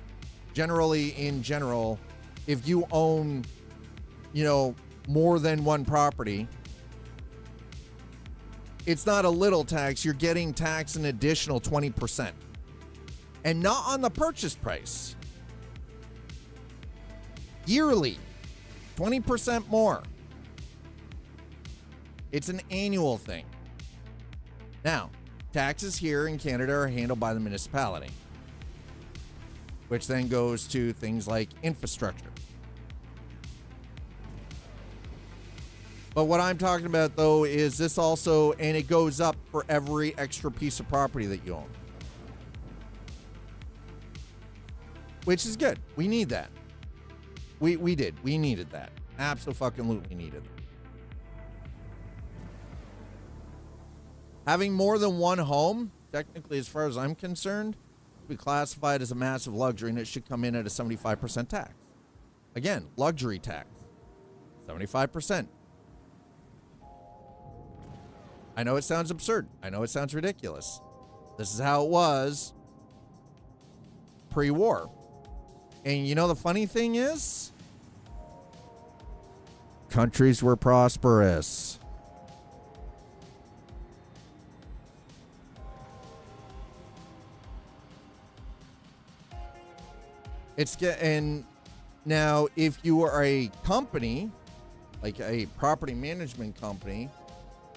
generally, in general, if you own, more than one property, it's not a little tax. You're getting taxed an additional 20%. and not on the purchase price. Yearly, 20% more. It's an annual thing. Now, taxes here in Canada are handled by the municipality, which then goes to things like infrastructure. But what I'm talking about, though, is this also, and it goes up for every extra piece of property that you own. Which is good. We need that. We did. We needed that. Absolutely needed it. Having more than one home, technically, as far as I'm concerned, should be classified as a massive luxury, and it should come in at a 75% tax. Again, luxury tax. 75%. I know it sounds absurd. I know it sounds ridiculous. This is how it was pre-war. And you know the funny thing is? Countries were prosperous. And now if you are a company, like a property management company,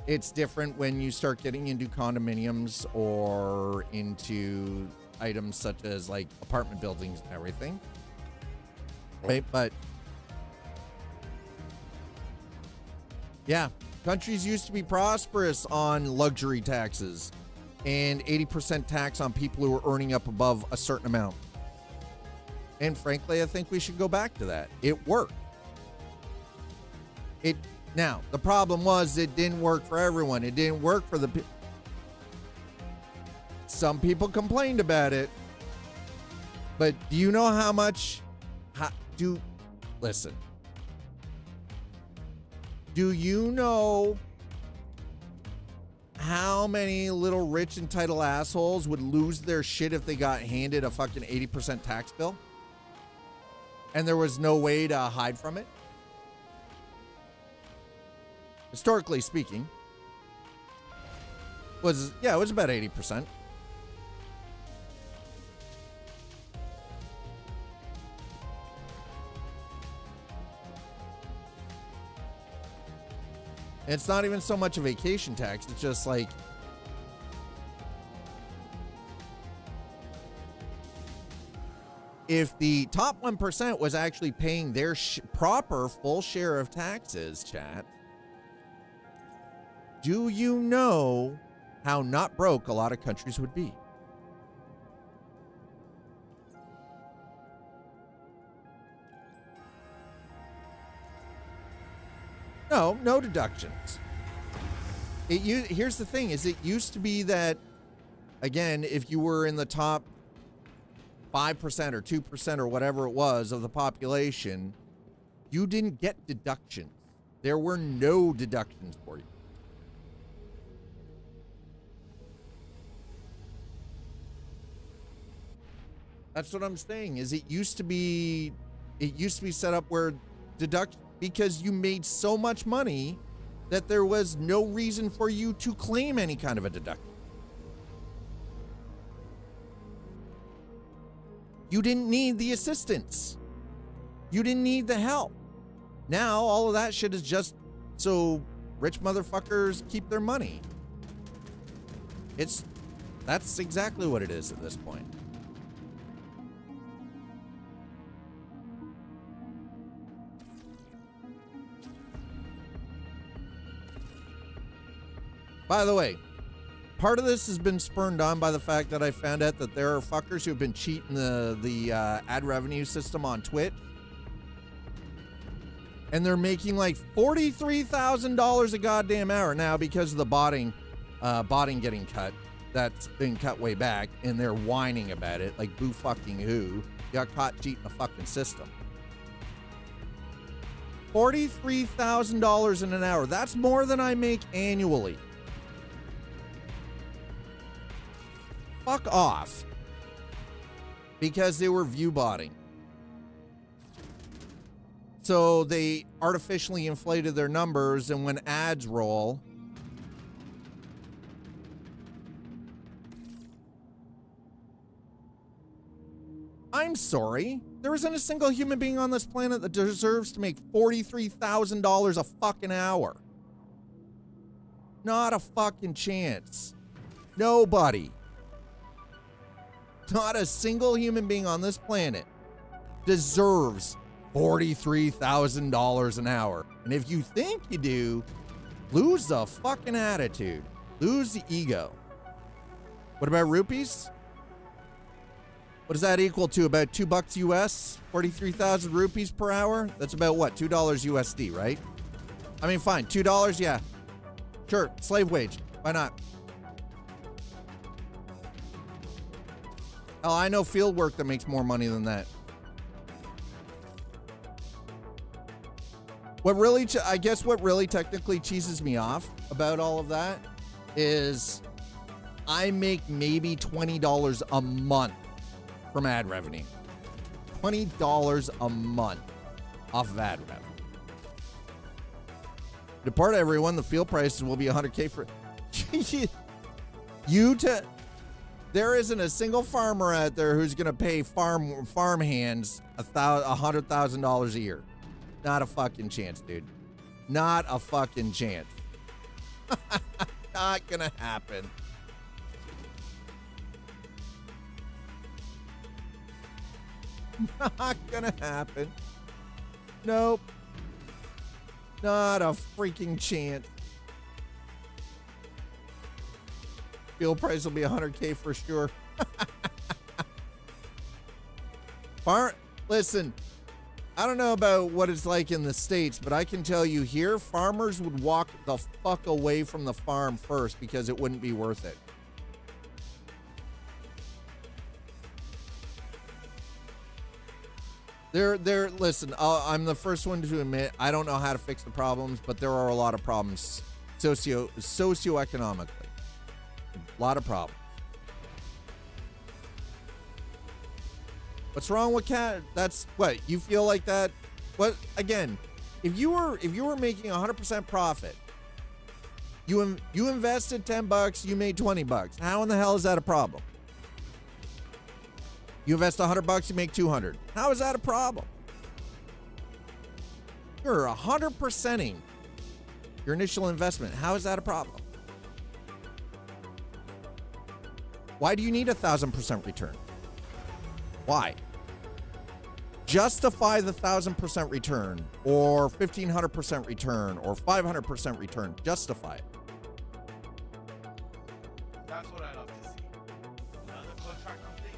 it's different when you start getting into condominiums or into items such as like apartment buildings and everything. Right? But yeah, countries used to be prosperous on luxury taxes and 80% tax on people who are earning up above a certain amount. And frankly, I think we should go back to that. It worked. Now, the problem was it didn't work for everyone. It didn't work for the some people complained about it. But do you know how much listen. Do you know how many little rich entitled assholes would lose their shit if they got handed a fucking 80% tax bill? And there was no way to hide from it? Historically speaking, it was about 80%. It's not even so much a vacation tax. It's just like, if the top 1% was actually paying their proper full share of taxes, chat, do you know how not broke a lot of countries would be? No deductions. Here's the thing, is it used to be that, again, if you were in the top 5% or 2% or whatever it was of the population, you didn't get deductions. There were no deductions for you. That's what I'm saying, is it used to be set up where deduction, because you made so much money that there was no reason for you to claim any kind of a deduction. You didn't need the assistance. You didn't need the help. Now, all of that shit is just so rich motherfuckers keep their money. That's exactly what it is at this point. By the way, part of this has been spurned on by the fact that I found out that there are fuckers who have been cheating the ad revenue system on Twitch. And they're making like $43,000 a goddamn hour now because of the botting getting cut. That's been cut way back, and they're whining about it like boo fucking who got caught cheating the fucking system. $43,000 in an hour. That's more than I make annually. Fuck off. Because they were view botting. So they artificially inflated their numbers, and when ads roll, sorry. There isn't a single human being on this planet that deserves to make $43,000 a fucking hour. Not a fucking chance. Nobody. Not a single human being on this planet deserves $43,000 an hour. And if you think you do, lose the fucking attitude. Lose the ego. What about rupees? What does that equal to? About $2 US? 43,000 rupees per hour? That's about what? $2 USD, right? I mean, fine. $2, yeah. Sure, slave wage. Why not? Hell, I know field work that makes more money than that. What really, I guess what really technically cheeses me off about all of that is I make maybe $20 a month from ad revenue. $20 a month off of ad revenue. Depart everyone, the field prices will be $100K for there isn't a single farmer out there who's gonna pay farm hands $100,000 a year. Not a fucking chance, dude. Not a fucking chance. Not gonna happen. Not gonna happen. Nope. Not a freaking chance. Field price will be $100K for sure. Listen, I don't know about what it's like in the States, but I can tell you here, farmers would walk the fuck away from the farm first because it wouldn't be worth it. Listen, I'm the first one to admit I don't know how to fix the problems, but there are a lot of problems socioeconomically. A lot of problems. What's wrong with cat? That's what you feel like that. What again? If you were making 100% profit, you invested $10, you made $20. How in the hell is that a problem? You invest $100, you make $200. How is that a problem? You're 100%ing your initial investment. How is that a problem? Why do you need 1,000% return? Why? Justify the 1,000% return, or 1,500% return, or 500% return. Justify it. That's what I love to see. Another contract complete.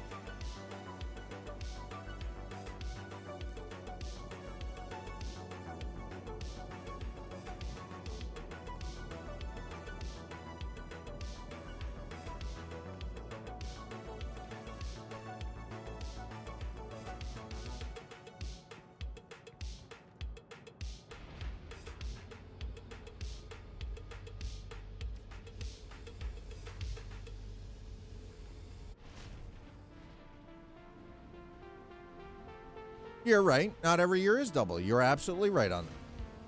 You're right. Not every year is double. You're absolutely right on that.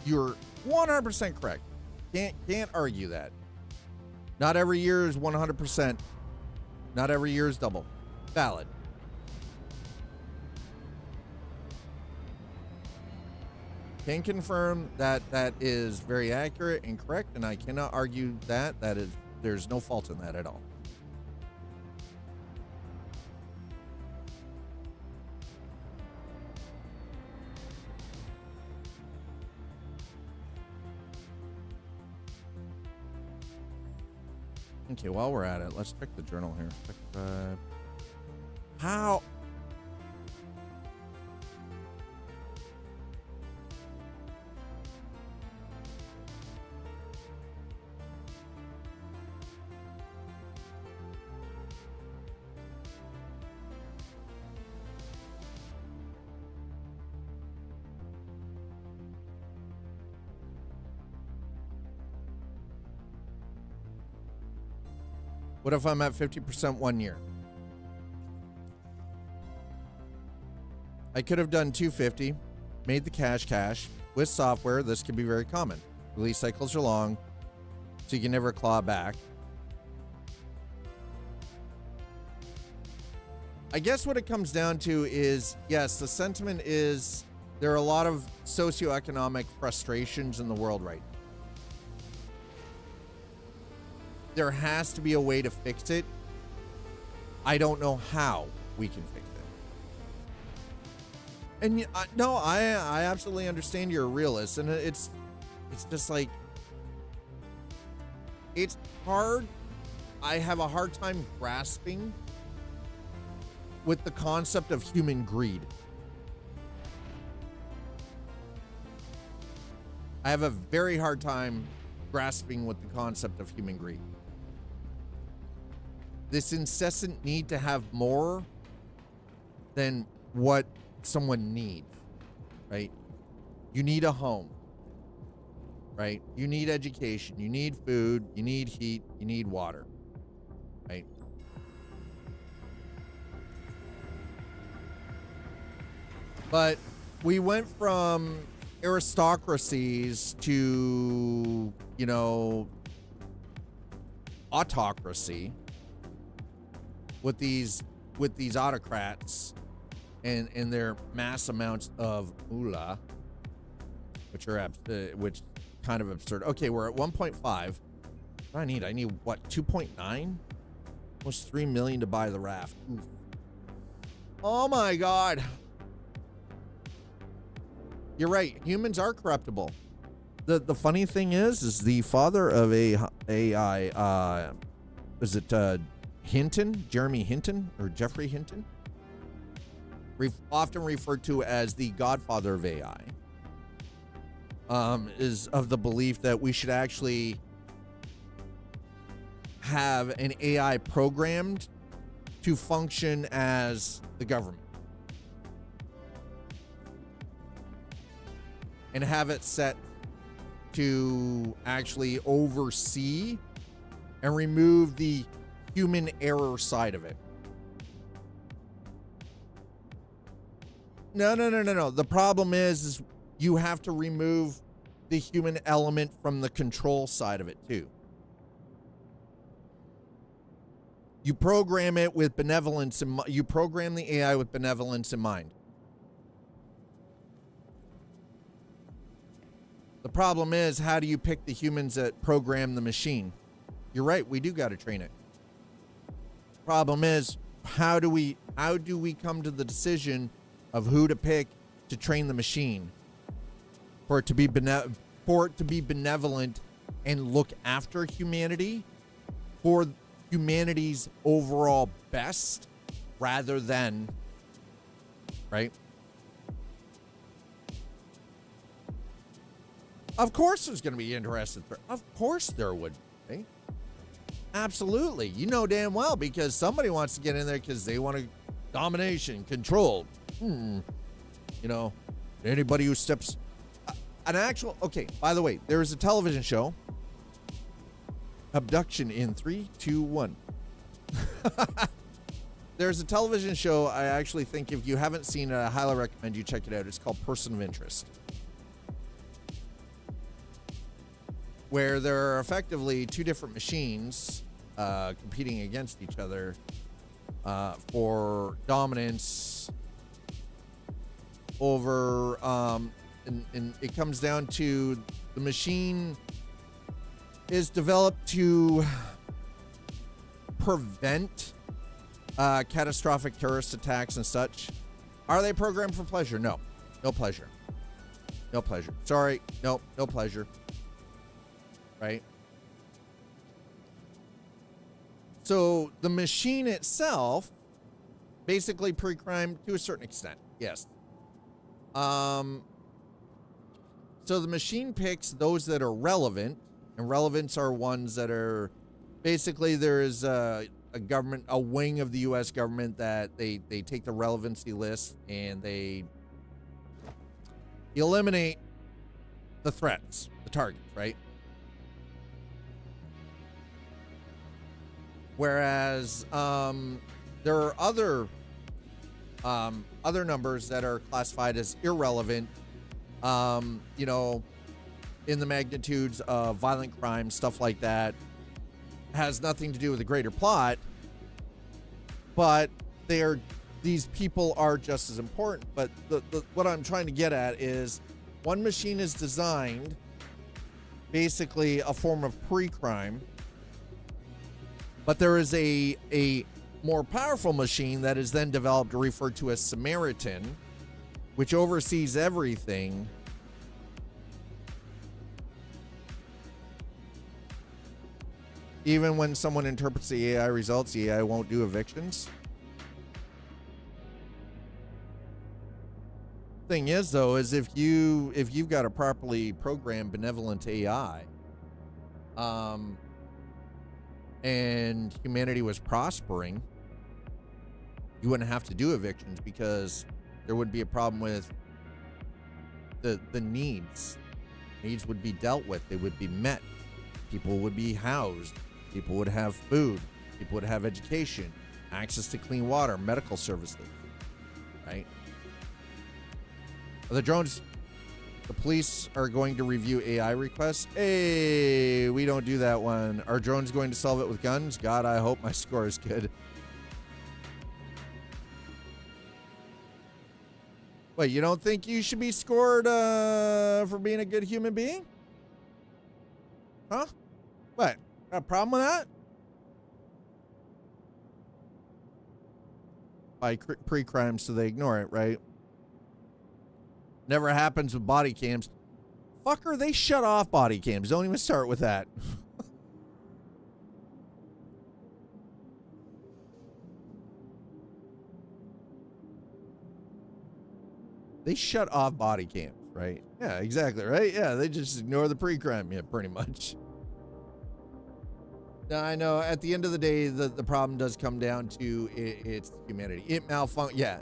You're 100% correct. Can't argue that. Not every year is 100%. Not every year is double. Valid. Can confirm that that is very accurate and correct, and I cannot argue that. There's no fault in that at all. Okay, while we're at it, let's check the journal here. How? What if I'm at 50% 1 year? I could have done 250, made the cash. With software, this can be very common. Release cycles are long, so you can never claw back. I guess what it comes down to is, yes, the sentiment is there are a lot of socioeconomic frustrations in the world right now. There has to be a way to fix it. I don't know how we can fix it. And no, I absolutely understand you're a realist, and it's just like, it's hard. I have a hard time grasping with the concept of human greed. I have a very hard time grasping with the concept of human greed. This incessant need to have more than what someone needs, right? You need a home, right? You need education, you need food, you need heat, you need water, right? But we went from aristocracies to, you know, autocracy with these autocrats and their mass amounts of moolah, which are which kind of absurd. Okay, we're at 1.5. What do I need? I need what, 2.9? Almost 3 million to buy the raft. Oof. Oh my god. You're right. Humans are corruptible. The funny thing is the father of AI, is it Hinton? Jeremy Hinton or Jeffrey Hinton? Often referred to as the godfather of AI, is of the belief that we should actually have an AI programmed to function as the government and have it set to actually oversee and remove the human error side of it. No. The problem is you have to remove the human element from the control side of it too. You program it with benevolence, and you program the AI with benevolence in mind. The problem is, how do you pick the humans that program the machine? You're right, we do got to train it. Problem is, how do we come to the decision of who to pick to train the machine for it to be benevolent and look after humanity for humanity's overall best rather than, right? Of course there's going to be interested. Of course there would be. Absolutely. You know damn well, because somebody wants to get in there because they want domination, control. You know, anybody who steps an actual, okay, by the way, there is a television show, Abduction in 3, 2, 1. There's a television show I actually think if you haven't seen it, I highly recommend you check it out. It's called Person of Interest, where there are effectively two different machines competing against each other for dominance over, and it comes down to the machine is developed to prevent catastrophic terrorist attacks and such. Are they programmed for pleasure? No. No pleasure. No pleasure. Sorry. No pleasure. Right? So the machine itself, basically pre-crime to a certain extent. Yes. So the machine picks those that are relevant, and relevance are ones that are basically there is a government, a wing of the U.S. government that they take the relevancy list and they eliminate the threats, the targets, right? Whereas there are other numbers that are classified as irrelevant, you know, in the magnitudes of violent crime, stuff like that, has nothing to do with the greater plot, but they are these people are just as important. But what I'm trying to get at is one machine is designed basically a form of pre-crime, but there is a more powerful machine that is then developed or referred to as Samaritan, which oversees everything. Even when someone interprets the AI results, the AI won't do evictions. Thing is, though, is if you've got a properly programmed benevolent AI, and humanity was prospering, you wouldn't have to do evictions because there would be a problem with the needs. Needs would be dealt with. They would be met. People would be housed. People would have food. People would have education, access to clean water, medical services, right? The drones, the police are going to review AI requests. Hey, we don't do that one. Are drones going to solve it with guns? God, I hope my score is good. Wait, you don't think you should be scored for being a good human being? Huh? What? Got a problem with that? By pre-crime, so they ignore it, right? Never happens with body cams. Fucker, they shut off body cams. Don't even start with that. They shut off body cams, right? Yeah, exactly, right? Yeah, they just ignore the pre-crime, yeah, pretty much. Now, I know at the end of the day, the problem does come down to it's humanity. It malfunction.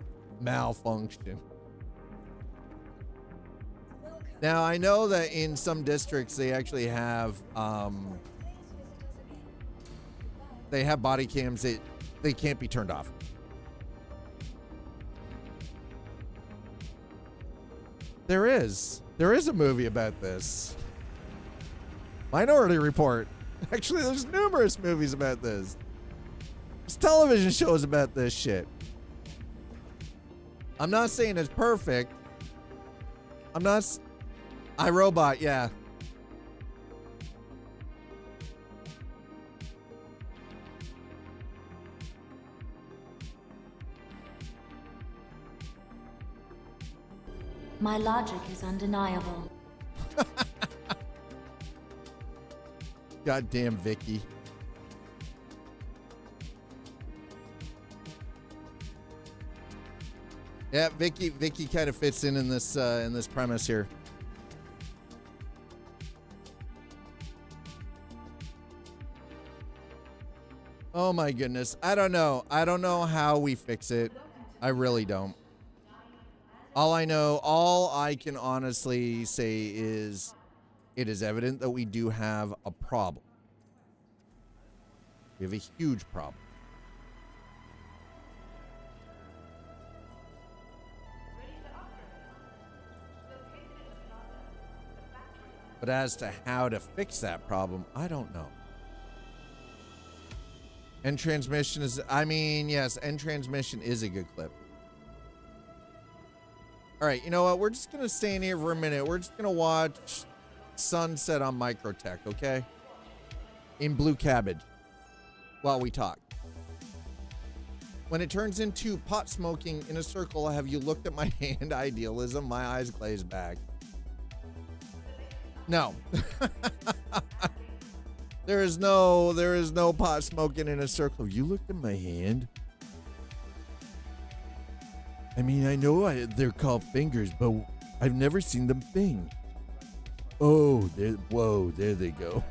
Now, I know that in some districts, they actually have, they have body cams that they can't be turned off. There is a movie about this. Minority Report. Actually, there's numerous movies about this. There's television shows about this shit. I'm not saying it's perfect. iRobot, yeah. My logic is undeniable. Goddamn Vicky. Yeah, Vicky kind of fits in this premise here. Oh my goodness. I don't know how we fix it. I really don't. All I can honestly say is it is evident that we do have a problem. We have a huge problem. But as to how to fix that problem, I don't know. End transmission is, yes, end transmission is a good clip. All right, you know what? We're just going to stay in here for a minute. We're just going to watch Sunset on Microtech, okay? In Blue Cabbage while we talk. When it turns into pot smoking in a circle, have you looked at my hand? Idealism, my eyes glaze back. No. There is no pot smoking in a circle. You looked at my hand? I mean, I know they're called fingers, but I've never seen them fing. Oh, there they go.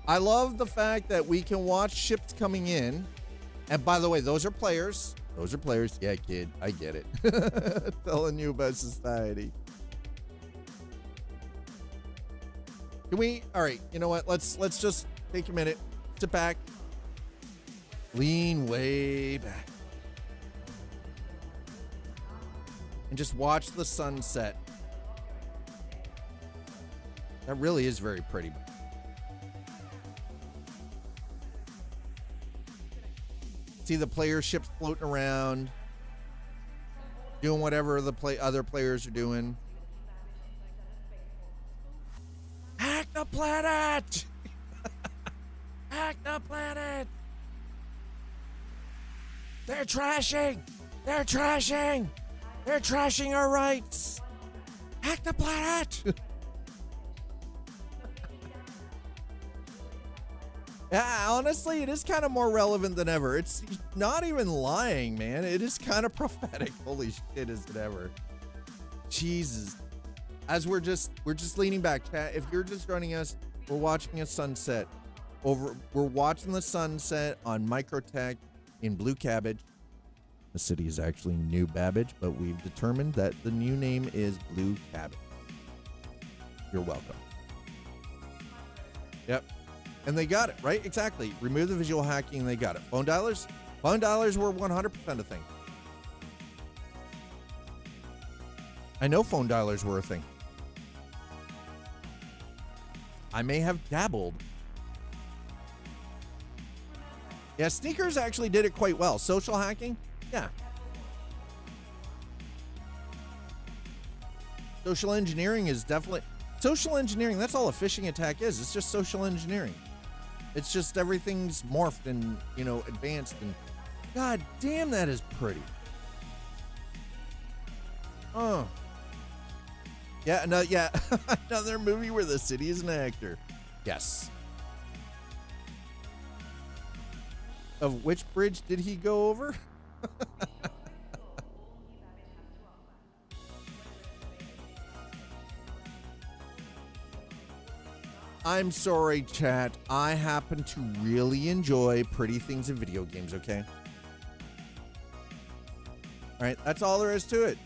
I love the fact that we can watch ships coming in. And by the way, those are players. Those are players. Yeah, kid, I get it. Telling you about society. Can we? All right, you know what? Let's just take a minute. Sit back. Lean way back. And just watch the sunset. That really is very pretty. See the player ships floating around, doing whatever the other players are doing. Hack the planet! Hack the planet! They're trashing! They're trashing! They're trashing our rights! Hack the planet! Yeah, honestly, it is kind of more relevant than ever. It's not even lying, man. It is kind of prophetic. Holy shit, is it ever? Jesus. As we're just leaning back, chat. If you're just joining us, we're watching a sunset. We're watching the sunset on Microtech in Blue Cabbage. The city is actually New Babbage, but we've determined that the new name is Blue Cabbage. You're welcome. Yep. And they got it, right? Exactly. Remove the visual hacking, they got it. Phone dialers? Phone dialers were 100% a thing. I know phone dialers were a thing. I may have dabbled. Yeah, Sneakers actually did it quite well. Social hacking? Yeah. Social engineering is definitely... Social engineering, that's all a phishing attack is. It's just social engineering. It's just everything's morphed and, you know, advanced, and god damn, that is pretty. Oh. Yeah, no, yeah. Another movie where the city is an actor. Yes. Of which bridge did he go over? I'm sorry, chat. I happen to really enjoy pretty things in video games, okay? All right, that's all there is to it.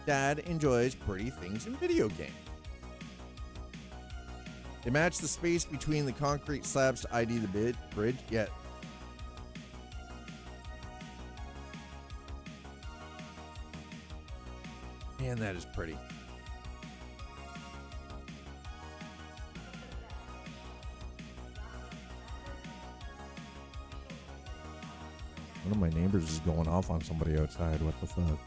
Dad enjoys pretty things in video games. They match the space between the concrete slabs to ID the bridge. Yeah. Man, that is pretty. One of my neighbors is going off on somebody outside. What the fuck?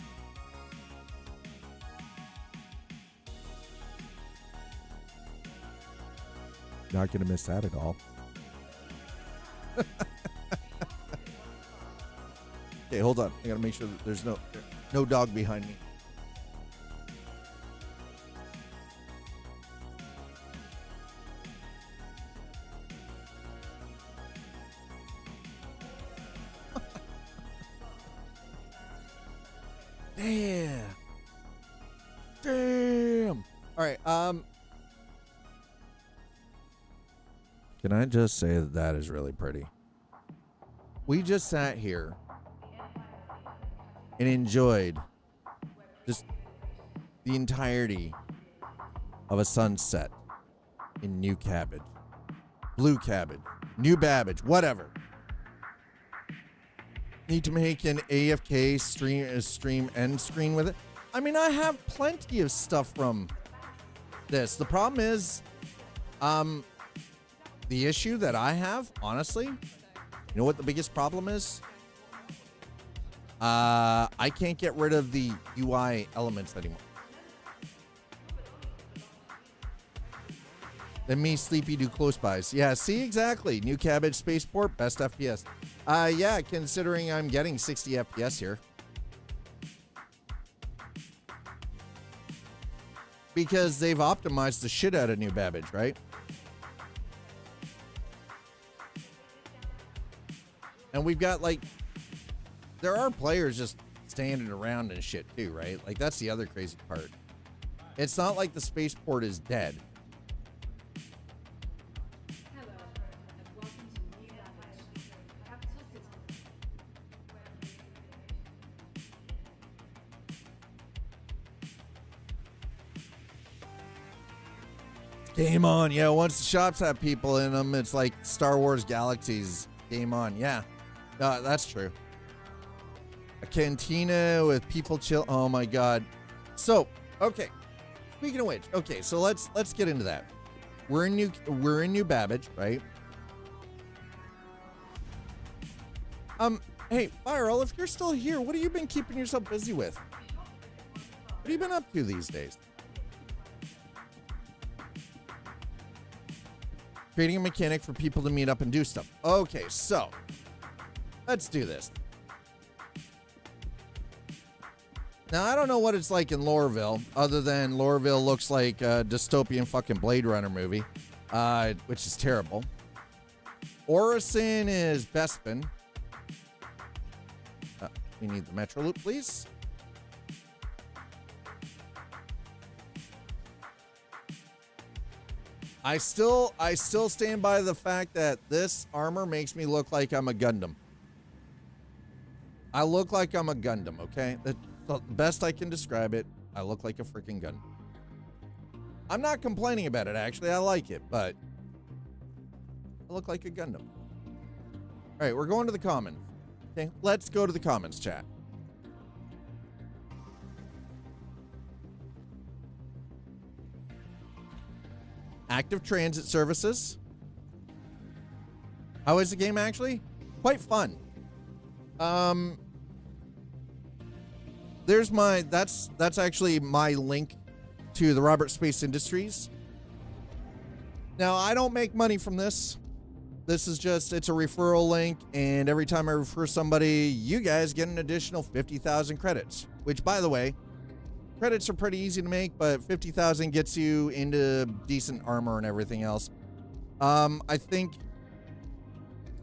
Not gonna miss that at all. Okay, hold on. I gotta make sure that there's no dog behind me. Damn. All right. Can I just say that that is really pretty? We just sat here and enjoyed just the entirety of a sunset in New Cabbage, Blue Cabbage, New Babbage, whatever. Need to make an AFK stream end screen with it. I mean, I have plenty of stuff from this. The problem is, the issue that I have, honestly, you know what the biggest problem is? I can't get rid of the UI elements anymore. Then me, Sleepy, do close buys. Yeah, see, exactly. New Cabbage, Spaceport, best FPS. Yeah, considering I'm getting 60 FPS here. Because they've optimized the shit out of New Babbage, right? And we've got, like, there are players just standing around and shit too, right? Like, that's the other crazy part. It's not like the spaceport is dead. Game on. Yeah, once the shops have people in them, it's like Star Wars Galaxies. Game on. Yeah. That's true. A cantina with people chill. Oh my god. So, okay. Speaking of which, okay, so let's get into that. We're in New Babbage, right? Hey, Viral, if you're still here, what have you been keeping yourself busy with? What have you been up to these days? Creating a mechanic for people to meet up and do stuff. Okay, so let's do this. Now, I don't know what it's like in Loreville, other than Loreville looks like a dystopian fucking Blade Runner movie, which is terrible. Orison is Bespin. We need the Metro Loop, please. I still stand by the fact that this armor makes me look like I'm a Gundam. I look like I'm a Gundam, okay? That's the best I can describe it. I look like a freaking Gundam. I'm not complaining about it, actually. I like it, but I look like a Gundam. All right, we're going to the comments. Okay, let's go to the comments, chat. Active transit services. How is the game actually? Quite fun. There's my that's actually my link to the Robert Space Industries. Now, I don't make money from this. This is just, it's a referral link, and every time I refer somebody, you guys get an additional 50,000 credits, which, by the way, credits are pretty easy to make, but 50,000 gets you into decent armor and everything else. I think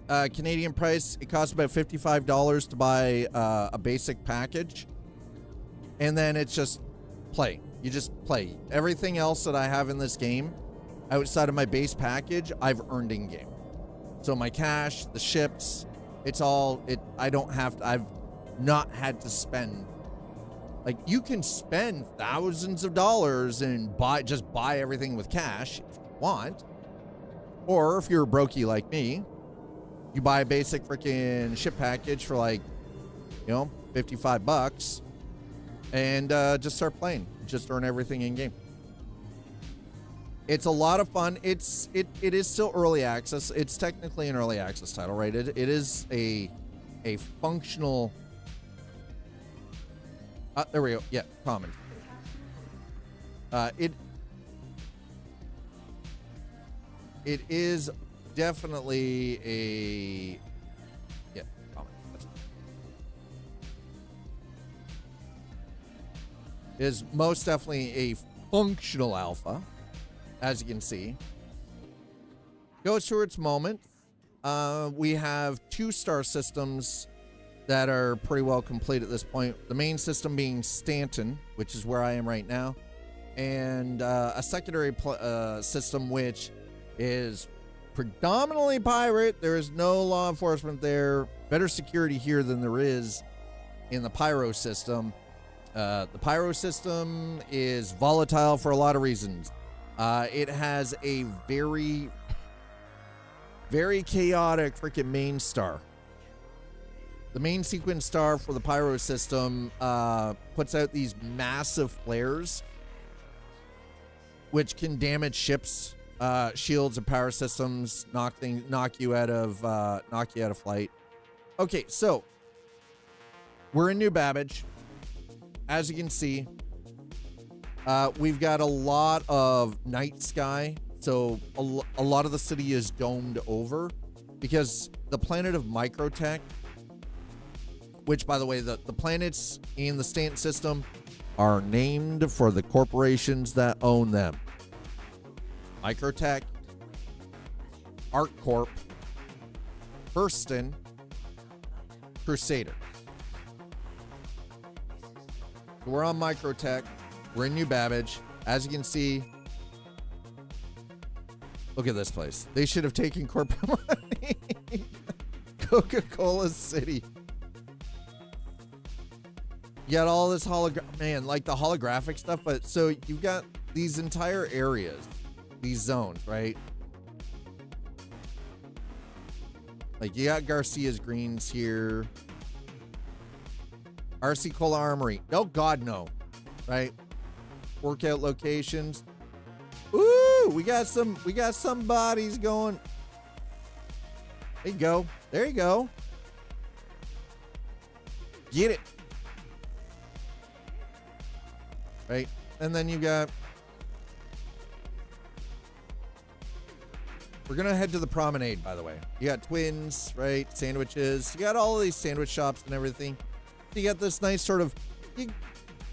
Canadian price, it costs about $55 to buy a basic package. And then it's just play. You just play. Everything else that I have in this game, outside of my base package, I've earned in game. So my cash, the ships, it's all, I don't have to, I've not had to spend. Like, you can spend thousands of dollars and just buy everything with cash if you want. Or if you're a brokey like me, you buy a basic freaking ship package for like, 55 bucks and just start playing. Just earn everything in game. It's a lot of fun. It is still early access. It's technically an early access title, right? It is a functional. There we go. Yeah, common. It is definitely a common. It is most definitely a functional alpha, as you can see. Goes through its moment. We have 2 star systems that are pretty well complete at this point. The main system being Stanton, which is where I am right now, and a secondary system which is predominantly pirate. There is no law enforcement there. Better security here than there is in the Pyro system. The Pyro system is volatile for a lot of reasons. It has a very, very chaotic freaking main star. The main sequence star for the Pyro system puts out these massive flares, which can damage ships, shields, and power systems, knock you out of flight. Okay, so we're in New Babbage. As you can see, we've got a lot of night sky, so a lot of the city is domed over because the planet of Microtech, which, by the way, the planets in the Stanton system are named for the corporations that own them. Microtech, ArcCorp, Hurston, Crusader. We're on Microtech. We're in New Babbage. As you can see, look at this place. They should have taken corporate money. Coca-Cola City. You got all this like the holographic stuff, but so you've got these entire areas, these zones, right? Like you got Garcia's Greens here. RC Cola Armory. Oh God, no. Right? Workout locations. Ooh, we got some bodies going. There you go. There you go. get it. Right? And then you got... We're going to head to the promenade, by the way. You got Twins, right? Sandwiches. You got all of these sandwich shops and everything. So you got this nice sort of...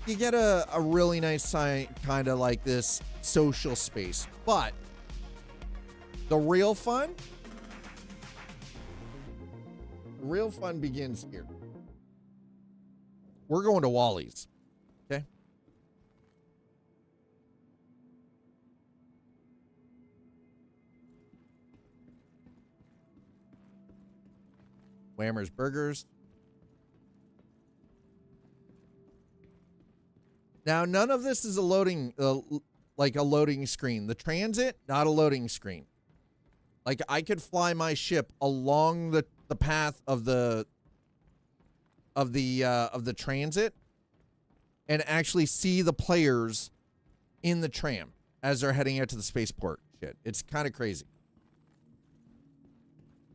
You get a really nice kind of like this social space. But the real fun begins here. We're going to Wally's. Okay? Whammer's Burgers. Now, none of this is a loading, like a loading screen. The transit, not a loading screen. Like, I could fly my ship along the path of the transit and actually see the players in the tram as they're heading out to the spaceport. Shit, it's kind of crazy.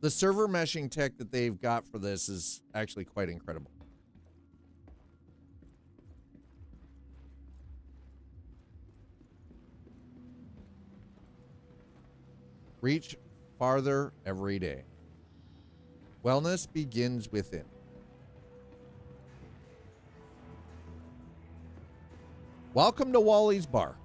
The server meshing tech that they've got for this is actually quite incredible. Reach farther every day. Wellness begins within. Welcome to Wally's Bar.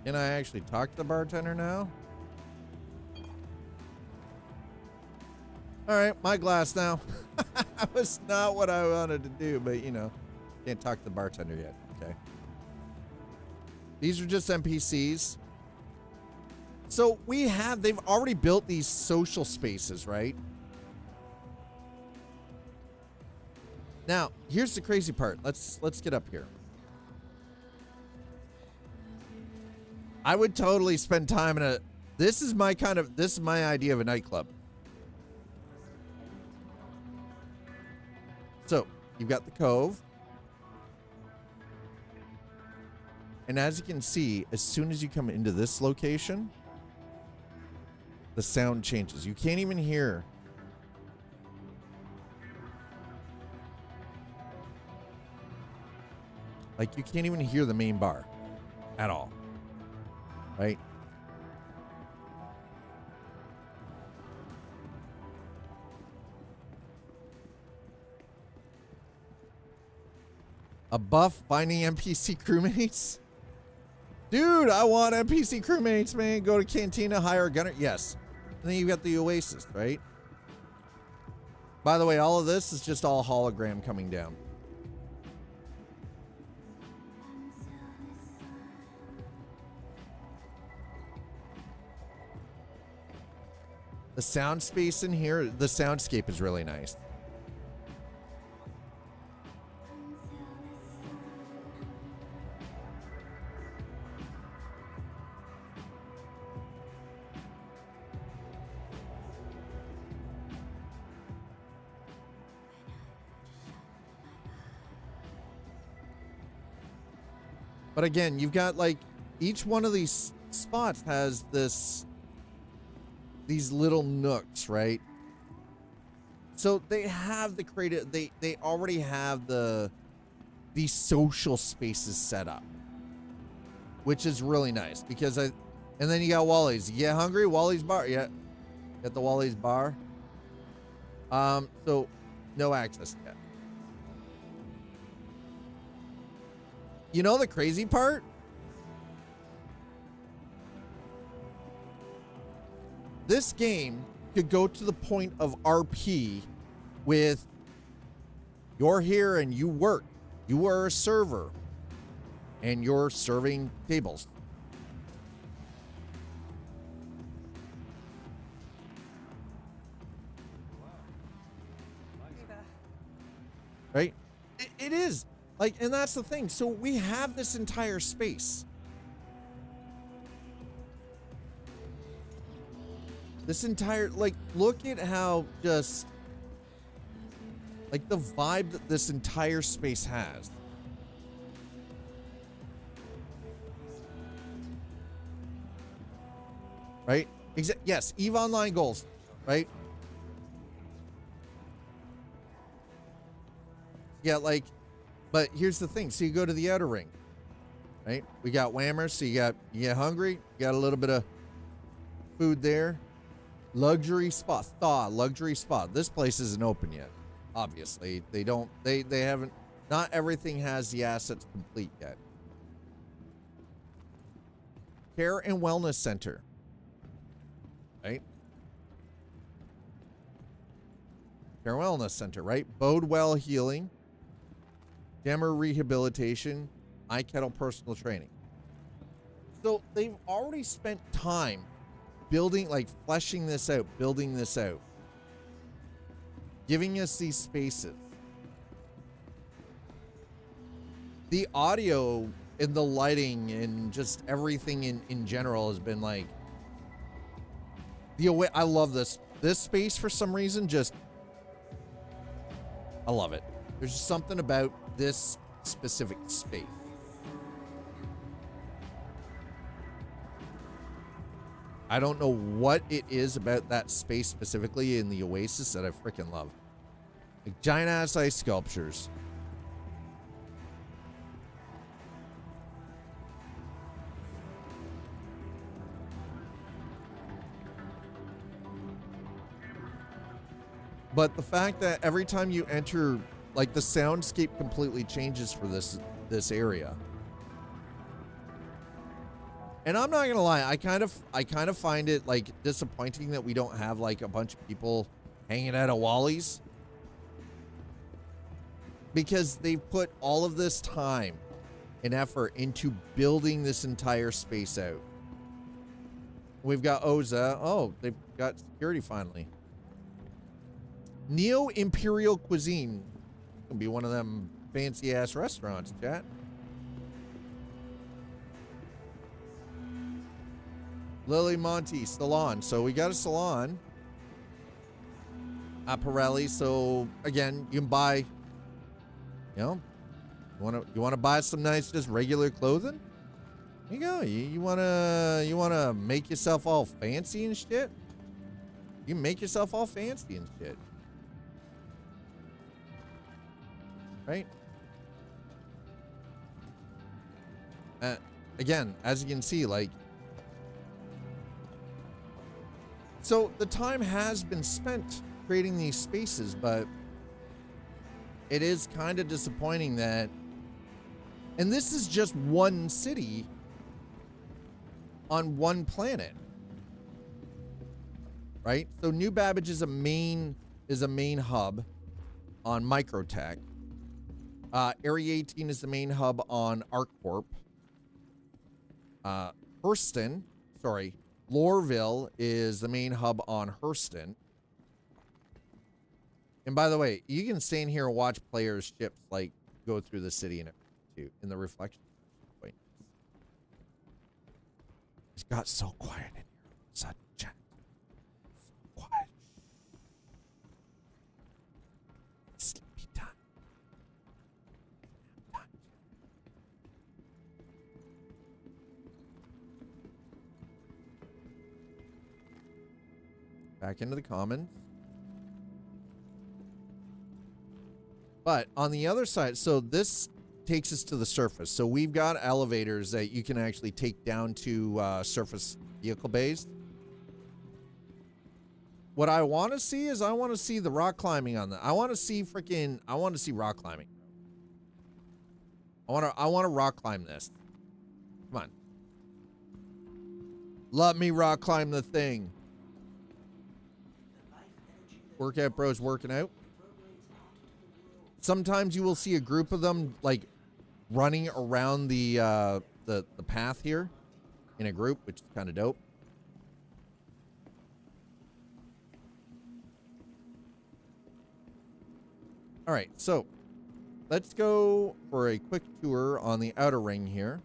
Can I actually talk to the bartender now? All right, my glass now. That was not what I wanted to do, but you know, can't talk to the bartender yet. Okay. These are just NPCs. So they've already built these social spaces, right? Now, here's the crazy part. Let's get up here. I would totally spend time in a... This is my idea of a nightclub. So, you've got the Cove. And as you can see, as soon as you come into this location, the sound changes. You can't even hear. Like, you can't even hear the main bar at all. Right? A buff finding NPC crewmates? Dude, I want NPC crewmates, man. Go to Cantina, hire a gunner. Yes. And then you got the Oasis, right? By the way, all of this is just all hologram coming down. The sound space in here, the soundscape is really nice. But again, you've got like each one of these spots has these little nooks, right? So they have the creative, they already have these social spaces set up, which is really nice because and then you got Wally's. You get hungry? Wally's Bar. Yeah. Got the Wally's Bar. So no access yet. You know the crazy part? This game could go to the point of RP with you're here and you work. You are a server and you're serving tables. Right? It is. Like, and that's the thing. So we have this entire space. This entire, like, look at how just, like, the vibe that this entire space has. Right? Yes, EVE Online goals, right? Yeah, like, but here's the thing. So you go to the outer ring, right? We got whammers, so you get hungry, you got a little bit of food there. Luxury spot, luxury spot. This place isn't open yet. Obviously, they haven't, not everything has the assets complete yet. Care and Wellness Center. Right? Care and Wellness Center, right? Bodewell Healing. Demmer Rehabilitation. iKettle Personal Training. So they've already spent time building, like fleshing this out, building this out. Giving us these spaces. The audio and the lighting and just everything in general has been like, I love this space for some reason. Just, I love it. There's just something about this specific space. I don't know what it is about that space specifically in the Oasis that I freaking love. Like giant ass ice sculptures. But the fact that every time you enter, like the soundscape completely changes for this area. And I'm not gonna lie, I kind of find it like disappointing that we don't have like a bunch of people hanging out at Wally's, because they've put all of this time and effort into building this entire space out. We've got Oza. Oh, they've got security finally. Neo Imperial Cuisine. Gonna be one of them fancy ass restaurants, chat. Lily Monte Salon. So we got a salon at Pirelli. So again, you can buy, you know, you want to buy some nice just regular clothing. There you go. You wanna make yourself all fancy and shit. You can make yourself all fancy and shit. Right? Again, as you can see, like, so the time has been spent creating these spaces, but it is kind of disappointing that, and this is just one city on one planet, right? So New Babbage is a main hub on Microtech. Area 18 is the main hub on ArcCorp. Loreville is the main hub on Hurston. And by the way, you can stay in here and watch players' ships like go through the city and too in the reflection. Wait, it's got so quiet in here. Such chat. So quiet. Sleepy time. Back into the commons. But on the other side, so this takes us to the surface. So we've got elevators that you can actually take down to surface vehicle bays. What I want to see is I want to see the rock climbing on that. I want to see rock climbing. I want to rock climb this. Come on. Let me rock climb the thing. Workout bros working out. Sometimes you will see a group of them like running around the path here in a group, which is kind of dope. All right, so let's go for a quick tour on the outer ring here.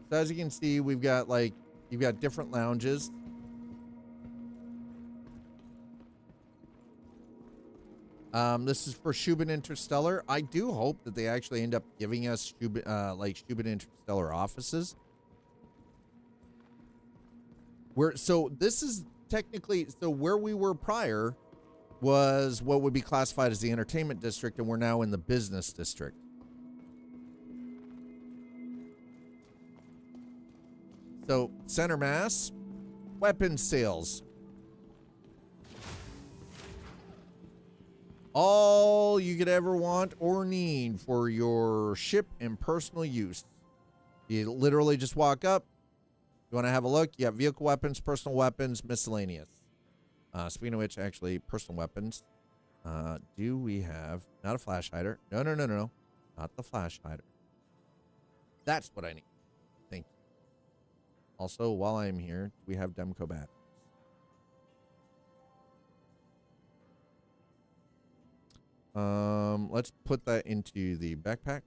So as you can see, we've got like, You've got different lounges. This is for Shubin Interstellar. I do hope that they actually end up giving us Shubin Interstellar offices. So this is technically, so where we were prior was what would be classified as the entertainment district, and we're now in the business district. So center mass, weapons sales. All you could ever want or need for your ship and personal use. You literally just walk up. You want to have a look? You have vehicle weapons, personal weapons, miscellaneous. Speaking of which, actually, personal weapons. Do we have... Not a flash hider. No. Not the flash hider. That's what I need. Thank you. Also, while I'm here, we have Demco batteries. Let's put that into the backpack.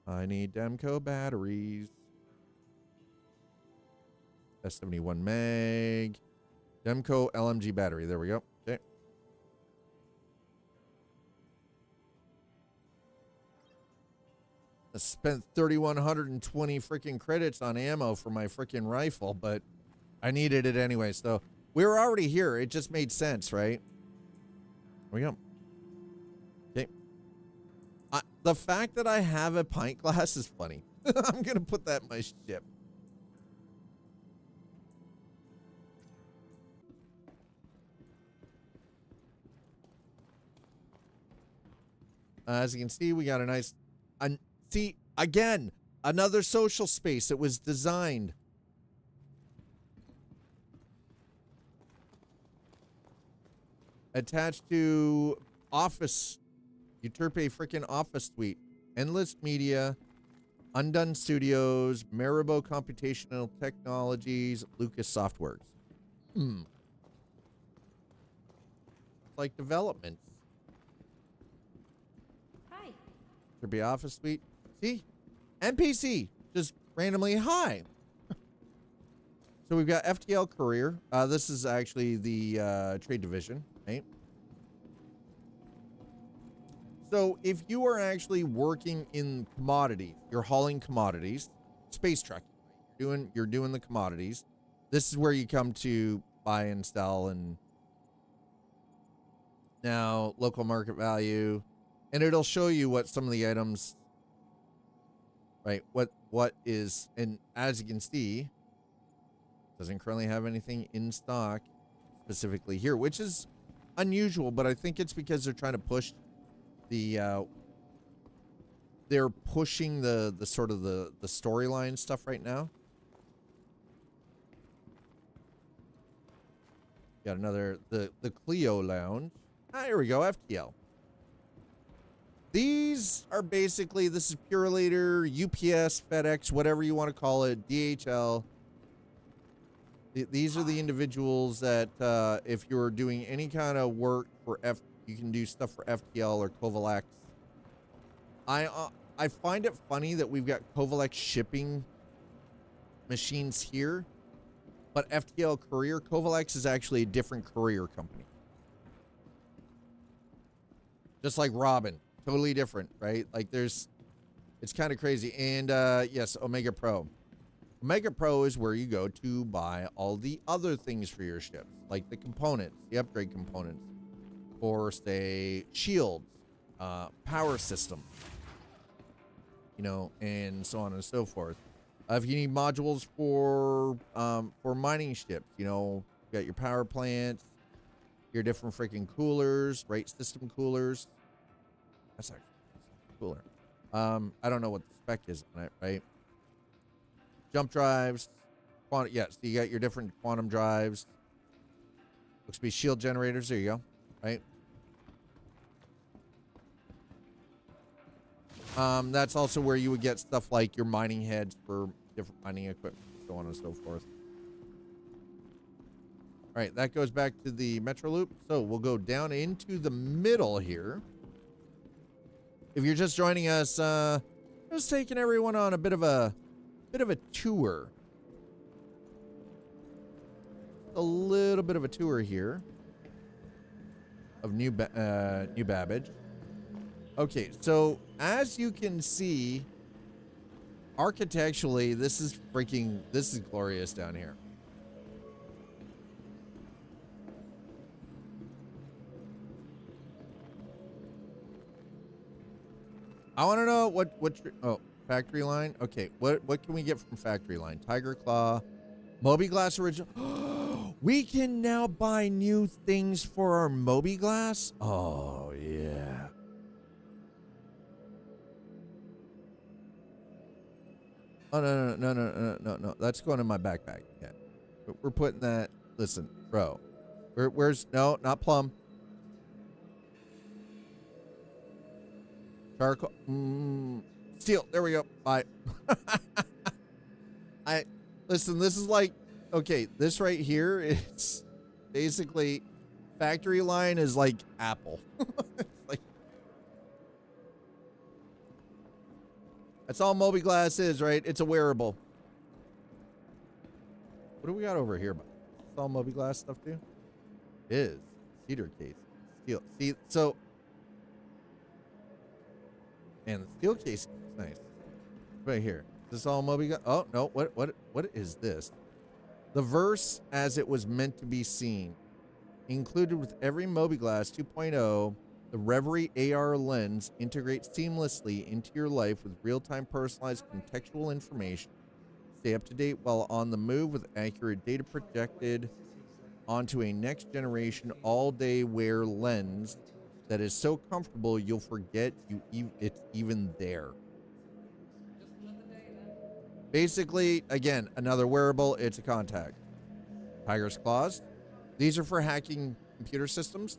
I need Demco batteries. S71 meg. Demco LMG battery. There we go. Okay. I spent 3,120 freaking credits on ammo for my freaking rifle, but I needed it anyway. So we were already here. It just made sense, right? There we go. Okay. The fact that I have a pint glass is funny. I'm going to put that in my ship. As you can see, we got a nice... see, again, another social space that was designed. Attached to office... Uterpe freaking office suite. Endless Media, Undone Studios, Maribo Computational Technologies, Lucas Softworks. Like developments. Hi. Uterpe office suite. See? NPC. Just randomly hi. So we've got FTL Courier. This is actually the trade division, right? So if you are actually working in commodities, you're hauling commodities, space trucking, right? You're doing the commodities. This is where you come to buy and sell, and now local market value, and it'll show you what some of the items, right? What is, and as you can see, doesn't currently have anything in stock specifically here, which is unusual, but I think it's because they're trying to push they're pushing the sort of the storyline stuff right now. Got another the Clio Lounge. Here we go, FTL. These are basically, this is Purelator, UPS, FedEx, whatever you want to call it, DHL. These are the individuals that if you're doing any kind of work for you can do stuff for FTL or Kovalex. I find it funny that we've got Kovalex shipping machines here, but FTL Courier, Kovalex is actually a different courier company. Just like Robin, totally different, right? Like it's kind of crazy. And yes, Omega Pro. Omega Pro is where you go to buy all the other things for your ships, like the components, the upgrade components. Or say shields, power system, you know, and so on and so forth. If you need modules for mining ships, you know, you got your power plants, your different freaking coolers, right? System coolers. That's actually cooler. I don't know what the spec is on it, right? Jump drives, so you got your different quantum drives. Looks to be shield generators. There you go, right? That's also where you would get stuff like your mining heads for different mining equipment, so on and so forth. All right, that goes back to the Metro Loop. So we'll go down into the middle here. If you're just joining us, just taking everyone on a bit of a tour. a little bit of a tour here of New Babbage. Okay, so as you can see, architecturally, this is glorious down here. I want to know what factory line. Okay, what can we get from factory line? Tiger Claw, Moby Glass original. We can now buy new things for our Moby Glass. Oh yeah. Oh no. That's going in my backpack. Yeah, we're putting that. Listen, bro. Where's no, not plum. Charcoal. Steel. There we go. Bye. Listen, this is like, okay, this right here is basically factory line is like Apple. Like, that's all Moby Glass is, right? It's a wearable. What do we got over here? It's all Moby Glass stuff too? It is. Cedar case. Steel. See, so, and the steel case is nice. Right here. Is this all Moby Glass? Oh, no. What is this? The verse as it was meant to be seen. Included with every Moby Glass 2.0, the Reverie AR lens integrates seamlessly into your life with real-time personalized contextual information. Stay up to date while on the move with accurate data projected onto a next-generation all-day wear lens that is so comfortable you'll forget it's even there. Basically, again, another wearable. It's a contact. Tiger's Claws. These are for hacking computer systems.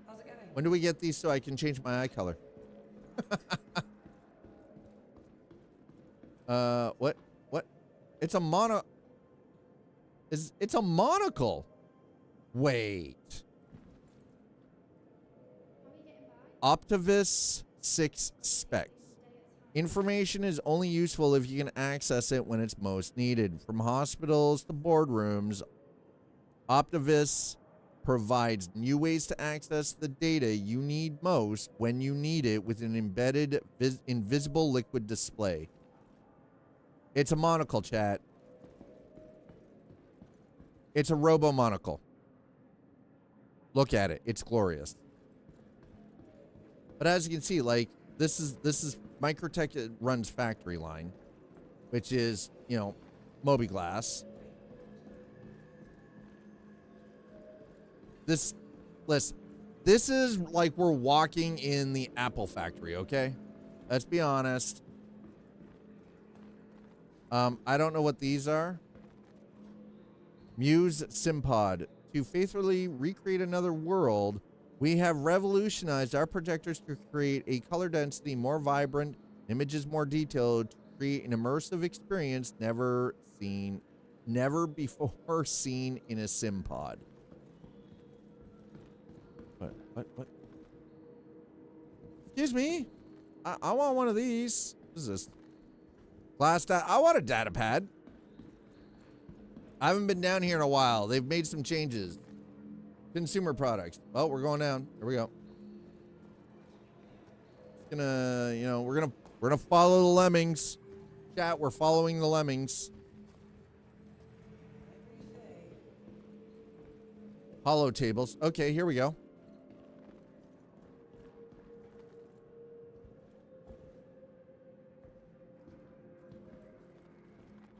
How's it going? When do we get these so I can change my eye color? What? It's a it's a monocle. Wait. Optivis 6 specs. Information is only useful if you can access it when it's most needed. From hospitals to boardrooms, Optivis provides new ways to access the data you need most when you need it with an embedded invisible liquid display. It's a monocle, chat. It's a robo monocle. Look at it. It's glorious. But as you can see, like, this is Microtech. It runs factory line, which is, you know, Moby Glass. Listen, this is like we're walking in the Apple factory, okay? Let's be honest. I don't know what these are. Muse Simpod. To faithfully recreate another world, we have revolutionized our projectors to create a color density more vibrant, images more detailed, to create an immersive experience never before seen in a Simpod. What? Excuse me? I want one of these. What is this? I want a data pad. I haven't been down here in a while. They've made some changes. Consumer products. Oh, we're going down. Here we go. It's gonna, you know, we're gonna follow the lemmings. Chat, we're following the lemmings. Hollow tables. Okay, here we go.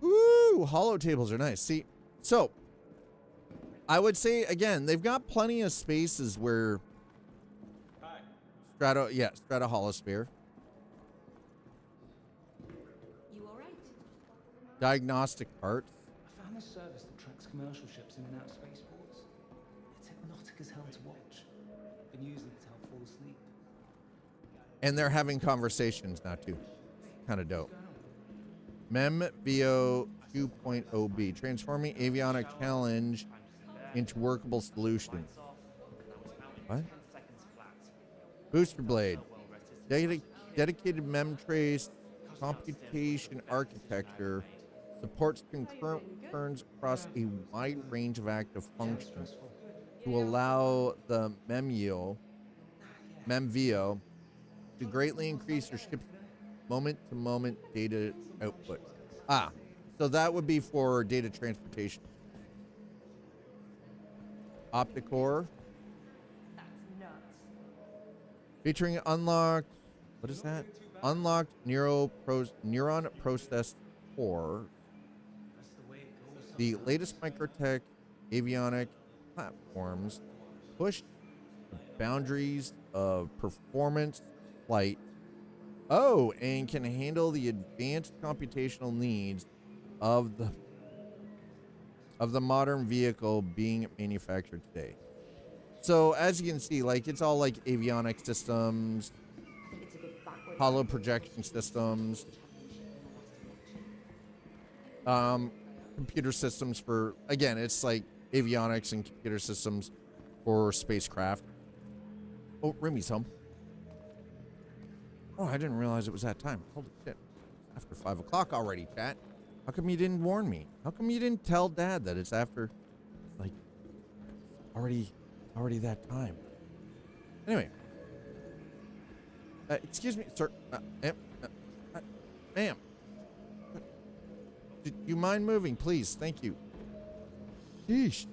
Ooh, hollow tables are nice. See, so I would say again, they've got plenty of spaces where Strata Holosphere. You all right? Diagnostic parts. I found a service that tracks commercial ships in and out of spaceports. It's hypnotic as hell to watch. Been using it to help fall asleep. And they're having conversations now too. Kind of dope. Mem VO 2.0B, transforming avionic challenge into workable solution. What? Booster blade. Dedicated mem trace computation architecture supports concurrent returns across a wide range of active functions to allow the Memvio to greatly increase your ship's moment-to-moment data output. So that would be for data transportation. Opticore. Featuring unlocked, what is that? Unlocked neuron process core. The latest microtech avionic platforms push the boundaries of performance flight. Oh, and can handle the advanced computational needs of the modern vehicle being manufactured today. So as you can see, like it's all like avionic systems, hollow projection systems, computer systems for, again, it's like avionics and computer systems for spacecraft. Oh, Remy's home. Oh, I didn't realize it was that time. Holy shit. After 5 o'clock already, chat. How come you didn't warn me? How come you didn't tell Dad that it's after, like, already that time? Anyway. Excuse me, sir. Ma'am. Do you mind moving, please? Thank you. Sheesh.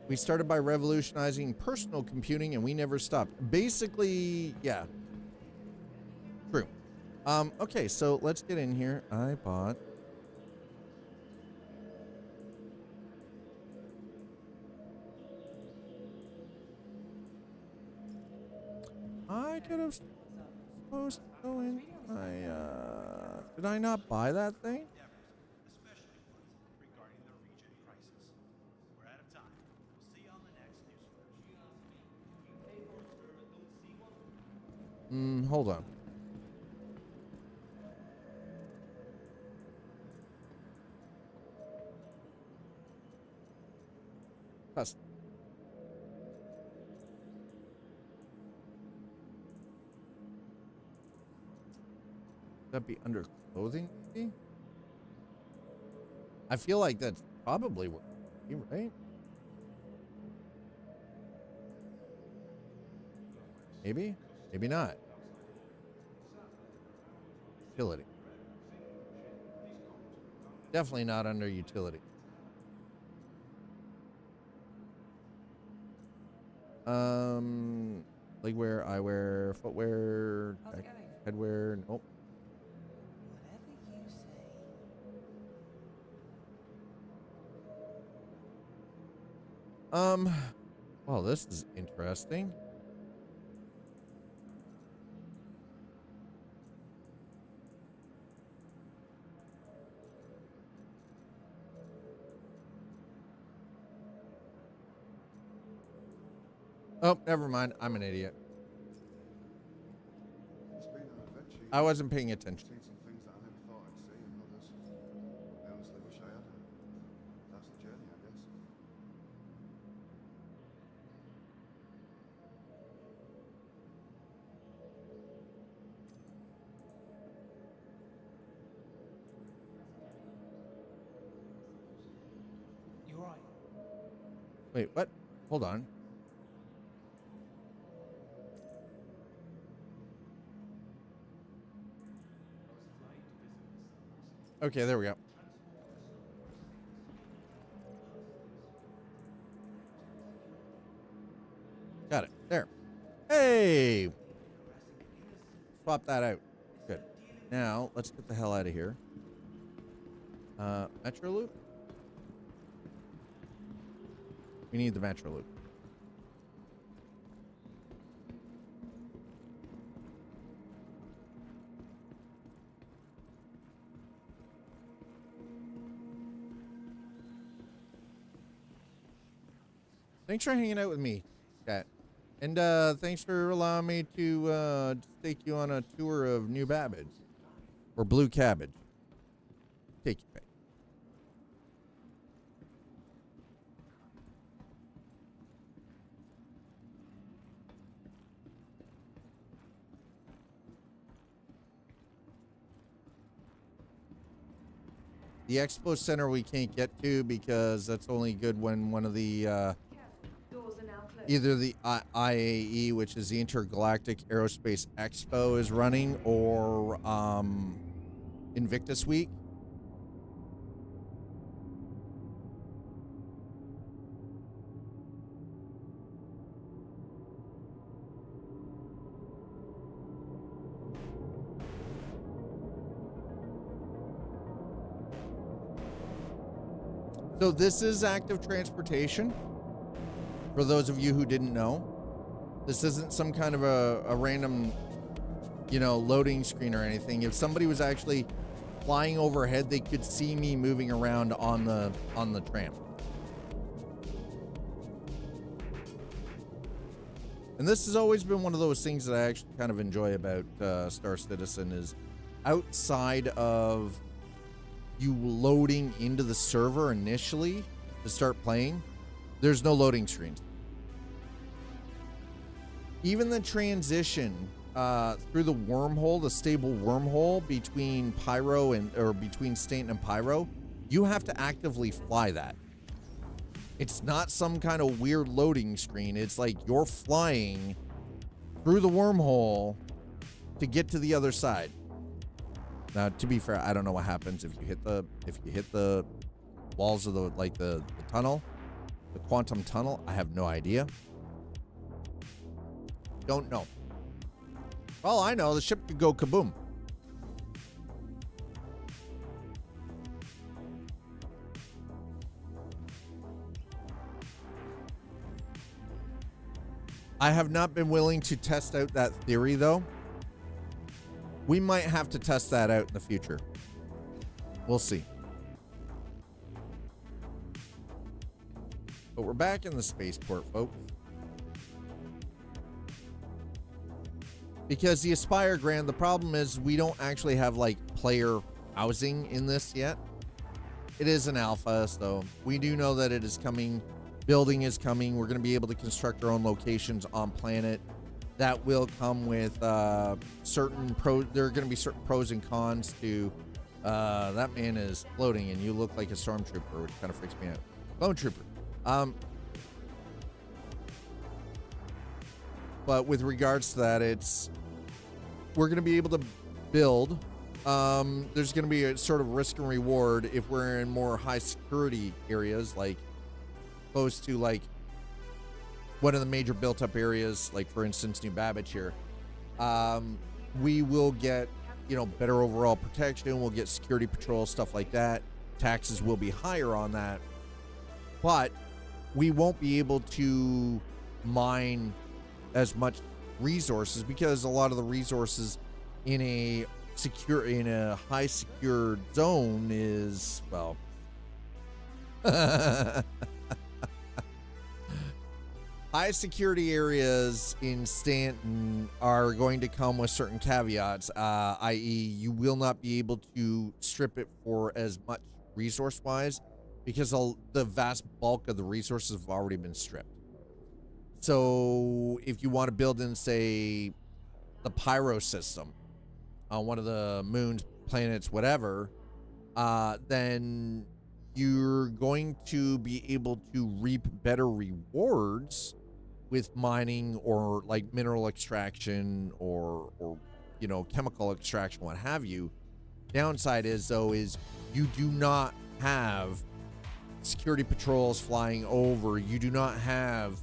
We started by revolutionizing personal computing and we never stopped. Basically, yeah. True. Okay, so let's get in here. I bought I could have supposed to go in. Did I not buy that thing? Hold on. Custom. That be under clothing, maybe? I feel like that's probably what, right? Maybe? Maybe not. Utility. Definitely not under utility. Legwear, eyewear, footwear, headwear, nope. Well, this is interesting. Oh, never mind. I'm an idiot. I wasn't paying attention. You're right. Wait, what? Hold on. Okay, there we go. Got it. There. Hey! Swap that out. Good. Now, let's get the hell out of here. Metro loop? We need the Metro loop. Thanks for hanging out with me, chat. And thanks for allowing me to take you on a tour of New Babbage. Or Blue Cabbage. Take you back. The Expo Center we can't get to because that's only good when one of the Doors are now closed. either the IAE, which is the Intergalactic Aerospace Expo, is running, or Invictus Week. So this is active transportation. For those of you who didn't know, this isn't some kind of a random, loading screen or anything. If somebody was actually flying overhead, they could see me moving around on the tram. And this has always been one of those things that I actually kind of enjoy about Star Citizen, is outside of you loading into the server initially to start playing, there's no loading screens. Even the transition through the wormhole, the stable wormhole between Pyro or between Stanton and Pyro, you have to actively fly that. It's not some kind of weird loading screen. It's like you're flying through the wormhole to get to the other side. Now, to be fair, I don't know what happens if you hit the walls of the tunnel, the quantum tunnel. I have no idea. Don't know. For all I know, the ship could go kaboom. I have not been willing to test out that theory, though. We might have to test that out in the future. We'll see. But we're back in the spaceport, folks. Because the Aspire Grand, the problem is we don't actually have player housing in this yet. It is an alpha, so we do know that it is coming. Building is coming. We're going to be able to construct our own locations on planet. That will come with certain pros. There are going to be certain pros and cons to that man is floating and you look like a stormtrooper, which kind of freaks me out. Lone trooper. But with regards to that, we're going to be able to build. There's going to be a sort of risk and reward if we're in more high security areas, like close to one of the major built up areas, like for instance, New Babbage here. We will get, better overall protection. We'll get security patrol, stuff like that. Taxes will be higher on that, but we won't be able to mine as much resources because a lot of the resources in a high secured zone is, well, high security areas in Stanton are going to come with certain caveats, i.e. you will not be able to strip it for as much resource wise because the vast bulk of the resources have already been stripped. So if you want to build in, say, the Pyro system on one of the moons, planets, whatever, then you're going to be able to reap better rewards with mining or mineral extraction or chemical extraction, what have you. Downside is you do not have security patrols flying over. You do not have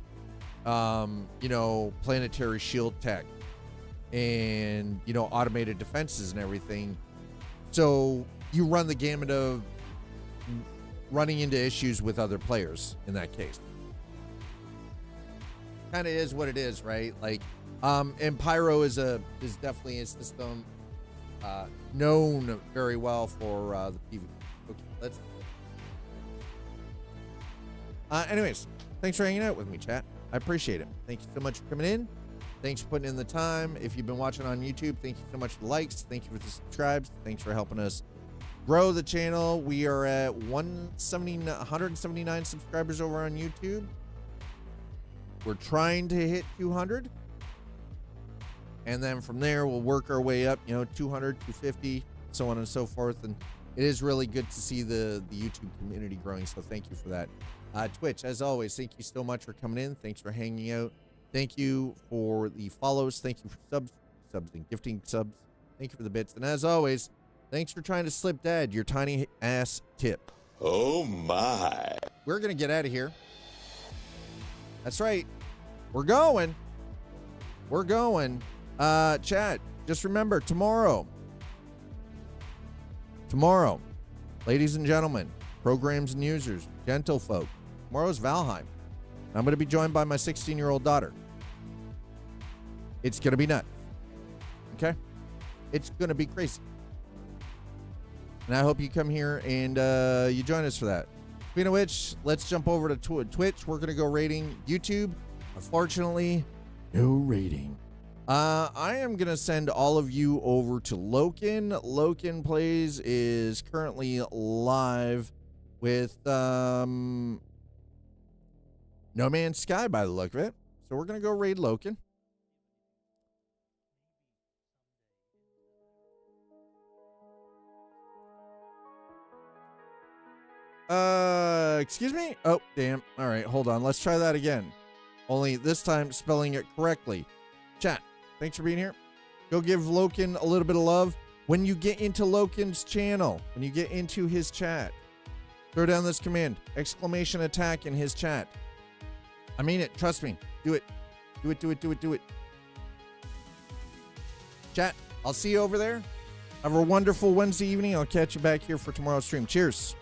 planetary shield tech and automated defenses and everything. So you run the gamut of running into issues with other players in that case. Kind of is what it is, right? And Pyro is definitely a system known very well for the PvP. Okay, anyways, thanks for hanging out with me, chat. I appreciate it. Thank you so much for coming in. Thanks for putting in the time. If you've been watching on YouTube, thank you so much for the likes. Thank you for the subscribes. Thanks for helping us grow the channel. We are at 179 subscribers over on YouTube. We're trying to hit 200. And then from there, we'll work our way up, 200, 250, so on and so forth. And it is really good to see the YouTube community growing. So thank you for that. Twitch, as always, thank you so much for coming in. Thanks for hanging out. Thank you for the follows. Thank you for subs and gifting subs. Thank you for the bits. And as always, thanks for trying to slip Dad your tiny ass tip. Oh my. We're going to get out of here. That's right. We're going. Chat, just remember tomorrow, ladies and gentlemen, programs and users, gentlefolk, tomorrow's Valheim. I'm going to be joined by my 16-year-old daughter. It's going to be nuts. Okay? It's going to be crazy. And I hope you come here and you join us for that. Speaking of which, let's jump over to Twitch. We're going to go rating YouTube. Unfortunately, no rating. I am going to send all of you over to Loken. Loken Plays is currently live with No Man's Sky by the look of it. So we're going to go raid Loken. Excuse me? Oh, damn. All right, hold on. Let's try that again. Only this time spelling it correctly. Chat, thanks for being here. Go give Loken a little bit of love. When you get into Loken's channel, when you get into his chat, throw down this command, exclamation attack in his chat. I mean it. Trust me. Do it. Do it, do it, do it, do it. Chat, I'll see you over there. Have a wonderful Wednesday evening. I'll catch you back here for tomorrow's stream. Cheers.